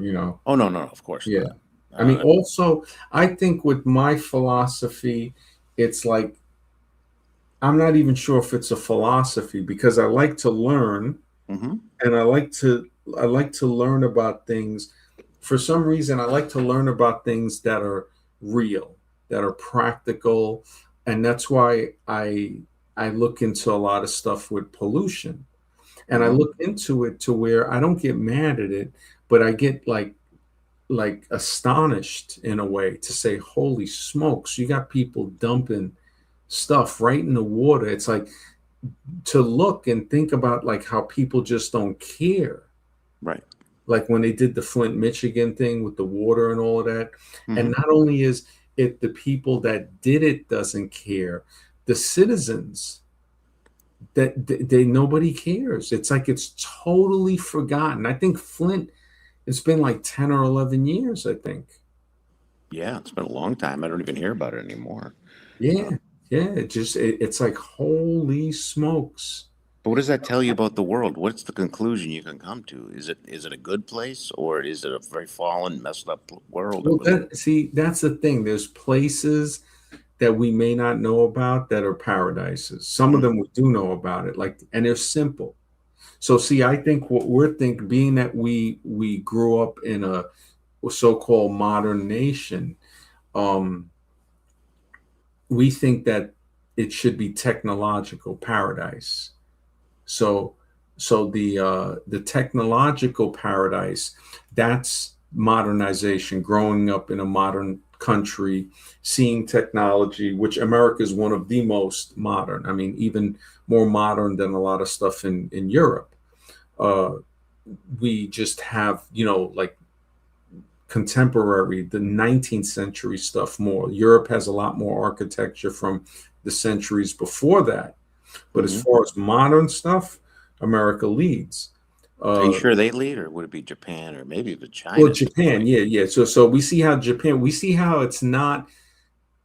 Oh, no, no, of course yeah. not. I mean, Uh, also, I think with my philosophy, it's like, I'm not even sure if it's a philosophy, because I like to learn, mhm. and I like to learn about things. For some reason, I like to learn about things that are real, that are practical, and that's why I look into a lot of stuff with pollution. And I Mhm. look into it to where I don't get mad at it, but I get like astonished in a way, to say, holy smokes, you got people dumping stuff right in the water. It's like, to look and think about, like, how people just don't care. Right. Like when they did the Flint, Michigan thing with the water and all of that. And Mhm. not only is The people that did it doesn't care. The citizens that they nobody cares. It's like it's totally forgotten. I think Flint. It's been like 10 or 11 years, I think. Yeah, it's been a long time. I don't even hear about it anymore. Yeah, yeah. It's like holy smokes. But what does that tell you about the world? What's the conclusion you can come to? Is it a good place, or is it a very fallen, messed up world that Well, we're living? that's the thing. There's places that we may not know about that are paradises. Some of Mm, them we do know about it, like, and they're simple. So, see, I think what we're thinking, being that we grew up in a so-called modern nation, um, we think that it should be technological paradise. So the technological paradise, that's modernization, growing up in a modern country, seeing technology, which America is one of the most modern. I mean, even more modern than a lot of stuff in Europe. Uh, we just have, like contemporary, the 19th century stuff more. Europe has a lot more architecture from the centuries before that. But as hmm far as modern stuff, America leads. Are you Uh, sure they lead, or would it be Japan, or maybe even China well, at this Japan, point? yeah, yeah. So we see how Japan, we see how it's not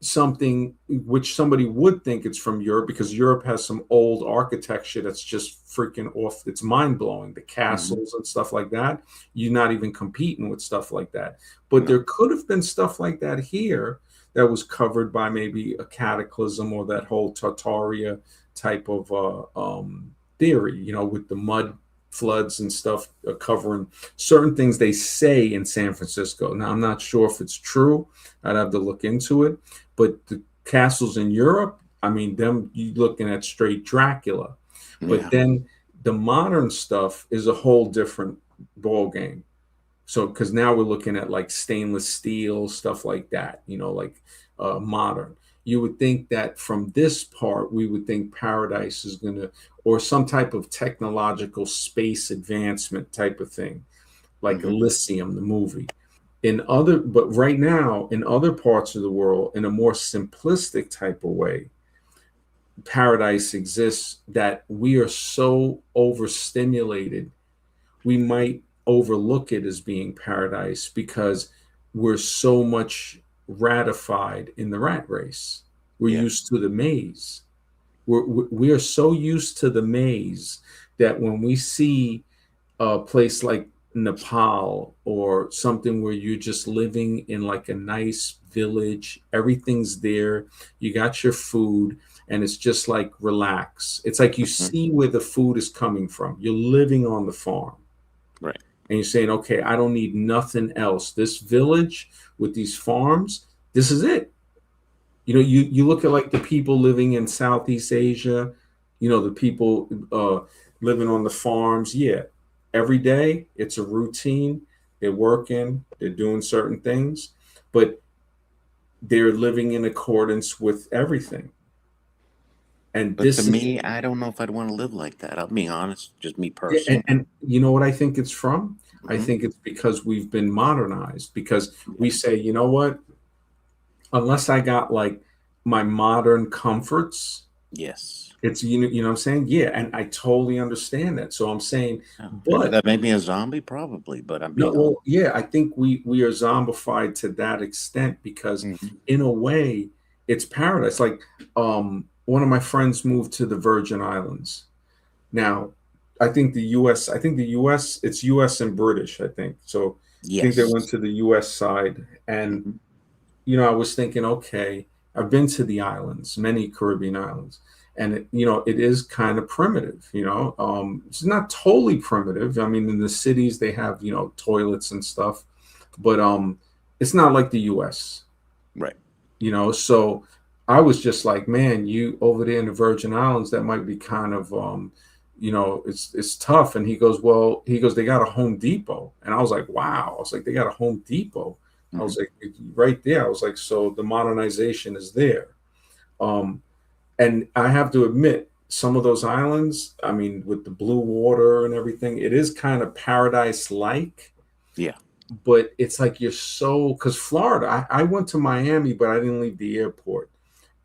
something which somebody would think it's from Europe, because Europe has some old architecture that's just freaking off. It's mind blowing. The Hmm castles and stuff like that. You're not even competing with stuff like that. But No. there could have been stuff like that here that was covered by maybe a cataclysm or that whole Tartaria type of theory, with the mud floods and stuff covering certain things they say in San Francisco. Now, I'm not sure if it's true. I'd have to look into it. But the castles in Europe, I mean, them you looking at straight Dracula. But Yeah. then the modern stuff is a whole different ball game. So because now we're looking at like stainless steel stuff like that, like modern. You would think that from this part, we would think paradise is gonna, or some type of technological space advancement type of thing, like hmm Elysium, the movie. But right now, in other parts of the world, in a more simplistic type of way, paradise exists that we are so overstimulated, we might overlook it as being paradise because we're so much ratified in the rat race. We're Yeah. used to the maze. We are so used to the maze that when we see a place like Nepal or something where you're just living in like a nice village, everything's there, you got your food, and it's just like relax. It's like you hmm see where the food is coming from. You're living on the farm Right. and you're saying, okay, I don't need nothing else. This village with these farms, this is it. You look at like the people living in Southeast Asia, the people living on the farms. Yeah, every day it's a routine. They're working, they're doing certain things, but they're living in accordance with everything. And But to this is me, I don't know if I'd want to live like that. I'll be honest, just me Yeah, and, personally. and you know what I think it's from? I Hmm think it's because we've been modernized, because Yeah. we say, you know what, unless I got like my modern comforts, Yes. it's what I'm saying? Yeah, and I totally understand that. So I'm saying, Yeah. but That made me a zombie, probably, but I'm no, being honest. well, yeah, I think we are zombified to that extent because Hmm in a way it's paradise. Like one of my friends moved to the Virgin Islands. Now, I think the US, it's US and British, I think. So I think they went Yes. to the US side. And, hmm I was thinking, okay, I've been to the islands, many Caribbean islands. And it is kind of primitive, it's not totally primitive. I mean, in the cities they have, toilets and stuff, but it's not like the US, Right. so I was just like, man, you over there in the Virgin Islands, that might be kind of it's tough. And he goes, they got a Home Depot. And I was like, wow. I was like, they got a Home Depot. I hmm was like, right there. I was like, so the modernization is there. um and I have to admit, some of those islands, I mean, with the blue water and everything, it is kind of paradise like. Yeah. but it's like you're so, because Florida, I went to Miami, but I didn't leave the airport.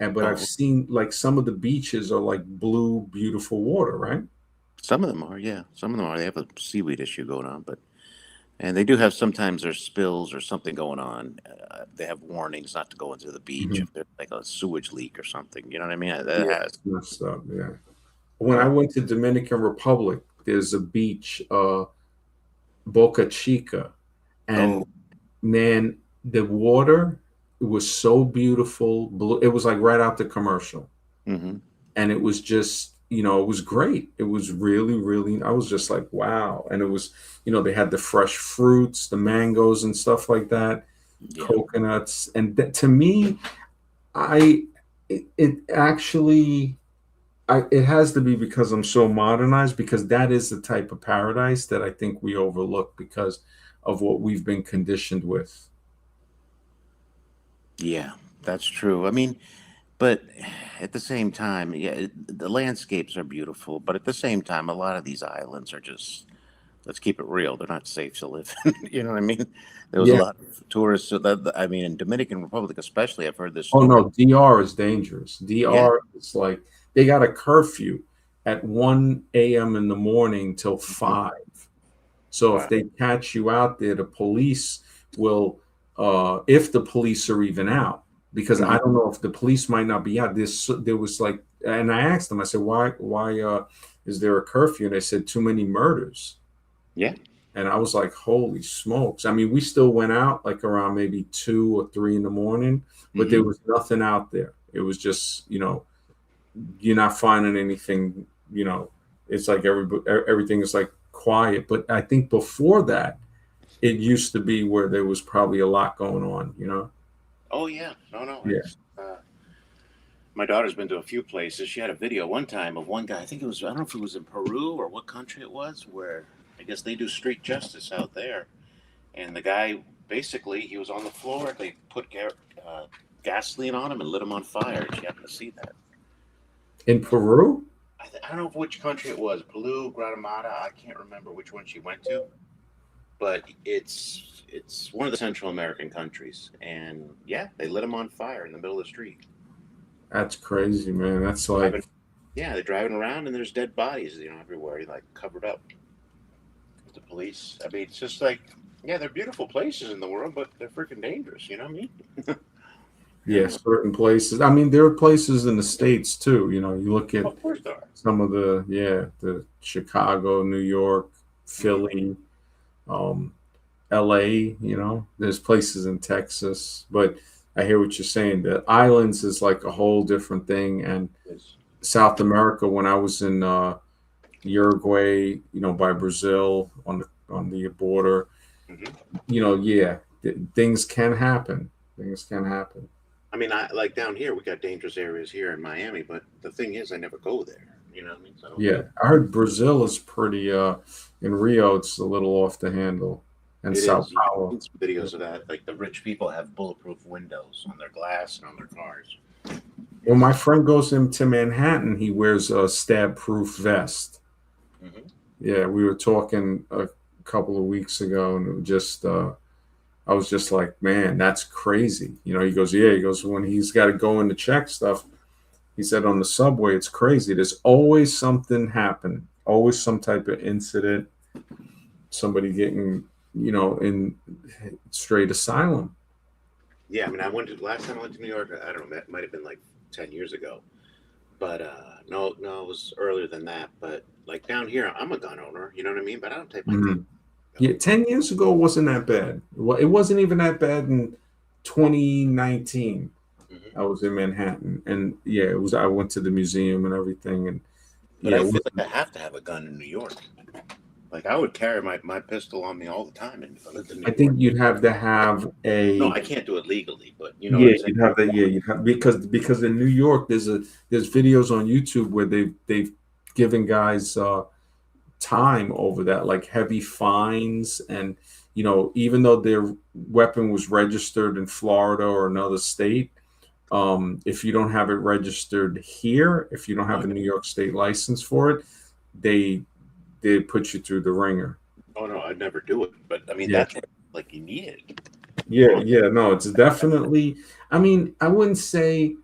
And but I've Oh, seen like some of the beaches are like blue, beautiful water, right? some of them are, yeah. Some of them are. They have a seaweed issue going on, but and they do have sometimes there's spills or something going on. They have warnings not to go into the beach Mhm. if there's like a sewage leak or something. You know what I mean? That Yeah, has. it's messed up. Yeah. When I Oh, went to Dominican Republic, there's a beach, Boca Chica, oh, and man, the water was so beautiful. Blue. It was like right out the commercial, mm-hmm, and it was just, it was great. It was really, really. I was just like, wow. And it was, they had the fresh fruits, the mangoes and stuff like that, yeah, coconuts, and to me, I it actually. It has to be because I'm so modernized, because that is the type of paradise that I think we overlook because of what we've been conditioned with. yeah. That's true. I mean, but at the same time, yeah, the landscapes are beautiful, but at the same time, a lot of these islands are just, let's keep it real, they're not safe to live in. You know what I mean? There was a Yeah. lot of tourists. So I mean, in Dominican Republic, especially, I've heard this Oh story. no, DR is dangerous. Yeah. DR is like they got a curfew at 1 a.m. in the morning till Mhm. 5. So if Wow. they catch you out there, the police will, if the police are even out, because I Hmm. don't know if the police might not be out. There was like, and I asked them, I said, why, is there a curfew? And they said too many murders. Yeah. And I was like, holy smokes. I mean, we still went out like around maybe 2 or 3 in the morning, but there Hmm. was nothing out there. It was just, you're not finding anything, it's like everything is like quiet. But I think before that, it used to be where there was probably a lot going on. Oh yeah. No, no. Yeah. It's my daughter's been to a few places. She had a video one time of one guy. I think it was. I don't know if it was in Peru or what country it was, where I guess they do street justice out there. And the guy basically he was on the floor. They put gasoline on him and lit him on fire. She happened to see that. In Peru? I don't know which country it was. Peru, Guatemala. I can't remember which one she went to, but it's one of the Central American countries. And yeah, they lit him on fire in the middle of the street. That's crazy, man. That's Driving, like, yeah, they're driving around and there's dead bodies, everywhere, like covered up. The police. I mean, it's just like, yeah, they're beautiful places in the world, but they're freaking dangerous. You know what I mean? yeah, Yeah, certain places. I mean, there are places in the States too. You look at of course there are. some of the Chicago, New York, Hmm. Philly, um, LA, there's places in Texas, but I hear what you're saying. The islands is like a whole different thing. And It's, South America, when I was in Uruguay, by Brazil on the border, hmm. yeah, things can happen. Things can happen. I mean, I like down here, we got dangerous areas here in Miami, but the thing is, I never go there. You know what I mean? So I don't Yeah, know. I heard Brazil is pretty. In Rio, it's a little off the handle, and It Sao is. You Paulo. can see some videos of that. Like the rich people have bulletproof windows on their glass and on their cars. When It's my friend goes into Manhattan, he wears a stab-proof vest. hmm. Yeah, we were talking a couple of weeks ago, and it was just I was just like, man, that's crazy. He goes, yeah, he goes, when he's got to go in to check stuff, he said on the subway, it's crazy. There's always something happening, always some type of incident, somebody getting, in straight asylum. Yeah, I mean, I went to last time I went to New York. I don't know. That might have been like 10 years ago. But no, no, it was earlier than that. But like down here, I'm a gun owner. You know what I mean? But I don't take my gun. Mhm. Yeah, 10 years ago it wasn't that bad. Well, it wasn't even that bad in 2019. Hmm. I was in Manhattan, and yeah, it was. I went to the museum and everything, and But yeah, I feel like I have to have a gun in New York. Like I would carry my pistol on me all the time if I lived in New I York. think you'd have to have No, a. I can't do it legally, but you know what Yeah, I'm saying? you'd have that. Yeah, you'd have, because in New York there's videos on YouTube where they've given guys time over that, like heavy fines, and even though their weapon was registered in Florida or another state, if you don't have it registered here, if you don't Oh, have a New York State license for it, they put you through the ringer. oh no, I'd never do it. But I mean Yeah, like you need it. Yeah, no, it's definitely. I mean, I wouldn't say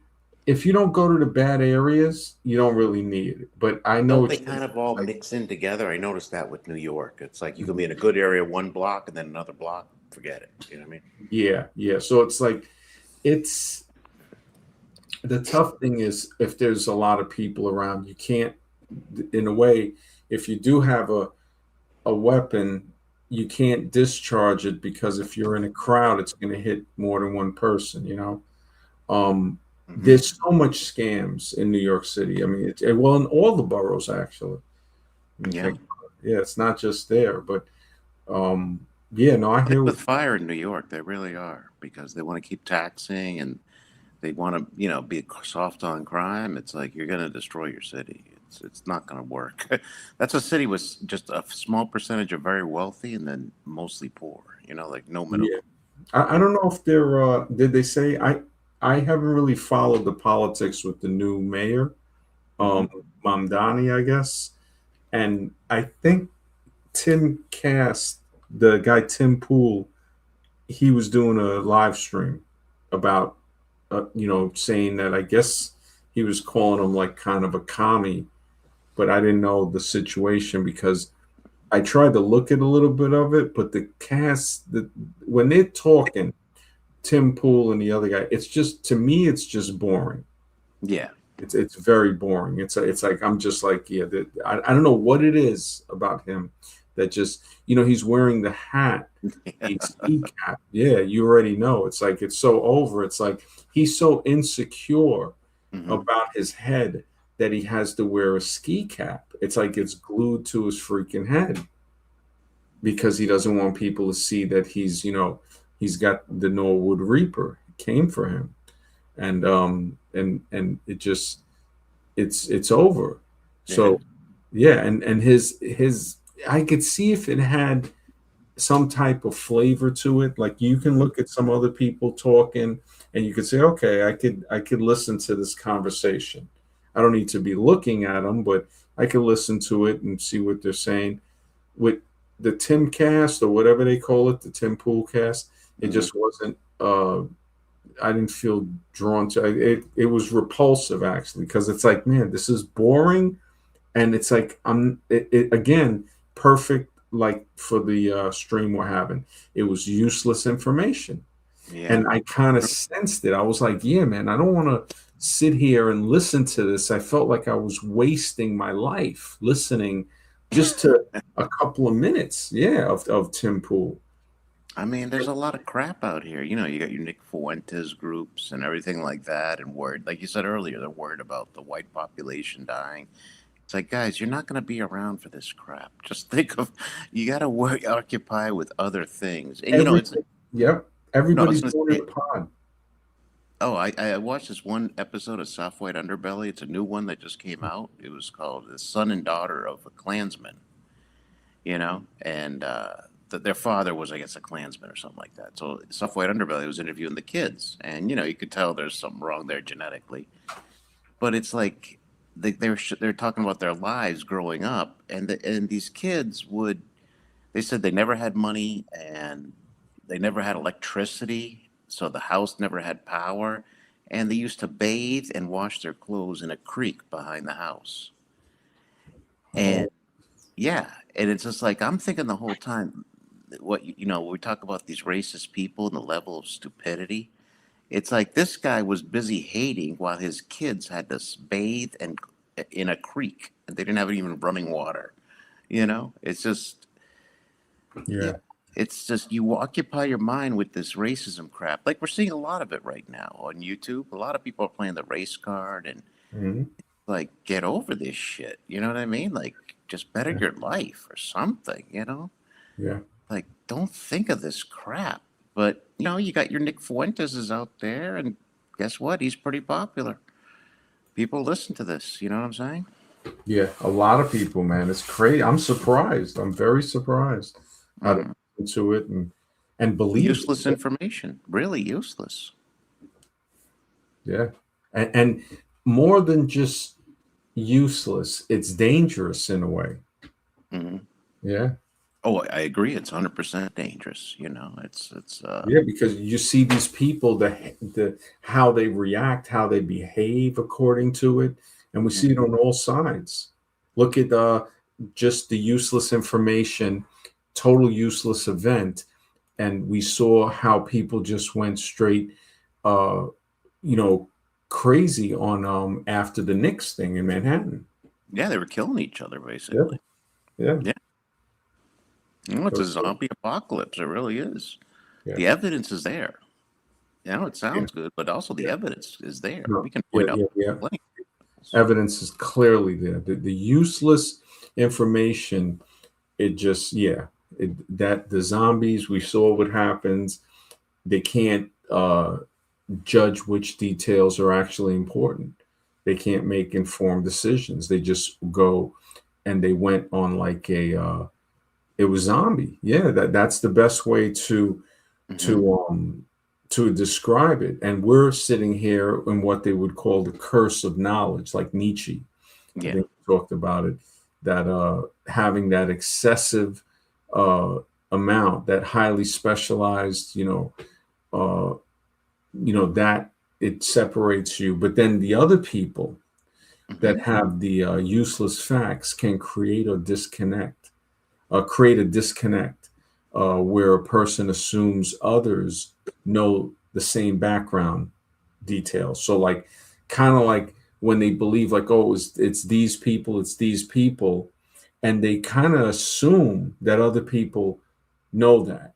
if you don't go to the bad areas, you don't really need it. But I know Don't they it's kind of all like, mix in together? I noticed that with New York. It's like you can be in a good area one block and then another block, forget it. You know what I mean? yeah. So it's like it's the tough thing is if there's a lot of people around, you can't. In a way, if you do have a weapon, you can't discharge it because if you're in a crowd, it's going to hit more than one person. Hmm. There's so much scams in New York City. I mean, well, in all the boroughs actually. When you Yeah. think, yeah, it's not just there, but um, yeah, no, I Like hear what. with fire in New York, they really are because they want to keep taxing and they want to, be soft on crime. It's like you're going to destroy your city. It's not going to work. That's a city with just a small percentage of very wealthy and then mostly poor. Like no middle. Yeah, I don't know if they're. Did they say I haven't really followed the politics with the new mayor, Hmm. um, Mamdani, I guess, and I think Tim Cast, the guy Tim Pool, he was doing a live stream about, saying that I guess he was calling him like kind of a commie, but I didn't know the situation because I tried to look at a little bit of it, but the cast, when they're talking, Tim Pool and the other guy, it's just to me, it's just boring. Yeah. It's very boring. It's like I'm just like I don't know what it is about him that just he's wearing the hat, the ski cap. Yeah, you already know. It's like it's so over. It's like he's so insecure Hmm. about his head that he has to wear a ski cap. It's like it's glued to his freaking head because he doesn't want people to see that he's got the Norwood Reaper. It came for him, and it just it's over. Yeah. So yeah, and his I could see if it had some type of flavor to it. Like you can look at some other people talking and you could say, okay, I could listen to this conversation. I don't need to be looking at them, but I can listen to it and see what they're saying. With the Tim cast or whatever they call it, the Tim Pool cast, it Hmm. just wasn't I didn't feel drawn to it. It was repulsive actually because it's like, man, this is boring, and it's like again perfect like for the stream we're having. It was useless information, Yeah. and I kind of sensed it. I was like, yeah, man, I don't want to sit here and listen to this. I felt like I was wasting my life listening just to a couple of minutes, yeah, of Tim Pool. I mean, there's a lot of crap out here. You got your Nick Fuentes groups and everything like that, and worried, like you said earlier, they're worried about the white population dying. It's like, guys, you're not going to be around for this crap. Just think of, you got to work, occupy with other things. And it's, Everything, yep, no, I was everybody's going to doing say, it pod. oh, I watched this one episode of Soft White Underbelly. It's a new one that just came out. It was called The Son and Daughter of a Klansman, and their father was, I guess, a Klansman or something like that. So Soft White Underbelly was interviewing the kids, and you could tell there's something wrong there genetically. But it's like they're talking about their lives growing up, and these kids would. They said they never had money and they never had electricity, so the house never had power, and they used to bathe and wash their clothes in a creek behind the house. And Oh, yeah, and it's just like I'm thinking the whole time, we talk about these racist people and the level of stupidity. It's like this guy was busy hating while his kids had to bathe and in a creek, and they didn't have even running water. It's just, yeah, yeah. it's just you occupy your mind with this racism crap. Like we're seeing a lot of it right now on YouTube. A lot of people are playing the race card and Mhm. like get over this shit. You know what I mean? Like just better Yeah. your life or something. Yeah. Like don't think of this crap. But you got your Nick Fuentes is out there, and guess what? He's pretty popular. People listen to this. You know what I'm saying? Yeah, a lot of people, man. It's crazy. I'm surprised. I'm very surprised how to Mm. listen to it and believe Useless it. information. Really useless. Yeah, and more than just useless, it's dangerous in a way. Hmm. Yeah, Oh, I agree. It's 100% dangerous. You know, it's Yeah, because you see these people, the how they react, how they behave according to it, and we see it on all sides. Look at just the useless information, total useless event, and we saw how people just went straight, uh, you know, crazy on after the Knicks thing in Manhattan. yeah, they were killing each other Yeah, basically. yeah. Yeah, you know, it's So, a zombie apocalypse. It really is. yeah, The evidence is there. You know, it yeah, sounds good, but also the yeah. evidence is there. No, We can yeah, point out yeah, yeah. plenty. Evidence is clearly there. The useless information, it just, yeah, that the zombies, we saw what happens. They can't judge which details are actually important. They can't make informed decisions. They just go, and they went on like a it was zombie. Yeah, that's the best way Hmm. to to describe it. And we're sitting here in what they would call the curse of knowledge, like Nietzsche. I Yeah. think we talked about it, that having that excessive uh, amount, that highly specialized, that it separates you. But then the other people Hmm. that have the useless facts can create a disconnect where a person assumes others know the same background details. So, like, kind of like when they believe, like, oh, it's it's these people, and they kind of assume that other people know that,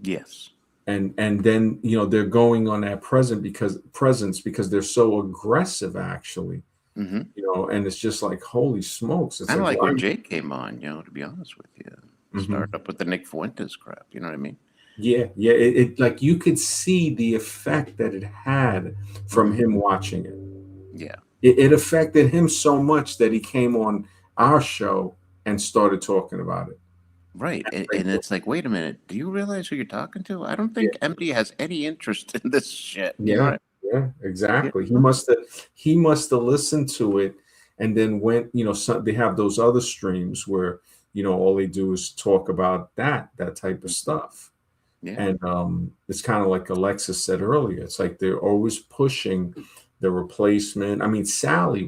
Yes. and then they're going on that presence because they're so aggressive, actually, Hmm. and it's just like, holy smokes, it's Kind of like, like why? when Jake came on, you know, to be honest with you. Mhm. Started up with the Nick Fuentes crap, you know what I mean? Yeah, yeah. It like you could see the effect that it had from Hmm. him watching it. Yeah. It affected him so much that he came on our show and started talking about it. Right. Like, And it's like, wait a minute, do you realize who you're talking to? I don't yeah, think MD has any interest in this shit. You know yeah, what yeah, I mean? exactly. He Yeah. must have listened to it, and then went. They have those other streams where all they do is talk about that type of stuff. Yeah. And it's kind of like Alexis said earlier. It's like they're always pushing the replacement. I mean,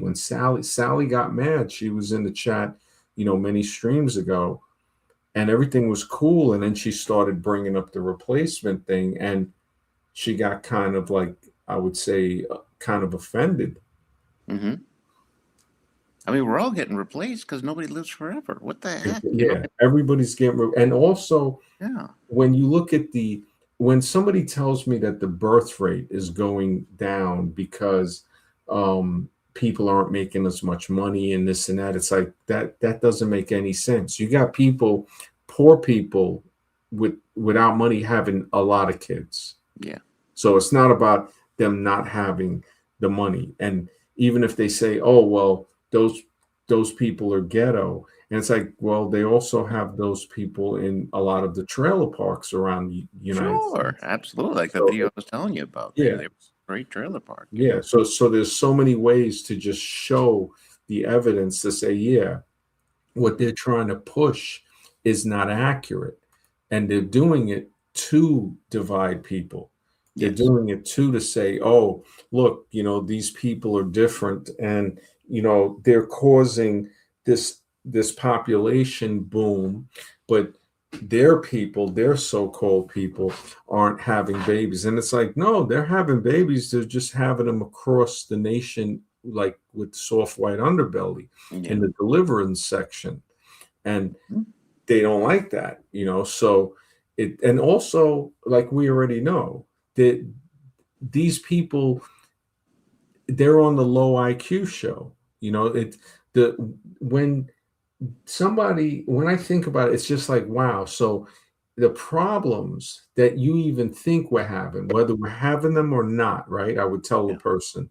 when Sally got mad, she was in the chat, many streams ago, and everything was cool. And then she started bringing up the replacement thing, and she got kind of like, I would say, kind of offended. Hmm. I mean, we're all getting replaced because nobody lives forever. What the heck? You know? Yeah, everybody's and also Yeah. when you look at when somebody tells me that the birth rate is going down because people aren't making as much money and this and that, it's like that doesn't make any sense. You got poor people without money having a lot of kids. Yeah. So it's not about them not having the money. And even if they say, oh, well, those people are ghetto, and it's like, well, they also have those people in a lot of the trailer parks around the United Sure. States. Absolutely. Like the So video I was telling you about. yeah, They great trailer park, you yeah. know? So there's so many ways to just show the evidence to say, yeah, what they're trying to push is not accurate. And they're doing it to divide people. They're Yes. doing it to say, oh, look, these people are different, and they're causing this population boom, but their so-called people aren't having babies. And it's like, no, they're having babies. They're just having them across the nation, like with soft white underbelly Yeah. in the deliverance section. And Mhm. they don't like that, so and also, like, we already know that these people, they're on the low IQ show. The when when I think about it, it's just like, wow. So the problems that you even think we're having, whether we're having them or not, right? I would tell the Yeah. person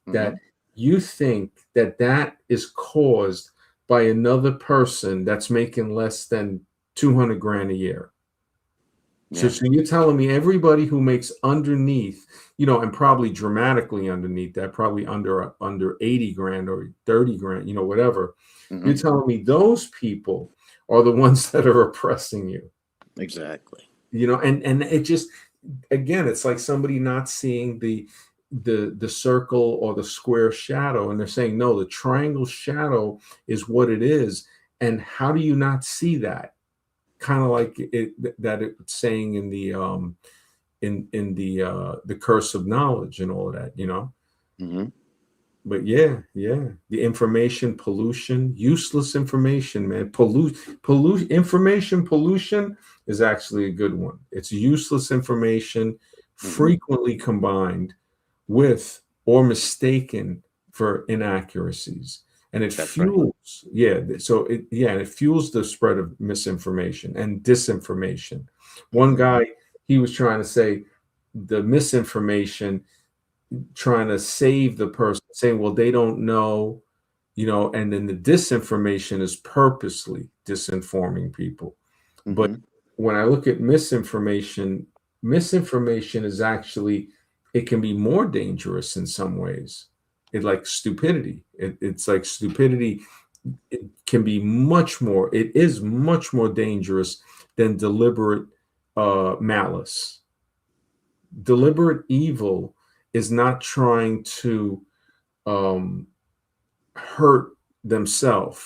Hmm. that you think that is caused by another person that's making less than 200 grand a year. So, Yeah. so you're telling me everybody who makes underneath, and probably dramatically underneath that, probably under 80 grand or 30 grand, whatever. You're Hmm. telling me those people are the ones that are oppressing you. Exactly. And it just, again, it's like somebody not seeing the circle or the square shadow, and they're saying, no, the triangle shadow is what it is. And how do you not see that? Kind of like it's saying in the curse of knowledge and all of that, Mm-hmm. But yeah, the information pollution, useless information, man. Information pollution is actually a good one. It's useless information frequently combined with or mistaken for inaccuracies. And it That's right. fuels, it fuels the spread of misinformation and disinformation. One guy, he was trying to say the misinformation, trying to save the person, saying, well, they don't know, and then the disinformation is purposely disinforming people. But Mm-hmm. when I look at misinformation is actually, it can be more dangerous in some ways. Like stupidity. It's like stupidity. It can be it is much more dangerous than deliberate malice. Deliberate evil is not trying to hurt themselves.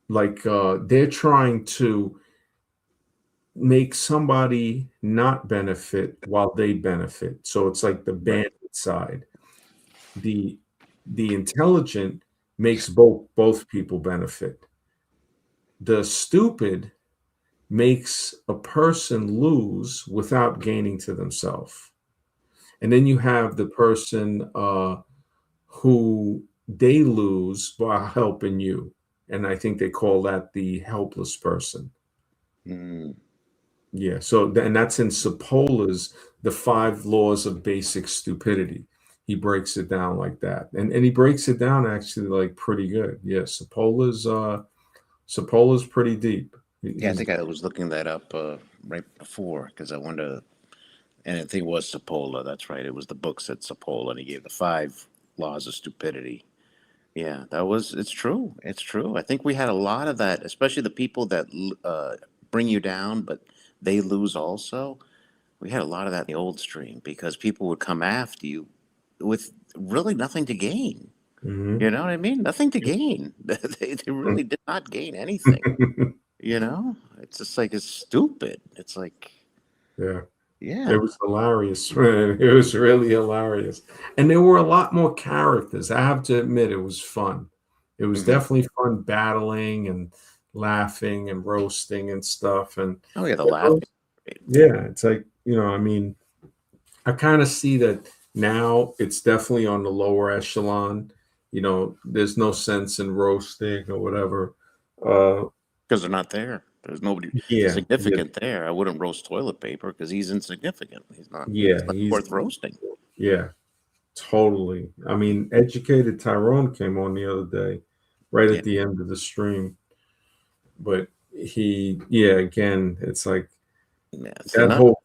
Like they're trying to make somebody not benefit while they benefit. So it's like the bandit side. The intelligent makes both people benefit. The stupid makes a person lose without gaining to themselves. And then you have the person who they lose by helping you. And I think they call that the helpless person. Mm. Yeah. So, and that's in Sapola's The 5 Laws of Basic Stupidity. He breaks it down like that. And he breaks it down actually like pretty good. Yeah. Sapola's pretty deep. Yeah, I think I was looking that up right before because I wanted to, and I think it was Sapola. That's right. It was the book said Sapola, and he gave the 5 laws of stupidity. Yeah, it's true. It's true. I think we had a lot of that, especially the people that bring you down, but they lose also. We had a lot of that in the old stream because people would come after you with really nothing to gain. Mhm. You know what I mean? Nothing to gain. They really did not gain anything. It's just like it's stupid. It's like, Yeah. It yeah. was hilarious, man. It was really hilarious. And there were a lot more characters. I have to admit, it was fun. It was Hmm. definitely fun battling and laughing and roasting and stuff. And Oh yeah, the laughing. yeah, it's like, I mean, I kind of see that now it's definitely on the lower echelon. There's no sense in roasting or whatever. Because they're not there. There's nobody Yeah, yeah, significant there. I wouldn't roast toilet paper because he's insignificant. yeah. It's not worth roasting. Yeah, totally. I mean, Educated Tyrone came on the other day, right Yeah, at the end of the stream. But again, it's like yeah. It's the that nut, whole,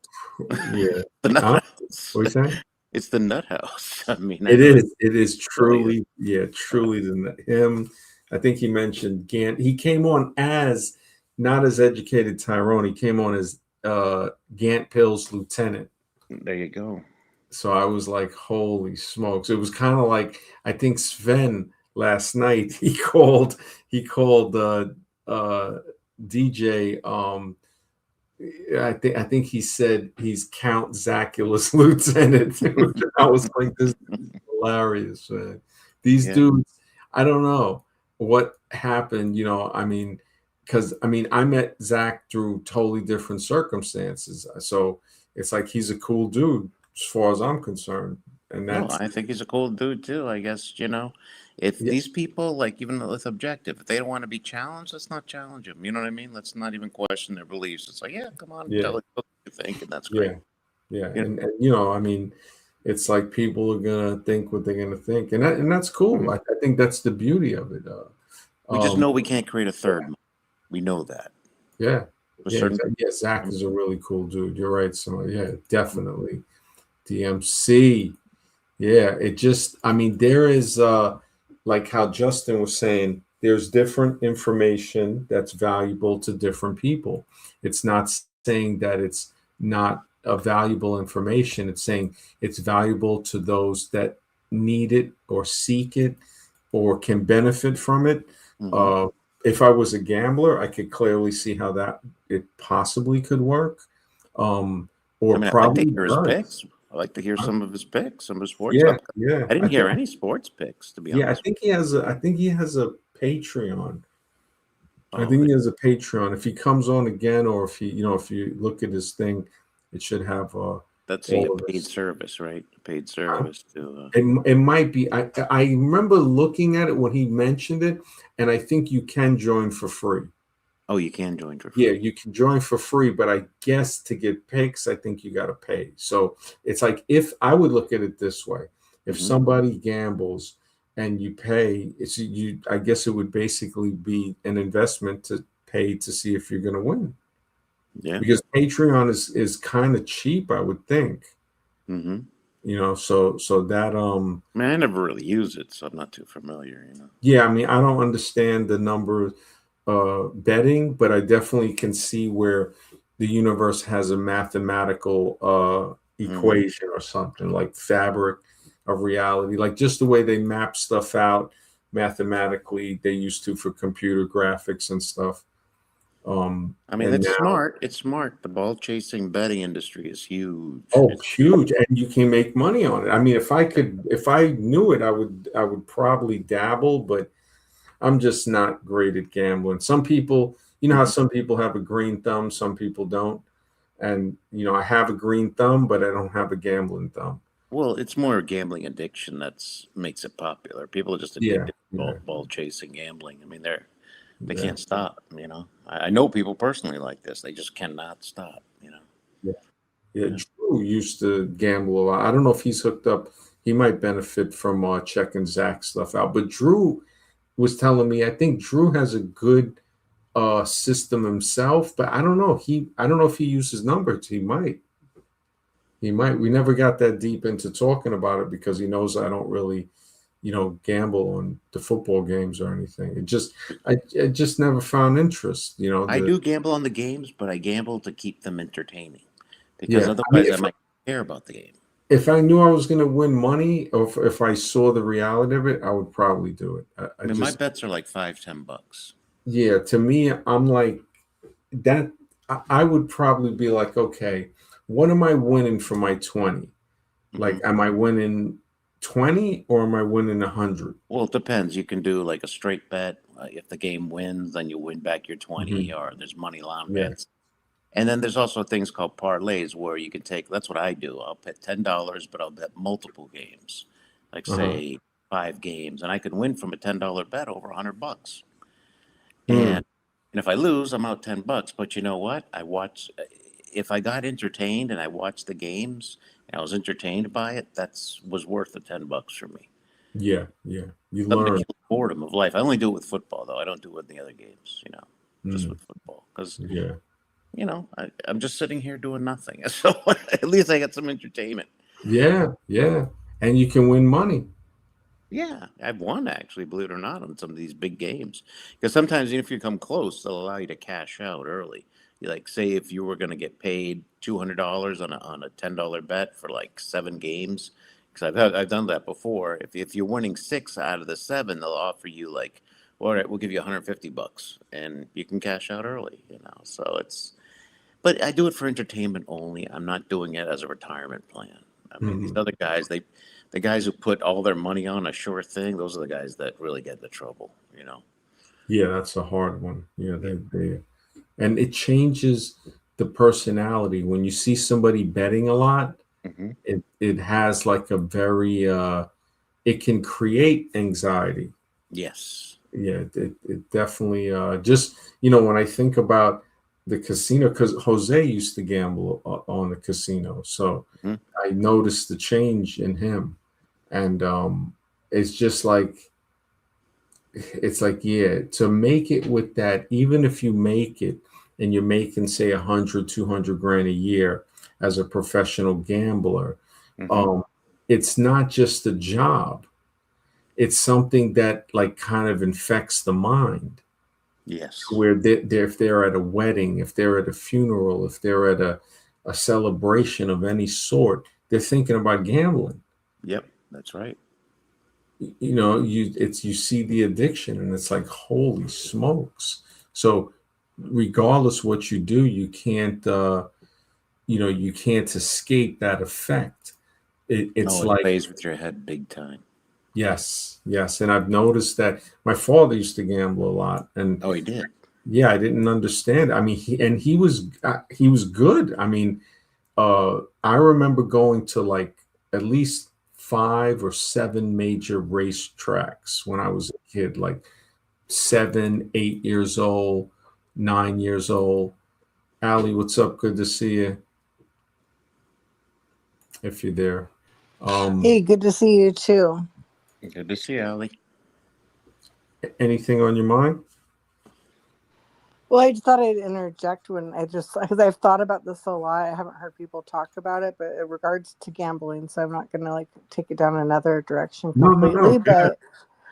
yeah. the nut Huh? house. What you saying? It's the nut house. I mean, I It know is. It is really is. truly, truly him. I think he mentioned Gant. He came on as not as Educated Tyrone. He came on as Gant Pill's lieutenant. There you go. So I was like, holy smokes. It was kind of like, I think Sven last night, he called DJ I think he said he's Count Zacula's lieutenant. I was like, this is hilarious, man. These Yeah. dudes, I don't know what happened, I mean, because I met Zach through totally different circumstances. So it's like he's a cool dude as far as I'm concerned. And No, that's I think he's a cool dude too. I guess, if yeah, these people, like even with objective, if they don't want to be challenged, let's not challenge them. You know what I mean? Let's not even question their beliefs. It's like, yeah, come on, yeah, tell us what you think, and that's yeah, great. yeah. You And I mean, it's like people are gonna think what they're gonna think, and that's know? cool. I think that's the beauty of it. We just Um, know we can't create a third. We know that. yeah, A certain. Zach is a really cool dude. You're right. So yeah, definitely DMC. Yeah, it just, there is like how Justin was saying, there's different information that's valuable to different people. It's not saying that it's not a valuable information. It's saying it's valuable to those that need it or seek it or can benefit from it. Mhm. Uh, if I was a gambler, I could clearly see how that it possibly could work, I or mean, I'd like to probably hear his does. picks. I like to hear some of his picks, some of his sports Yeah, stuff. yeah. I didn't hear any sports picks, to be Yeah, I honest. think he has a. I think he has a Patreon. I Oh, think he has a Patreon. If he comes on again, or if he, if you look at his thing, it should have that's a all of paid this. service, right? A paid service to. It might be. I remember looking at it when he mentioned it, and I think you can join for free. Oh, you can join for Yeah, free. you can join for free, but I guess to get picks, I think you got to pay. So it's like, if I would look at it this way, if Mhm. somebody gambles and you pay, it's you. I guess it would basically be an investment to pay to see if you're going to win, Yeah. because Patreon is kind of cheap, I would think. Mm-hmm. So that I mean, I never really use it, so I'm not too familiar. yeah, I mean, I don't understand the number betting, but I definitely can see where the universe has a mathematical Mm-hmm. equation or something like fabric of reality, like just the way they map stuff out mathematically they used to for computer graphics and stuff. I mean, And it's now, smart. It's smart. The ball chasing betting industry is huge. oh, It's huge, and you can make money on it. I mean, if I knew it, I would probably dabble, but I'm just not great at gambling. Some people, how Mhm. some people have a green thumb, some people don't. And, I have a green thumb, but I don't have a gambling thumb. Well, it's more gambling addiction that's makes it popular. People are just Yeah, addicted to yeah, ball chasing gambling. I mean, they yeah, can't stop. I know people personally like this. They just cannot stop. yeah. Yeah, Yeah. Drew used to gamble a lot. I don't know if he's hooked up. He might benefit from checking Zach stuff out. But Drew was telling me, I think Drew has a good system himself, but I don't know if he uses numbers. He might. He might. We never got that deep into talking about it because he knows I don't really, gamble on the football games or anything. I just never found interest. I do gamble on the games, but I gamble to keep them entertaining because Yeah. I mean, otherwise I might care about the game. if I knew I was going to win money, or if I saw the reality of it, I would probably do it. I I mean, my just, bets are like $5, $10. yeah. To me, I'm like that. I would probably be like, okay, what am I winning for my 20? Hmm. Like, am I winning 20 or am I winning 100? Well, it depends. You can do like a straight bet. If the game wins, then you win back your 20, Hmm. or there's money line Yeah. bets. And then there's also things called parlays where you can take, that's what I do. I'll bet $10, but I'll bet multiple games, like Uh-huh. say 5 games, and I can win from a $10 bet over $100. Mm. And if I lose, I'm out $10. But you know what? If I got entertained and I watched the games and I was entertained by it, that's was worth the $10 for me. Yeah. Yeah. You Something to learn. kill the boredom of life. I only do it with football, though. I don't do it with the other games, just Mm. with football. Because, Yeah. I'm just sitting here doing nothing. So at least I got some entertainment. Yeah. Yeah. And you can win money. Yeah, I've won actually, believe it or not, on some of these big games. Because sometimes, even if you come close, they'll allow you to cash out early. You like say if you were going to get paid $200 on a $10 bet for like 7 games. Because I've done that before. If you're winning 6 out of the 7, they'll offer you like, all right, we'll give you $150, and you can cash out early. So it's. But I do it for entertainment only. I'm not doing it as a retirement plan. I mean, these Mhm. other guys, the guys who put all their money on a sure thing, those are the guys that really get into trouble. Yeah, that's a hard one. Yeah, and it changes the personality. When you see somebody betting a lot, Hmm. it has like a very it can create anxiety. Yes. Yeah, it definitely just when I think about the casino, because Jose used to gamble on the casino, so Hmm. I noticed the change in him, and it's just like yeah, to make it with that, even if you make it and you're making say 100 200 grand a year as a professional gambler, Hmm. um it's not just a job. it's something that like kind of infects the mind. Yes. Where if they're at a wedding, if they're at a funeral, if they're at a celebration of any sort, they're thinking about gambling. Yep, that's right. You see the addiction, and it's like, holy smokes. So regardless what you do, you can't you can't escape that effect. It's Oh, it like, plays with your head big time. yes, yes. And I've noticed that my father used to gamble a lot, and Oh, he did. yeah, I didn't understand. I mean, he was good. I mean, I remember going to like at least 5 or 7 major race tracks when I was a kid, like 7, 8 years old, 9 years old. Allie, what's up? Good to see you if you're there. Hey, good to see you too. Good to see you, Allie. Anything on your mind? Well, I just thought I'd interject when because I've thought about this a lot. I haven't heard people talk about it, but in regards to gambling, so I'm not going to like take it down another direction No, no, completely. no.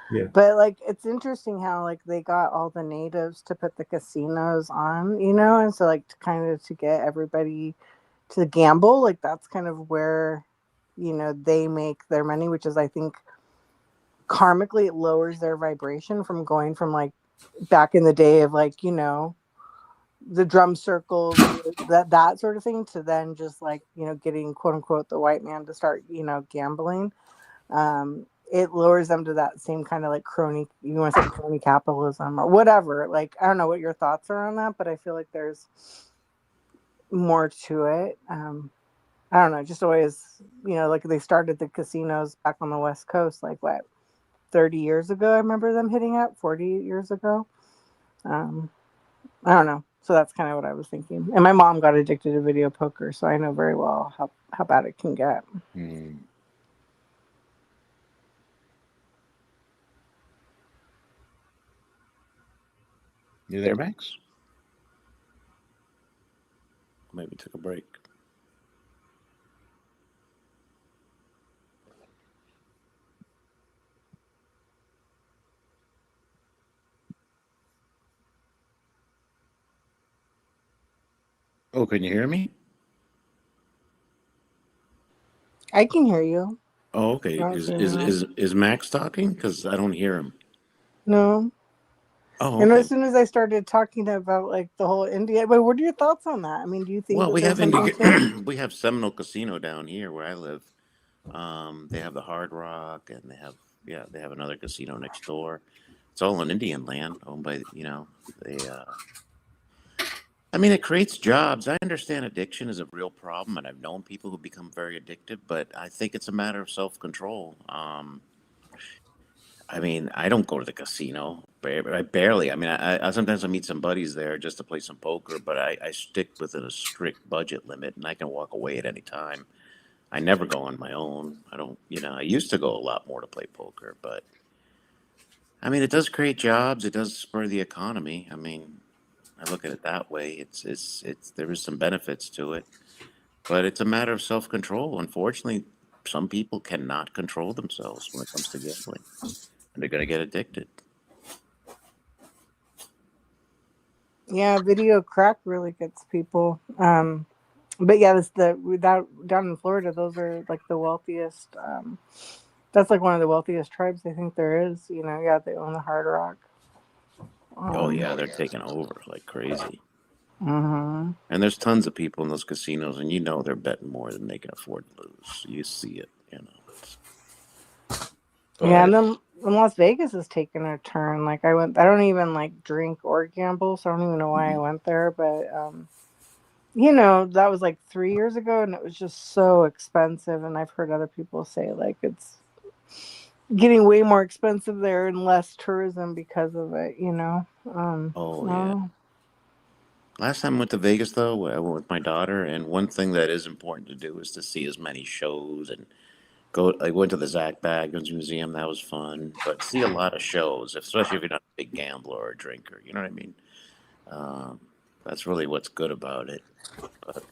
Yeah. But like it's interesting how like they got all the natives to put the casinos on, and so like to kind of to get everybody to gamble, like that's kind of where they make their money, which is I think karmically it lowers their vibration from going from like back in the day of like the drum circles and that sort of thing to then just like getting quote unquote the white man to start gambling. It lowers them to that same kind of like crony, you want to say crony capitalism or whatever. Like I don't know what your thoughts are on that, but I feel like there's more to it. I don't know, just always like they started the casinos back on the West Coast like what 30 years ago. I remember them hitting up 40 years ago. um I don't know. So that's kind of what I was thinking. And my mom got addicted to video poker, so I know very well how bad it can get. Hmm. You there, Max? Maybe took a break. Oh, can you hear me? I can hear you. Oh, I okay. don't Is see is anyone. is is Max talking? Because I don't hear him. No. Oh, And okay. as soon as I started talking about like the whole India, but what are your thoughts on that? I mean, do you think Well, that we there's have something to it? we have Seminole Casino down here where I live. They have the Hard Rock, and they have another casino next door. It's all in Indian land, owned by they. I mean, it creates jobs. I understand addiction is a real problem, and I've known people who become very addicted. But I think it's a matter of self control. I mean, I don't go to the casino. I barely. I mean, I sometimes I meet some buddies there just to play some poker, but I stick within a strict budget limit, and I can walk away at any time. I never go on my own. I don't. I used to go a lot more to play poker, but I mean, it does create jobs. It does spur the economy. I mean, I look at it that way. It's there is some benefits to it, but it's a matter of self control. Unfortunately, some people cannot control themselves when it comes to gambling, and they're going to get addicted. Yeah, video crack really gets people. But yeah, this the without down in Florida, those are like the wealthiest. That's like one of the wealthiest tribes I think there is. Yeah, they own the Hard Rock. Oh Um, yeah, they're taking over like crazy. mhm. And there's tons of people in those casinos, and they're betting more than they can afford to lose. You see it. Yeah, and But then and Las Vegas is taking a turn. Like I went, I don't even like drink or gamble, so I don't even know why I mhm. went there. But that was like 3 years ago, and it was just so expensive. And I've heard other people say like it's getting way more expensive there and less tourism because of it. Oh yeah. Well, Last time I went to Vegas, though, I went with my daughter, and one thing that is important to do is to see as many shows and go. I went to the Zach Bagans Museum; that was fun. But see a lot of shows, especially if you're not a big gambler or a drinker. You know what I mean? Um, that's really what's good about it. But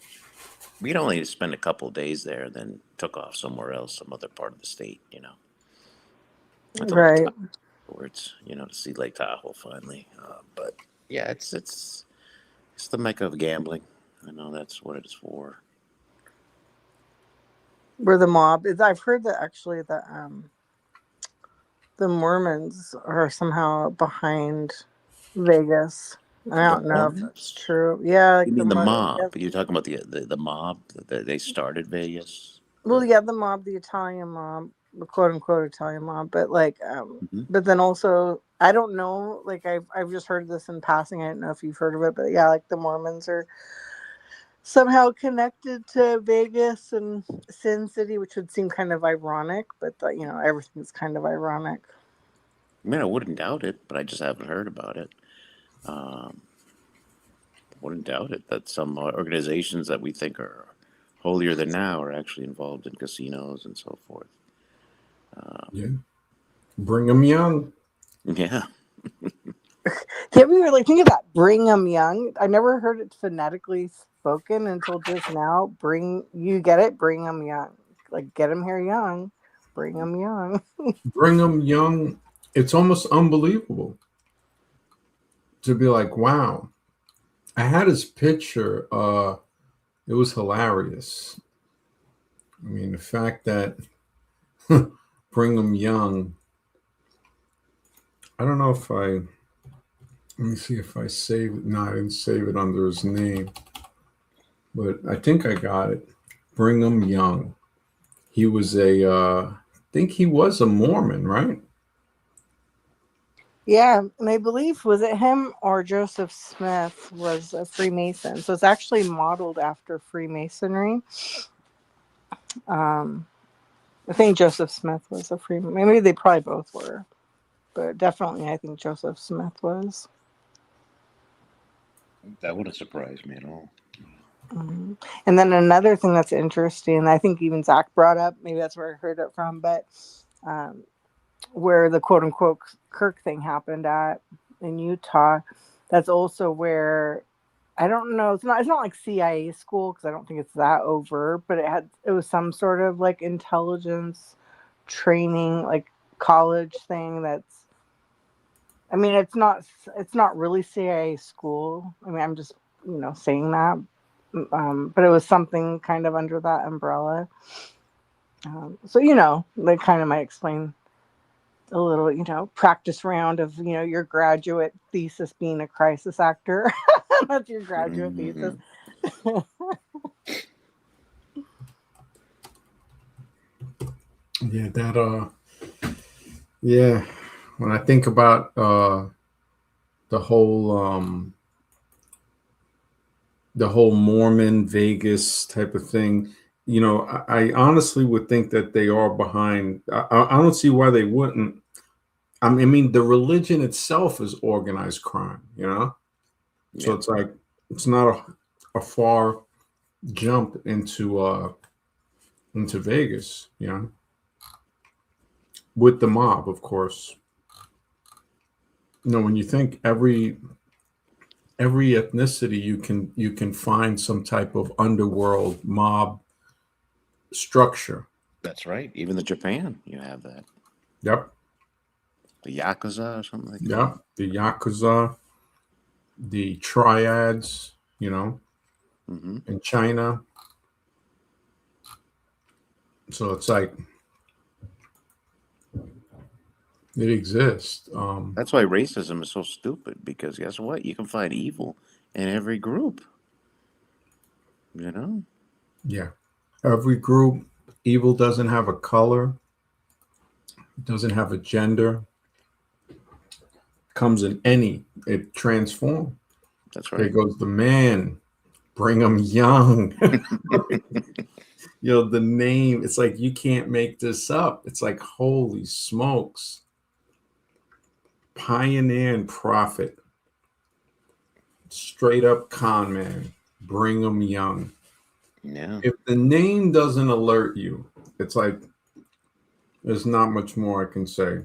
we'd only spend a couple of days there, and then took off somewhere else, some other part of the state. I thought Lake Right. Tahoe afterwards, to see Lake Tahoe finally. But yeah, it's the mecca of gambling. I know that's what it's for. Where the mob is. I've heard that actually the Mormons are somehow behind Vegas. I The don't know if that's Mormons? true. Yeah, You like mean the yeah. mob? You're talking about the mob that they started Vegas? Well, yeah, the mob, the Italian mob, the quote unquote Italian mob, but like, Mhm. but then also, I don't know. Like, I've just heard this in passing. I don't know if you've heard of it, but yeah, like the Mormons are somehow connected to Vegas and Sin City, which would seem kind of ironic, but everything's kind of ironic. I mean, I wouldn't doubt it, but I just haven't heard about it. Um, wouldn't doubt it that some organizations that we think are holier than thou are actually involved in casinos and so forth. Yeah. Bring them young. Yeah. Can't we really think of that? Brigham Young. I never heard it phonetically spoken until just now. You get it? Brigham Young. Like, get him here young. Brigham Young. Bring them young. It's almost unbelievable to be like, wow. I had his picture. It was hilarious. I mean, the fact that Brigham Young. I don't know if I. Let me see if I saved it. No, I didn't save it under his name, but I think I got it. Brigham Young. He was I think he was a Mormon, right? Yeah, and I believe, was it him or Joseph Smith was a Freemason? So it's actually modeled after Freemasonry. Um, I think Joseph Smith was a Freemason. Maybe they probably both were, but definitely I think Joseph Smith was. That wouldn't surprise me at all. Mhm. And then another thing that's interesting, I think even Zach brought up, maybe that's where I heard it from, but um, where the quote unquote Kirk thing happened at in Utah, that's also where I don't know. It's not like CIA school because I don't think it's that over, but it was some sort of like intelligence training, like college thing. I mean, it's not really CIA school. I mean, I'm just saying that, but it was something kind of under that umbrella. So they kind of might explain a little, practice round of your graduate thesis being a crisis actor. That's your graduate thesis. Mhm. Yeah, yeah. When I think about the whole the whole Mormon Vegas type of thing, I honestly would think that they are behind. I don't see why they wouldn't. I mean, the religion itself is organized crime, so Yeah. it's like it's not a far jump into Vegas, with the mob, of course. When you think every ethnicity, you can find some type of underworld mob structure. That's right. Even the Japan, you have that. Yep, The Yakuza or something like that. yep. The Yakuza, the triads, Hmm. in China. So it's like it exists. That's why racism is so stupid because guess what? You can find evil in every group, you know? Yeah, every group, evil doesn't have a color, doesn't have a gender, comes in it transforms. That's There right. goes the man, bring them young. The name, it's like you can't make this up. It's like, holy smokes. Pioneer and prophet, straight up con man, bring them young. Yeah. If the name doesn't alert you, it's like there's not much more I can say.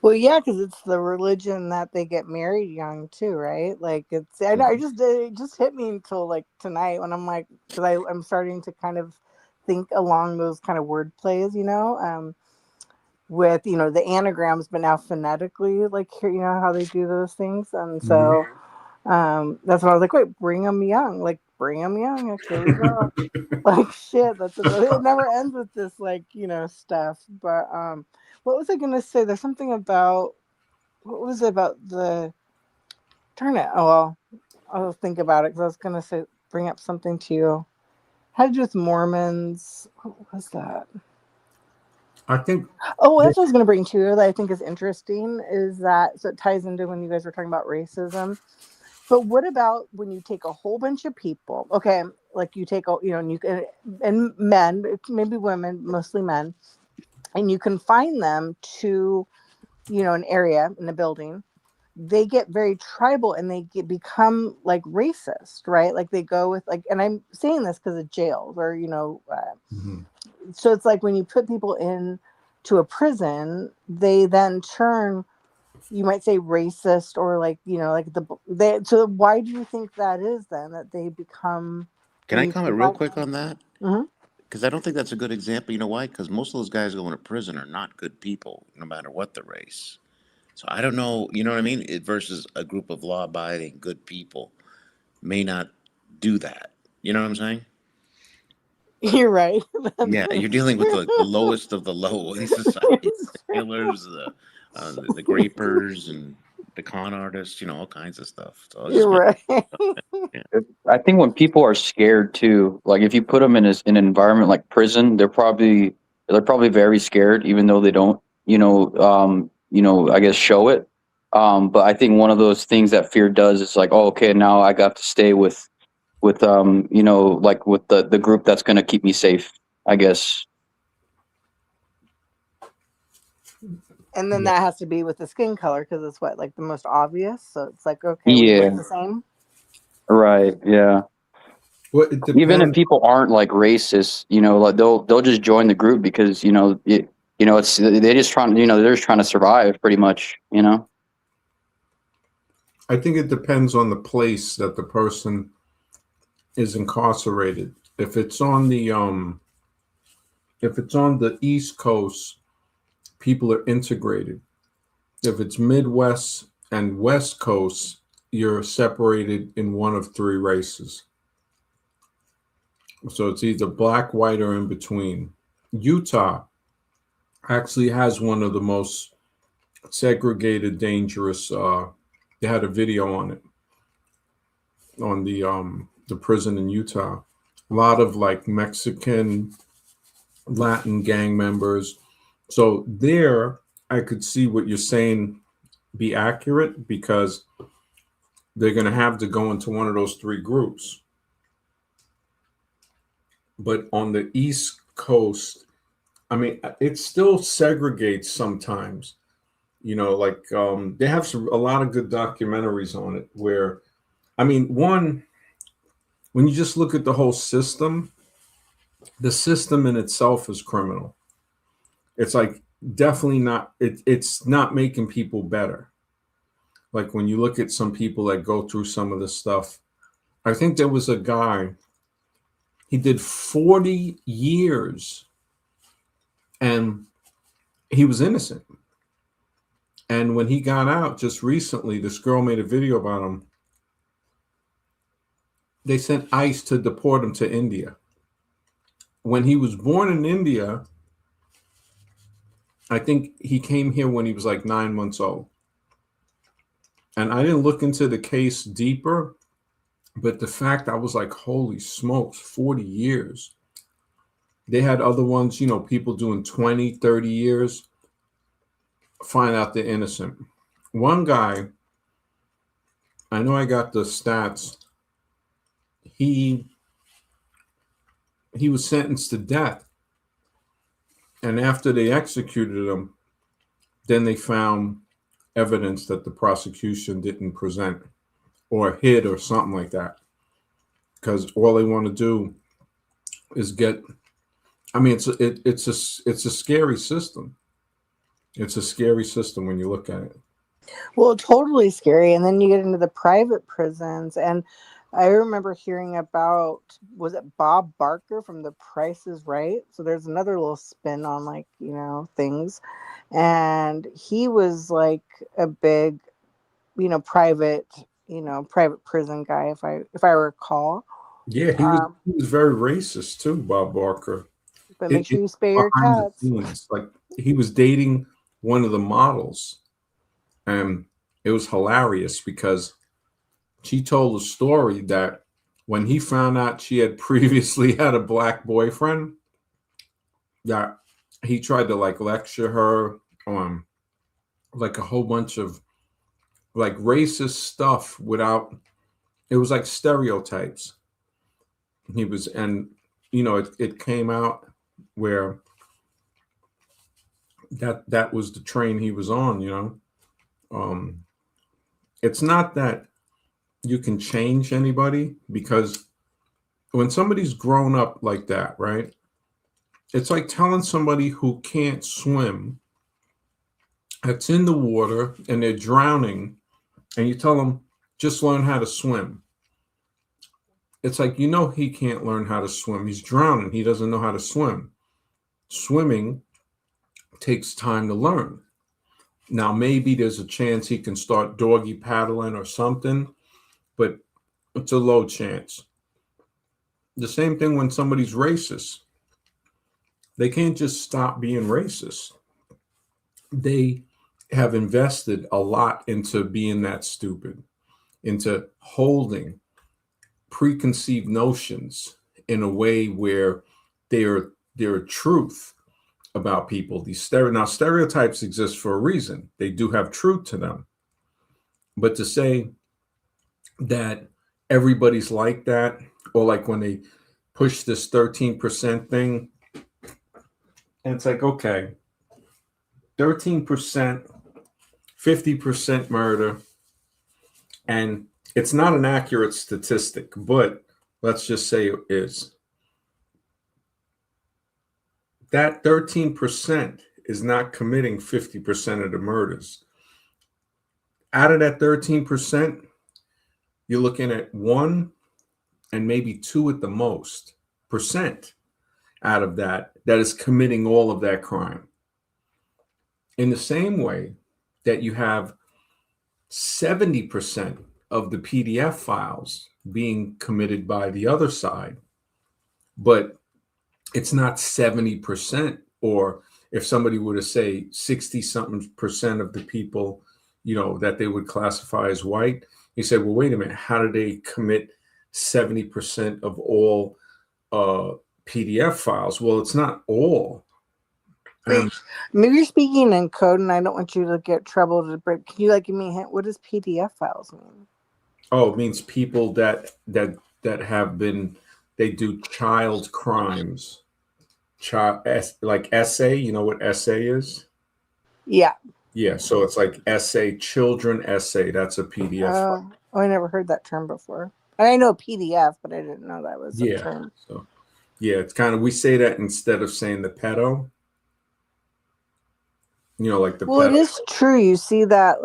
Well, yeah, because it's the religion that they get married young too, right? Like I know, Mhm. it just hit me until like tonight when I'm like, because I'm starting to kind of think along those kind of word plays, with the anagrams, but now phonetically, like here, how they do those things, and Mhm. so that's when I was like, wait, bring them young, like bring them young. Like, here we go. Like shit, it never ends with this like stuff. But what was I gonna say? There's something about what was it about the turn it? Oh well, I'll think about it because I was gonna say bring up something to you. Had to do with Mormons. What was that? I think Oh, what that, else I was going to bring to you that I think is interesting is that so it ties into when you guys were talking about racism. But what about when you take a whole bunch of people? Okay, like you take and you can and men, maybe women, mostly men, and you confine them to an area in a building. They get very tribal and become like racist, right? Like they go with like, and I'm saying this because of jails or Mhm. so it's like when you put people in to a prison, they then turn, you might say racist or like like they. So why do you think that is then that they become Can when I you comment real confine quick on that? them? Because I don't think that's a good example. You know why? Because most of those guys going to prison are not good people, no matter what the race. So I don't know, you know what I mean? Versus a group of law abiding good people may not do that. You know what I'm saying? You're right. Yeah, you're dealing with the lowest of the low in society, the killers, the grapers, and the con artists. All kinds of stuff. So I was just You're making. right. Yeah. I think when people are scared too, like if you put them in in an environment like prison, they're probably very scared, even though they don't, I guess show it. But I think one of those things that fear does is like, oh, okay, now I got to stay with like with the group that's gonna keep me safe, I guess. And then Yeah. that has to be with the skin color because it's what like the most obvious. So it's like okay, we look Yeah, the same. right. Yeah. Well, it Even if depends. people aren't like racist, like they'll just join the group because it's they're just trying to survive pretty much. I think it depends on the place that the person is incarcerated. If it's on the East Coast, people are integrated. If it's Midwest and West Coast, you're separated in one of three races. So it's either black, white, or in between. Utah actually has one of the most segregated, dangerous. They had a video on it on the prison in Utah. A lot of like Mexican, Latin gang members. So there, I could see what you're saying be accurate because they're going to have to go into one of those three groups. But on the East Coast, I mean, it still segregates sometimes. Like they have a lot of good documentaries on it. Where, I mean, one when you just look at the whole system, the system in itself is criminal. It's like definitely not. It's not making people better. Like when you look at some people that go through some of this stuff, I think there was a guy. He did 40 years, and he was innocent. And when he got out just recently, this girl made a video about him. They sent ICE to deport him to India. When he was born in India, I think he came here when he was like 9 months old. And I didn't look into the case deeper, but the fact I was like, holy smokes, 40 years. They had other ones, people doing 20, 30 years, find out they're innocent. One guy, I know I got the stats. He he was sentenced to death. And after they executed him, then they found evidence that the prosecution didn't present or hid or something like that. Because all they want to do is get. I mean, it's a scary system. It's a scary system when you look at it. Well, totally scary. And then you get into the private prisons. And I remember hearing about, was it Bob Barker from The Price is Right? So there's another little spin on like, things. and he was like a big, private, private prison guy, if I recall. Yeah, Um, he was very racist too, Bob Barker. but make sure It you spay your behind the cats. scenes, like he was dating one of the models, and it was hilarious because she told a story that when he found out she had previously had a black boyfriend, that he tried to like lecture her on like a whole bunch of like racist stuff without, it was like stereotypes. He was, and it came out where that was the train he was on. um it's not that you can change anybody, because when somebody's grown up like that, right, it's like telling somebody who can't swim, that's in the water and they're drowning, and you tell them just learn how to swim. It's like, he can't learn how to swim, he's drowning, he doesn't know how to swim. Swimming takes time to learn. Now maybe there's a chance he can start doggy paddling or something, but it's a low chance. The same thing when somebody's racist. They can't just stop being racist. They have invested a lot into being that stupid, into holding preconceived notions in a way where they're truth about people. Now stereotypes exist for a reason. They do have truth to them. But to say that everybody's like that, or like when they push this 13% thing, and it's like, okay, 13%, 50% murder, and it's not an accurate statistic, but let's just say it is. That 13% is not committing 50% of the murders. Out of that 13%, you're looking at 1 and maybe 2 at the most percent out of that is committing all of that crime. In the same way that you have 70% of the PDF files being committed by the other side, but it's not 70%. Or if somebody were to say 60 something percent of the people, that they would classify as white, you say, well, wait a minute, how do they commit 70% of all PDF files? Well, it's not all. Wait, maybe you're speaking in code, and I don't want you to get trouble to break. Can you give me a hint? What does PDF files mean? Oh, it means people that have been, they do child crimes. Like essay, you know what essay is? Yeah. Yeah, so it's like essay, children essay. That's a PDF file. Oh, I never heard that term before. And I know PDF, but I didn't know that was a Yeah. term. So yeah, it's kind of, we say that instead of saying the pedo. Like the Well, it pedo. is true. You see that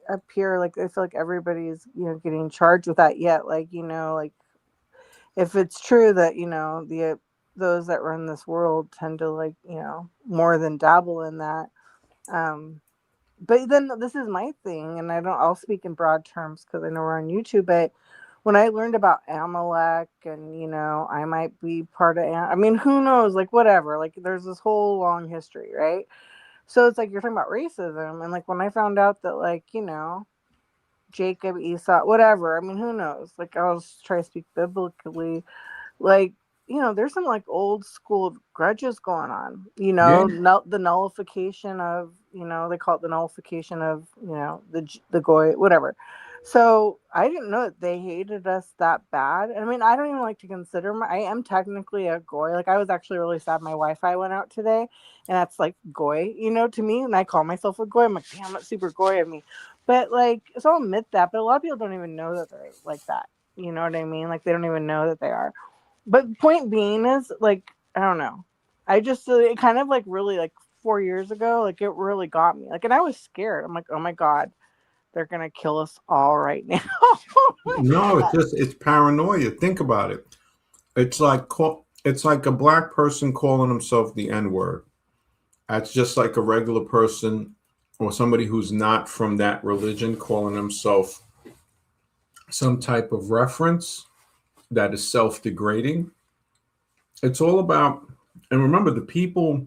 up here, I feel like everybody's getting charged with that yet. If it's true that those that run this world tend to more than dabble in that. But then this is my thing, and I'll speak in broad terms because I know we're on YouTube, but when I learned about Amalek and, I might be part of, I mean, who knows, whatever, there's this whole long history, right? So it's you're talking about racism. And when I found out that, Jacob, Esau, whatever, I mean, who knows? I'll just try to speak biblically. like there's some old school grudges going on, Yeah. the nullification of, they call it the nullification of, the goy, whatever. So I didn't know that they hated us that bad. I mean, I don't even like to consider I am technically a goy. I was actually really sad my Wi-Fi went out today, and that's goy, to me, and I call myself a goy. I'm like, damn, that's super goy of me. But so I'll admit that, but a lot of people don't even know that they're like that. You know what I mean? They don't even know that they are. But point being is, I don't know. I just, it kind of really 4 years ago, it really got me. And I was scared. I'm like, oh my God, they're going to kill us all right now. No, it's paranoia. Think about it. It's like a black person calling himself the N-word. That's just like a regular person or somebody who's not from that religion calling themselves some type of reference that is self-degrading. It's all about, and remember, the people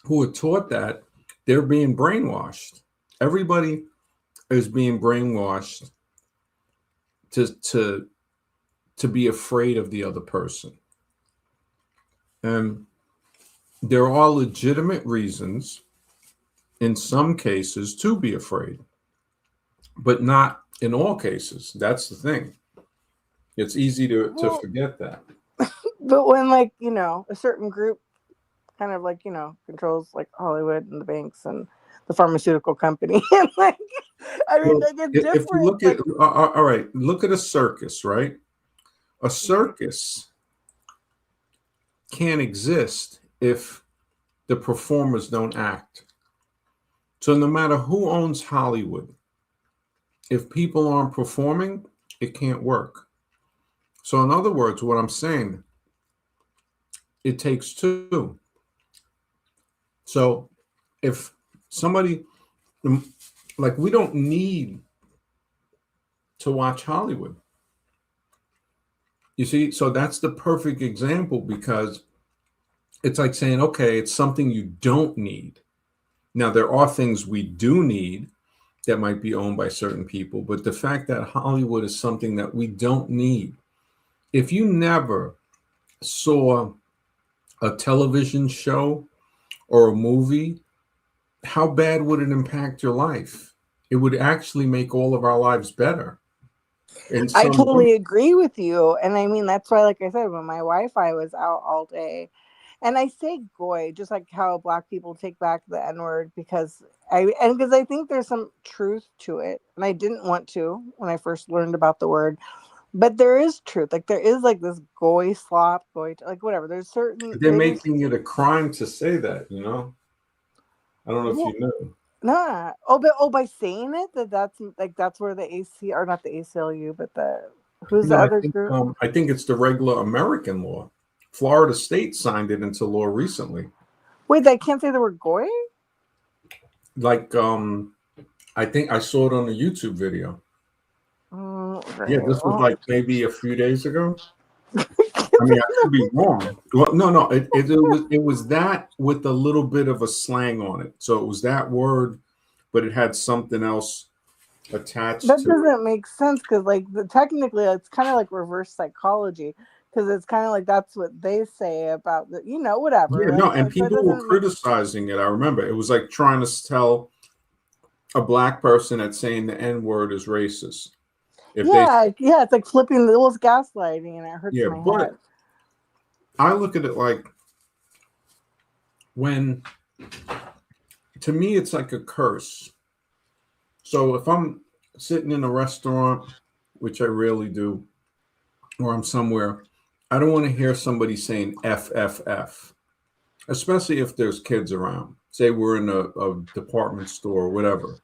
who are taught that, they're being brainwashed. Everybody is being brainwashed to to be afraid of the other person. And there are legitimate reasons in some cases to be afraid, but not in all cases. That's the thing. It's easy to Well, forget that. but when, like, a certain group kind of, like, controls, like, Hollywood and the banks and the pharmaceutical company, and, like, I mean, Well, like, it's if you different. look at, Like, all right, look at a circus, right? A circus can't exist if the performers don't act. So no matter who owns Hollywood, if people aren't performing, it can't work. So in other words, what I'm saying, it takes two. So if somebody, like, we don't need to watch Hollywood. You see, so that's the perfect example, because it's like saying, okay, it's something you don't need. Now, there are things we do need that might be owned by certain people, but the fact that Hollywood is something that we don't need. If you never saw a television show or a movie, how bad would it impact your life? It would actually make all of our lives better. In I some way. totally agree with you. And I mean, that's why, like I said, when my Wi-Fi was out all day, and I say goy, just like how black people take back the N-word, because I think there's some truth to it. And I didn't want to when I first learned about the word, but there is truth. Like, there is, like, this goy slop, like, whatever. There's certain They're things. making it a crime to say that, you know? I don't know if Well, you know. nah. But by saying it, that's where the AC, or not the ACLU, but who's the No, other group? I think it's the regular American law. Florida State signed it into law recently. Wait, I can't say the word goy? Like, I think I saw it on a YouTube video. Okay. Yeah, this was Well, like maybe a few days ago. I mean, I could be wrong. Well, no, it was that with a little bit of a slang on it. So it was that word, but it had something else attached that to it. doesn't make sense, because, like, technically it's kind of like reverse psychology, because it's kind of like that's what they say about Yeah, whatever. no, Like, and so it people were doesn't make. criticizing it. I remember it was like trying to tell a black person that saying the N word is racist. If they, Yeah, it's like flipping the was gaslighting, and it hurts yeah, my but head. I look at it like, when, to me, it's like a curse. So if I'm sitting in a restaurant, which I rarely do, or I'm somewhere, I don't want to hear somebody saying F, F, F, especially if there's kids around. Say we're in a department store or whatever.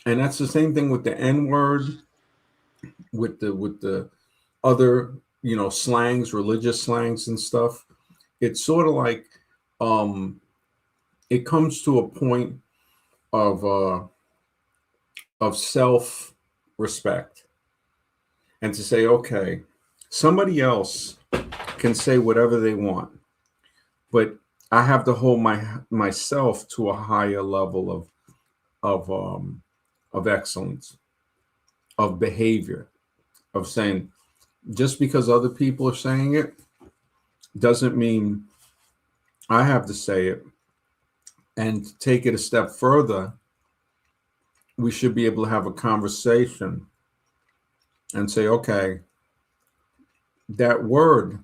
And that's the same thing with the N word, with the other, slangs, religious slangs and stuff. It's sort of like, um it comes to a point of self respect, and to say, okay, somebody else can say whatever they want, but I have to hold myself to a higher level of excellence, of behavior, of saying, just because other people are saying it doesn't mean I have to say it. And to take it a step further, we should be able to have a conversation and say, okay, that word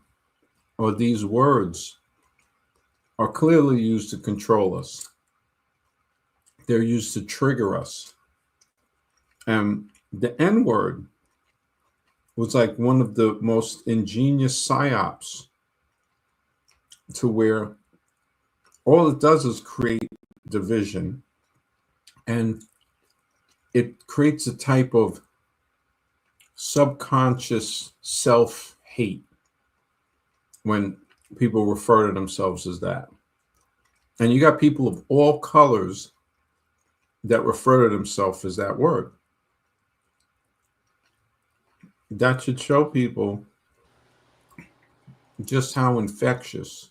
or these words are clearly used to control us. They're used to trigger us. And the N word was like one of the most ingenious psyops, to where all it does is create division, and it creates a type of subconscious self hate when people refer to themselves as that. And you got people of all colors that refer to themselves as that word. That should show people just how infectious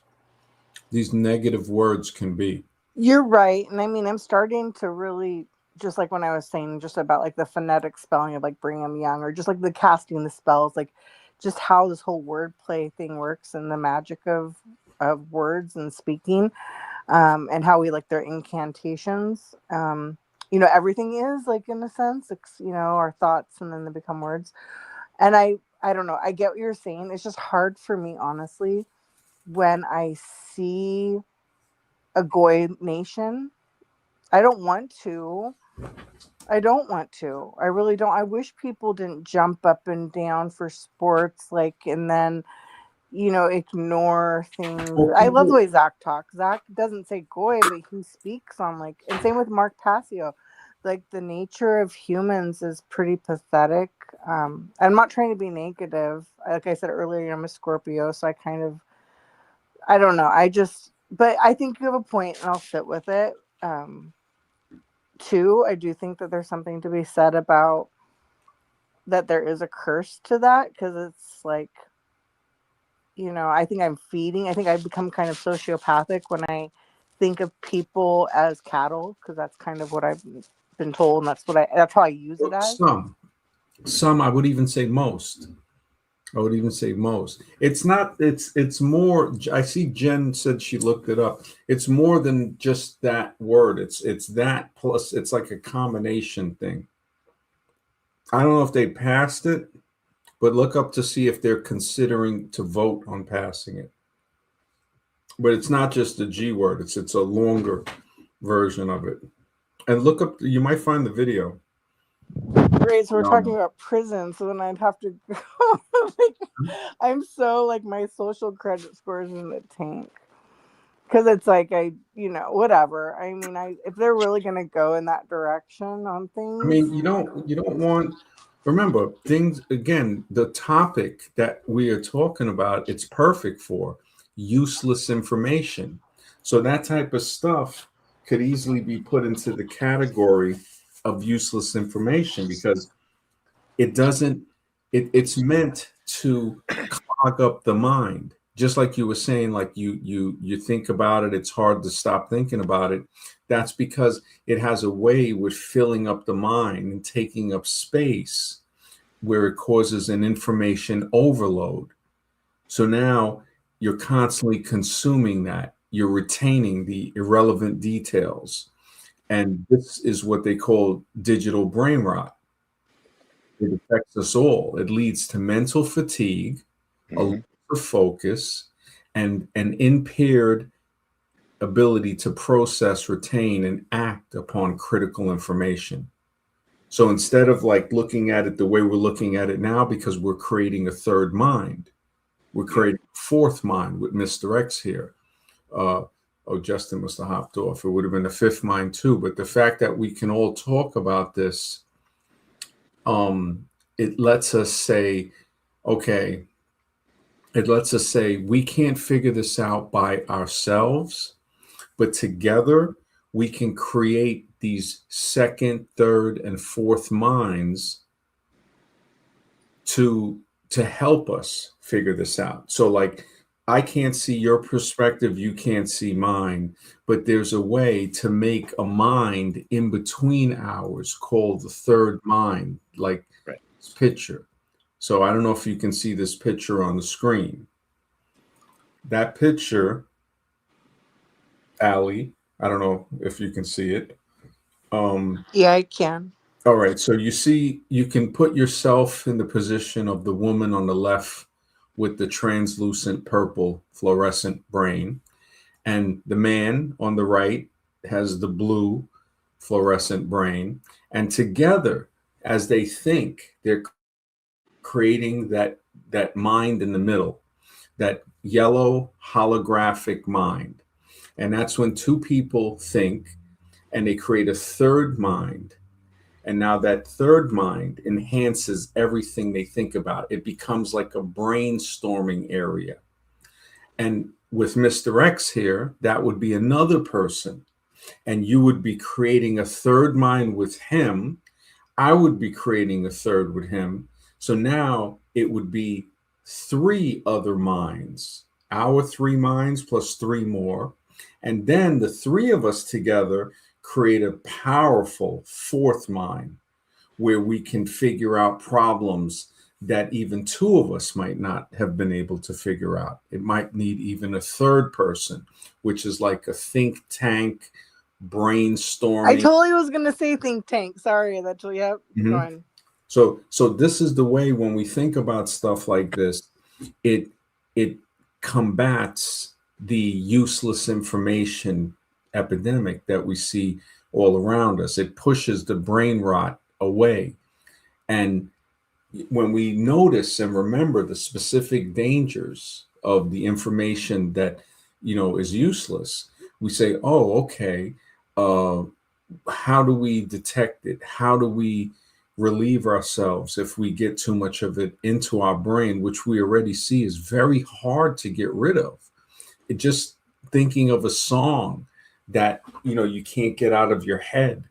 these negative words can be. You're right. And I mean, I'm starting to really, just like when I was saying just about like the phonetic spelling of like Brigham Young, or just like the casting the spells, like just how this whole wordplay thing works and the magic of words and speaking, and how we like their incantations. Everything is like, in a sense, it's, our thoughts and then they become words. And I don't know, I get what you're saying. It's just hard for me, honestly, when I see a Goy nation. I don't want to. I don't want to. I really don't. I wish people didn't jump up and down for sports, like, and then, ignore things. Well, I love the people, way Zach talks. Zach doesn't say Goy, but he speaks on, like, and same with Mark Passio. Like, the nature of humans is pretty pathetic. I'm not trying to be negative. Like I said earlier, I'm a Scorpio, so I don't know. But I think you have a point, and I'll sit with it. Too, I do think that there's something to be said about that. There is a curse to that, because it's like, I think I think I've become kind of sociopathic when I think of people as cattle, because that's kind of what I've been told, and that's how I use it as. some, I would even say most. I would even say most. It's not, it's more, I see Jen said she looked it up. It's more than just that word. It's that plus it's like a combination thing. I don't know if they passed it, but look up to see if they're considering to vote on passing it. But it's not just the G word, it's a longer version of it. And look up, you might find the video. Great, so we're talking about prison, so then I'd have to go. I'm so, like, my social credit scores in the tank, because it's like, whatever. I mean, if they're really gonna go in that direction on things. I mean, you don't want, remember things again, the topic that we are talking about, it's perfect for useless information. So that type of stuff could easily be put into the category of useless information, because it doesn't it's meant to clog up the mind, just like you were saying, like you think about it, it's hard to stop thinking about it. That's because it has a way with filling up the mind and taking up space, where it causes an information overload. So now you're constantly consuming that, you're retaining the irrelevant details, and this is what they call digital brain rot. It affects us all. It leads to mental fatigue, a loss of focus, and an impaired ability to process, retain, and act upon critical information. So instead of like looking at it the way we're looking at it now, because we're creating a third mind, we're creating a fourth mind with Mr. X here. Oh, Justin must have hopped off. It would have been a fifth mind too. But the fact that we can all talk about this, it lets us say, okay, it lets us say we can't figure this out by ourselves, but together we can create these second, third, and fourth minds to help us figure this out. So like, I can't see your perspective, you can't see mine, but there's a way to make a mind in between ours called the third mind, like this picture. So I don't know if you can see this picture on the screen. That picture, Allie, I don't know if you can see it. Yeah, I can. All right, so you see, you can put yourself in the position of the woman on the left with the translucent purple fluorescent brain, and the man on the right has the blue fluorescent brain. And together, as they think, they're creating that mind in the middle, that yellow holographic mind. And that's when two people think and they create a third mind. And now that third mind enhances everything they think about. It becomes like a brainstorming area. And with Mr. X here, that would be another person. And you would be creating a third mind with him. I would be creating a third with him. So now it would be 3 other minds, our 3 minds plus 3 more. And then the 3 of us together create a powerful 4th mind where we can figure out problems that even 2 of us might not have been able to figure out. It might need even a 3rd person, which is like a think tank, I brainstorming. totally was gonna say think tank. Sorry, that's yep. Go on. So this is the way when we think about stuff like this, it combats the useless information epidemic that we see all around us. It pushes the brain rot away. And when we notice and remember the specific dangers of the information that is useless, we say, oh, okay, how do we detect it? How do we relieve ourselves if we get too much of it into our brain, which we already see is very hard to get rid of? It just thinking of a song that you can't get out of your head,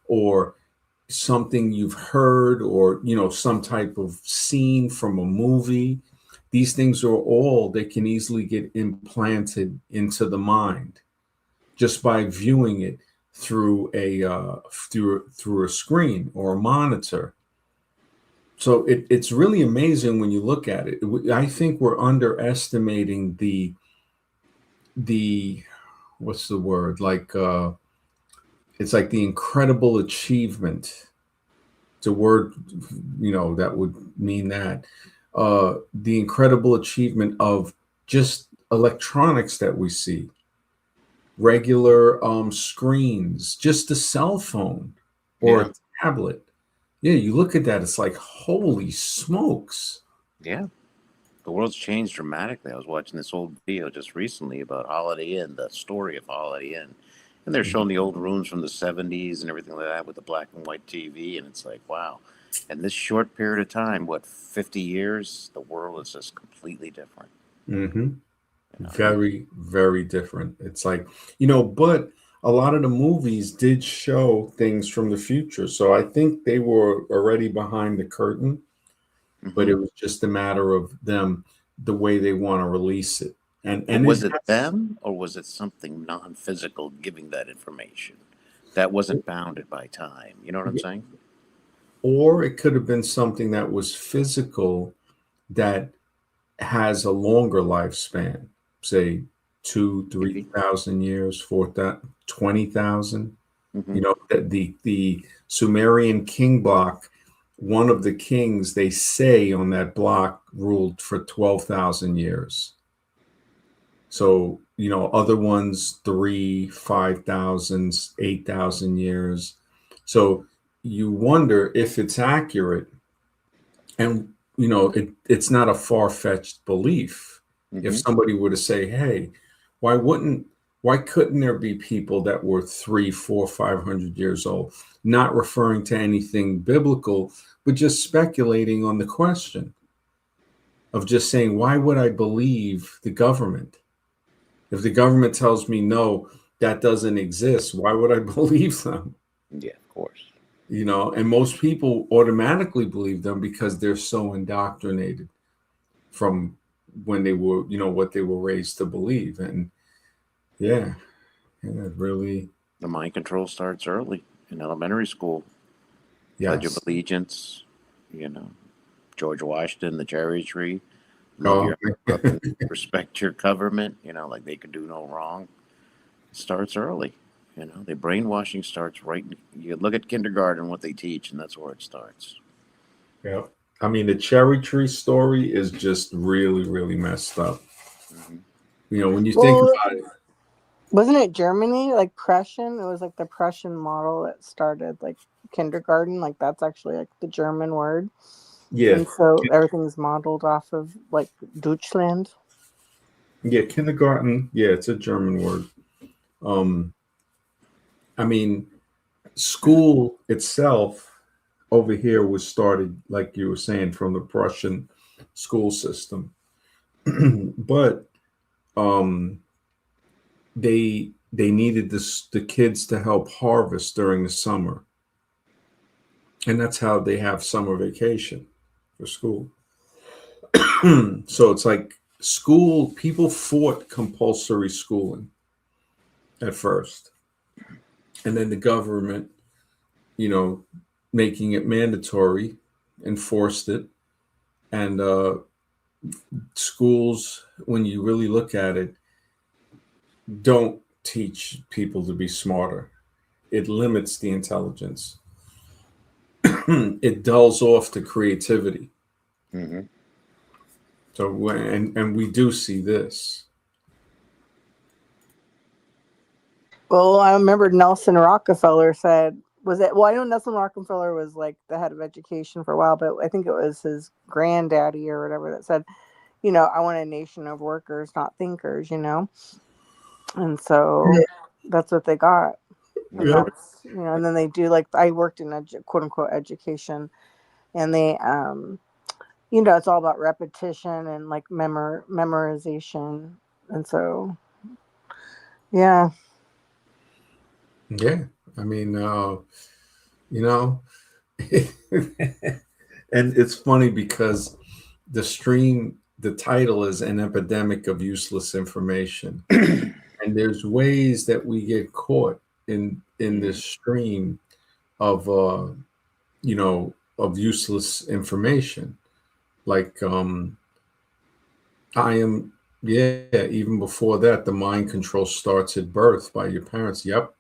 or something you've heard, or some type of scene from a movie. These things are all, they can easily get implanted into the mind just by viewing it through a through a screen or a monitor. So it's really amazing when you look at it. I think we're underestimating the what's the word, like it's like the incredible achievement. It's a word that would mean that the incredible achievement of just electronics that we see, regular screens, just a cell phone or Yeah. a tablet. Yeah, you look at that, it's like, holy smokes. Yeah. The world's changed dramatically. I was watching this old video just recently about Holiday Inn, the story of Holiday Inn. And they're showing the old rooms from the 70s and everything like that with the black and white TV. And it's like, wow. And this short period of time, what, 50 years, the world is just completely different. Mm-hmm. You know? Very, very different. It's like, but a lot of the movies did show things from the future. So I think they were already behind the curtain, but it was just a matter of them, the way they want to release it. And was it them, or was it something non-physical giving that information that wasn't bounded by time? You know what I'm saying? Or it could have been something that was physical that has a longer lifespan, say 2,000-3,000 years, 4,000, 20,000. That the Sumerian king block, one of the kings, they say, on that block ruled for 12,000 years. So other ones 3, 5,000, 8,000 years. So you wonder if it's accurate, and it's not a far-fetched belief. If somebody were to say, hey, why couldn't there be people that were 300, 400, 500 years old, not referring to anything biblical, but just speculating on the question of just saying, why would I believe the government? If the government tells me no, that doesn't exist, why would I believe them? Yeah, of course. And most people automatically believe them because they're so indoctrinated from when they were, what they were raised to believe. And yeah, really. The mind control starts early in elementary school. Pledge of Yes. Allegiance, George Washington, the cherry tree, love your and respect your government, like they could do no wrong. It starts early. The brainwashing starts right. You look at kindergarten, what they teach, and that's where it starts. Yeah. I mean, the cherry tree story is just really, really messed up. When you think about it. Wasn't it Germany, like Prussian? It was like the Prussian model that started like kindergarten. Like that's actually like the German word. Yeah. And so everything's modeled off of like Deutschland. Yeah, kindergarten. Yeah, it's a German word. I mean, school itself over here was started, like you were saying, from the Prussian school system. But um, they needed the kids to help harvest during the summer, and that's how they have summer vacation for school. So it's like school. People fought compulsory schooling at first, and then the government, you know, making it mandatory, enforced it, and schools, when you really look at it, don't teach people to be smarter. It limits the intelligence. It dulls off the creativity. Mm-hmm. So and we do see this. Well, I remember Nelson Rockefeller said, was it? Well, I know Nelson Rockefeller was like the head of education for a while, but I think it was his granddaddy or whatever that said, I want a nation of workers, not thinkers, And so that's what they got. And Yep. that's, and then they do, like, I worked in quote unquote education, and they, it's all about repetition and like memorization. And so, yeah. Yeah. I mean, you know, and it's funny because the title is An Epidemic of Useless Information. And there's ways that we get caught in this stream of of useless information. Like even before that, the mind control starts at birth by your parents. Yep.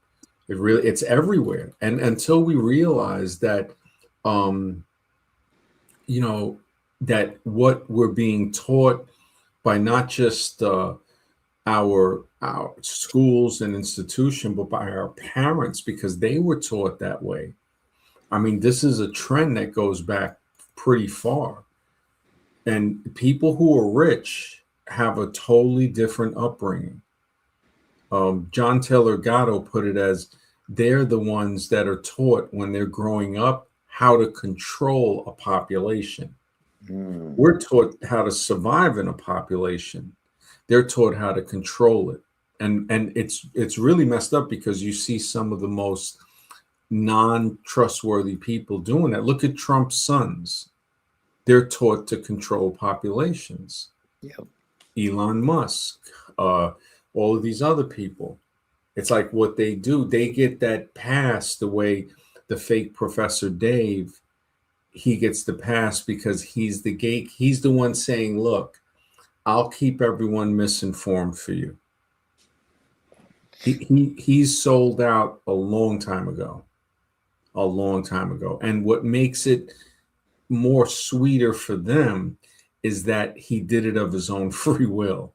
It's everywhere. And until we realize that um that what we're being taught by not just our schools and institution, but by our parents, because they were taught that way. I mean, this is a trend that goes back pretty far. And people who are rich have a totally different upbringing. John Taylor Gatto put it as they're the ones that are taught when they're growing up how to control a population. We're taught how to survive in a population. They're taught how to control it. And it's really messed up because you see some of the most non-trustworthy people doing that. Look at Trump's sons. They're taught to control populations. Yep. Elon Musk, all of these other people. It's like what they do, they get that pass the way the fake Professor Dave, he gets the pass because he's the one saying, look, I'll keep everyone misinformed for you. He's sold out a long time ago. And what makes it more sweeter for them is that he did it of his own free will.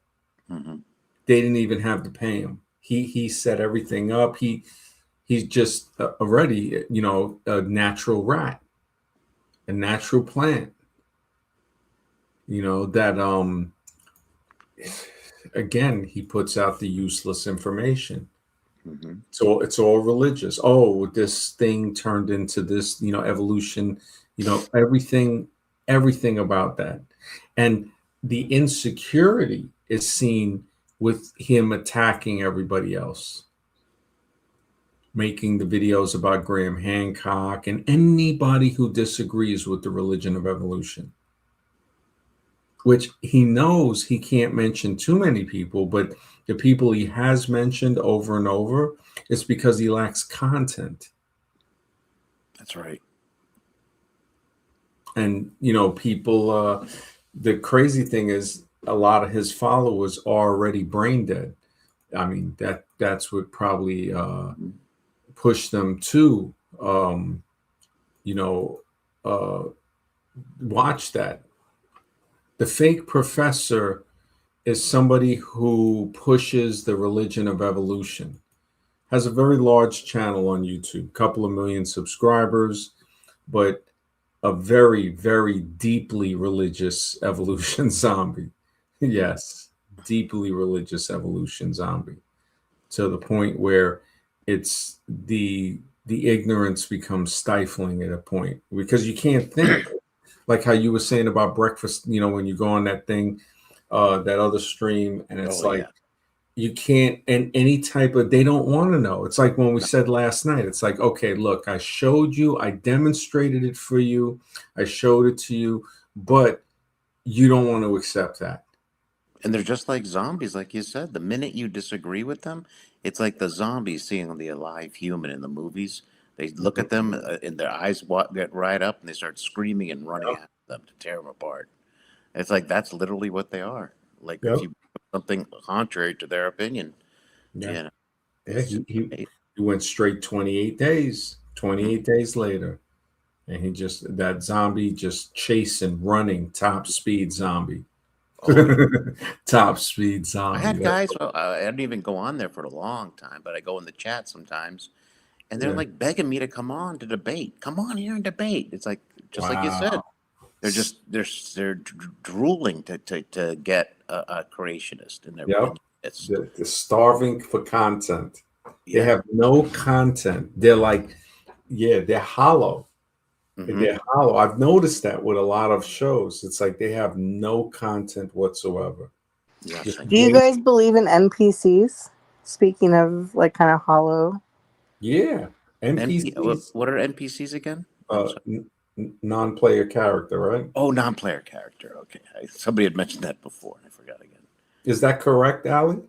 Mm-hmm. They didn't even have to pay him. He set everything up. He's just already, a natural rat, a natural plant. That again, he puts out the useless information. Mm-hmm. So it's all religious. Oh, this thing turned into this, evolution, everything about that. And the insecurity is seen with him attacking everybody else, making the videos about Graham Hancock and anybody who disagrees with the religion of evolution, which he knows he can't mention too many people, but the people he has mentioned over and over, it's because he lacks content. That's right. And, people, the crazy thing is a lot of his followers are already brain dead. I mean, that's what probably pushed them to, watch that. The fake professor is somebody who pushes the religion of evolution, has a very large channel on YouTube, couple of million subscribers, but a very, very deeply religious evolution zombie. Yes, deeply religious evolution zombie, to the point where it's the ignorance becomes stifling at a point because you can't think. Like how you were saying about breakfast, when you go on that thing, that other stream, and it's Oh like yeah. you can't, and any type of, they don't want to know. It's like when we No. said last night, it's like, okay, look, I showed you, I demonstrated it for you, I showed it to you, but you don't want to accept that. And they're just like zombies, like you said. The minute you disagree with them, it's like the zombies seeing the alive human in the movies. They look at them, and their eyes get right up, and they start screaming and running Yep. at them to tear them apart. It's like that's literally what they are. Like if Yep. you do something contrary to their opinion, Yeah. you know, Yeah. it's just He went straight 28 days, 28 days later. And he just, that zombie just chasing, running, top speed zombie. oh yeah. Top speed I zombie. had guys. Well, I didn't even go on there for a long time, but I go in the chat sometimes, and they're Yeah. like begging me to come on to debate. Come on here and debate. It's like just like you said. Wow. They're drooling to get a creationist in their Yep. midst. They're starving for content. They Yeah. have no content. They're like, yeah, they're hollow. Hmm. They're hollow. I've noticed that with a lot of shows. It's like they have no content whatsoever. Yes, Just I Do you know. wait. guys believe in NPCs? Speaking of like kind of hollow. Yeah. NP. NPCs, What are NPCs again? I'm sorry. non-player character, right? Oh, non-player character. Okay, somebody had mentioned that before, and I forgot again. Is that correct, Ali?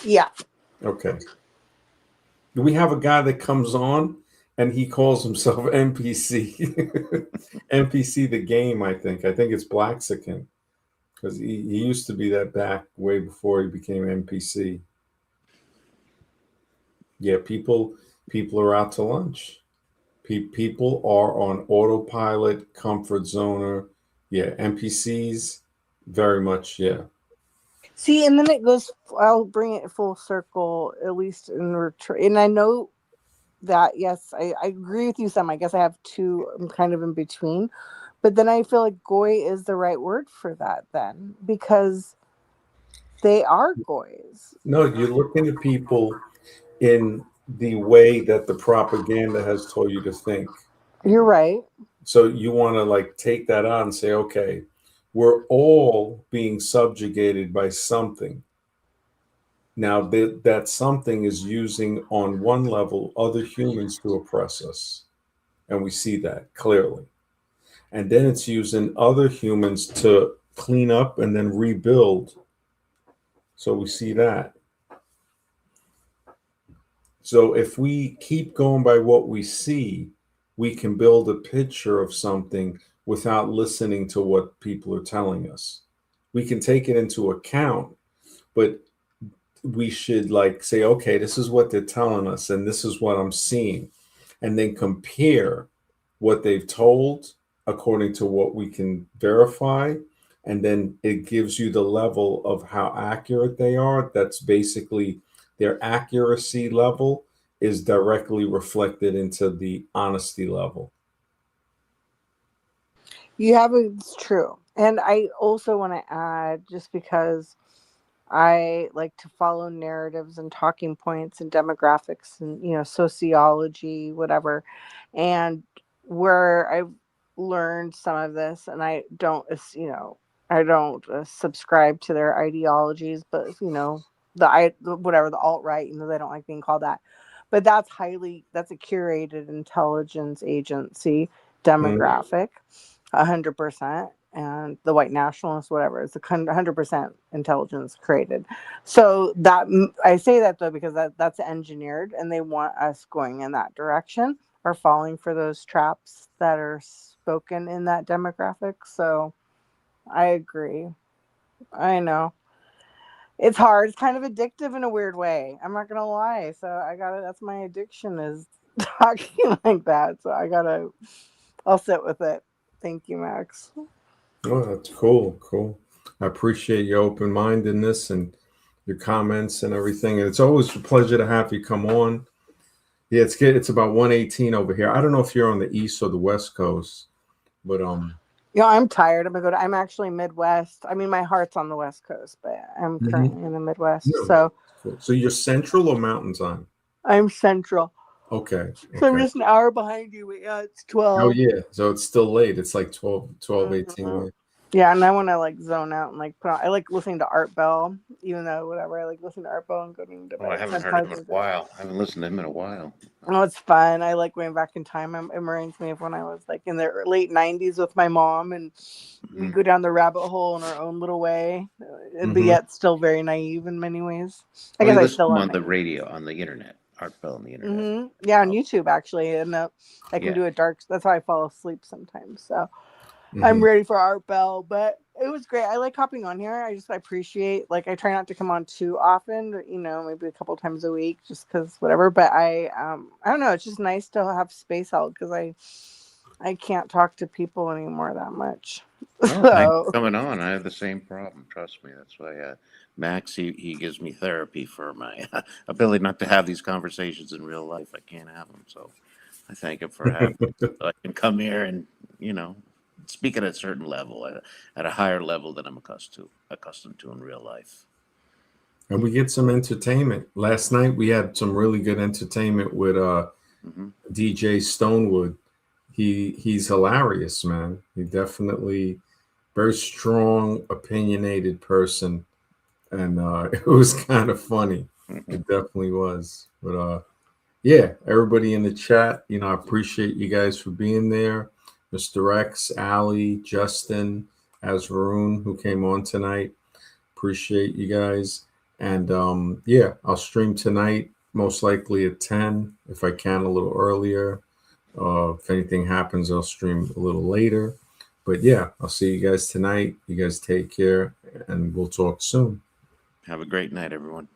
Yeah. Okay. We have a guy that comes on and he calls himself NPC. NPC the game, I think. I think it's Blaxican. Because he used to be that back way before he became NPC. Yeah, people are out to lunch. People are on autopilot, comfort zoner. Yeah, NPCs, very much. Yeah. See, and then it goes. I'll bring it full circle, at least in return. And I know that yes, I agree with you. Some, I guess I have two. I'm kind of in between, but then I feel like goy is the right word for that. Then because they are goys. No, you're looking at people in the way that the propaganda has told you to think. You're right. So you want to like take that on and say, okay, we're all being subjugated by something. Now that something is using on one level other humans to oppress us. And we see that clearly. And then it's using other humans to clean up and then rebuild. So we see that. So if we keep going by what we see, we can build a picture of something without listening to what people are telling us. We can take it into account, but we should like say, okay, this is what they're telling us, and this is what I'm seeing, and then compare what they've told according to what we can verify. And then it gives you the level of how accurate they are. That's basically their accuracy level is directly reflected into the honesty level. You have it's true. And I also want to add, just because I like to follow narratives and talking points and demographics and sociology, whatever. And where I've learned some of this, and I don't subscribe to their ideologies, but whatever the alt right, they don't like being called that. But that's a curated intelligence agency Mhm. demographic, 100%. And the white nationalists, whatever, it's 100% intelligence created. So that I say that though because that's engineered, and they want us going in that direction or falling for those traps that are spoken in that demographic. So I agree. I know it's hard. It's kind of addictive in a weird way. I'm not gonna lie. So I gotta. That's my addiction, is talking like that. So I'll sit with it. Thank you, Max. Oh, that's cool. Cool. I appreciate your open mindedness and your comments and everything. And it's always a pleasure to have you come on. Yeah, it's good. It's about 118 over here. I don't know if you're on the east or the west coast, but I'm tired. I'm actually Midwest. I mean, my heart's on the West Coast, but I'm Mhm. currently in the Midwest. No, So cool. So you're central or mountain time? I'm Central. Okay. So I'm Okay. just an hour behind you. But yeah, it's Oh 12. yeah. So it's still late. It's like 12, 18 Mhm. there. Yeah, and I want to like zone out and like put on. I like listening to Art Bell, even though whatever. I like listening to Art Bell and going to Oh, I bed. haven't heard him Sometimes in a it's while. I haven't listened to him in a while. oh, it's fun. I like going back in time. It reminds me of when I was like in the late '90s with my mom, and we Mhm. go down the rabbit hole in our own little way, but Mhm. yet still very naive in many ways. I Oh, guess you I listen to still him am on the naive. radio, on the internet, Art Bell on the internet. Yeah, on Oh, YouTube actually, and I can yeah. do a dark. That's how I fall asleep sometimes. So I'm Mhm. ready for Art Bell, but it was great. I like hopping on here. I appreciate like I try not to come on too often, but, maybe a couple times a week, just because whatever. But I don't know. It's just nice to have space out because I can't talk to people anymore that much. Oh, thanks So for coming on. I have the same problem. Trust me. That's why Max, he gives me therapy for my ability not to have these conversations in real life. I can't have them. So I thank him for having them. So I can come here and, you know, speak at a certain level, at a higher level than I'm accustomed to in real life. And we get some entertainment. Last night we had some really good entertainment with Hmm. DJ Stonewood. He's hilarious, man. He definitely very strong, opinionated person, and it was kind of funny. Hmm. It definitely was. But yeah, everybody in the chat, I appreciate you guys for being there. Mr. X, Ali, Justin, Azvaroon, who came on tonight. Appreciate you guys. And yeah, I'll stream tonight, most likely at 10, if I can, a little earlier. If anything happens, I'll stream a little later. But yeah, I'll see you guys tonight. You guys take care, and we'll talk soon. Have a great night, everyone.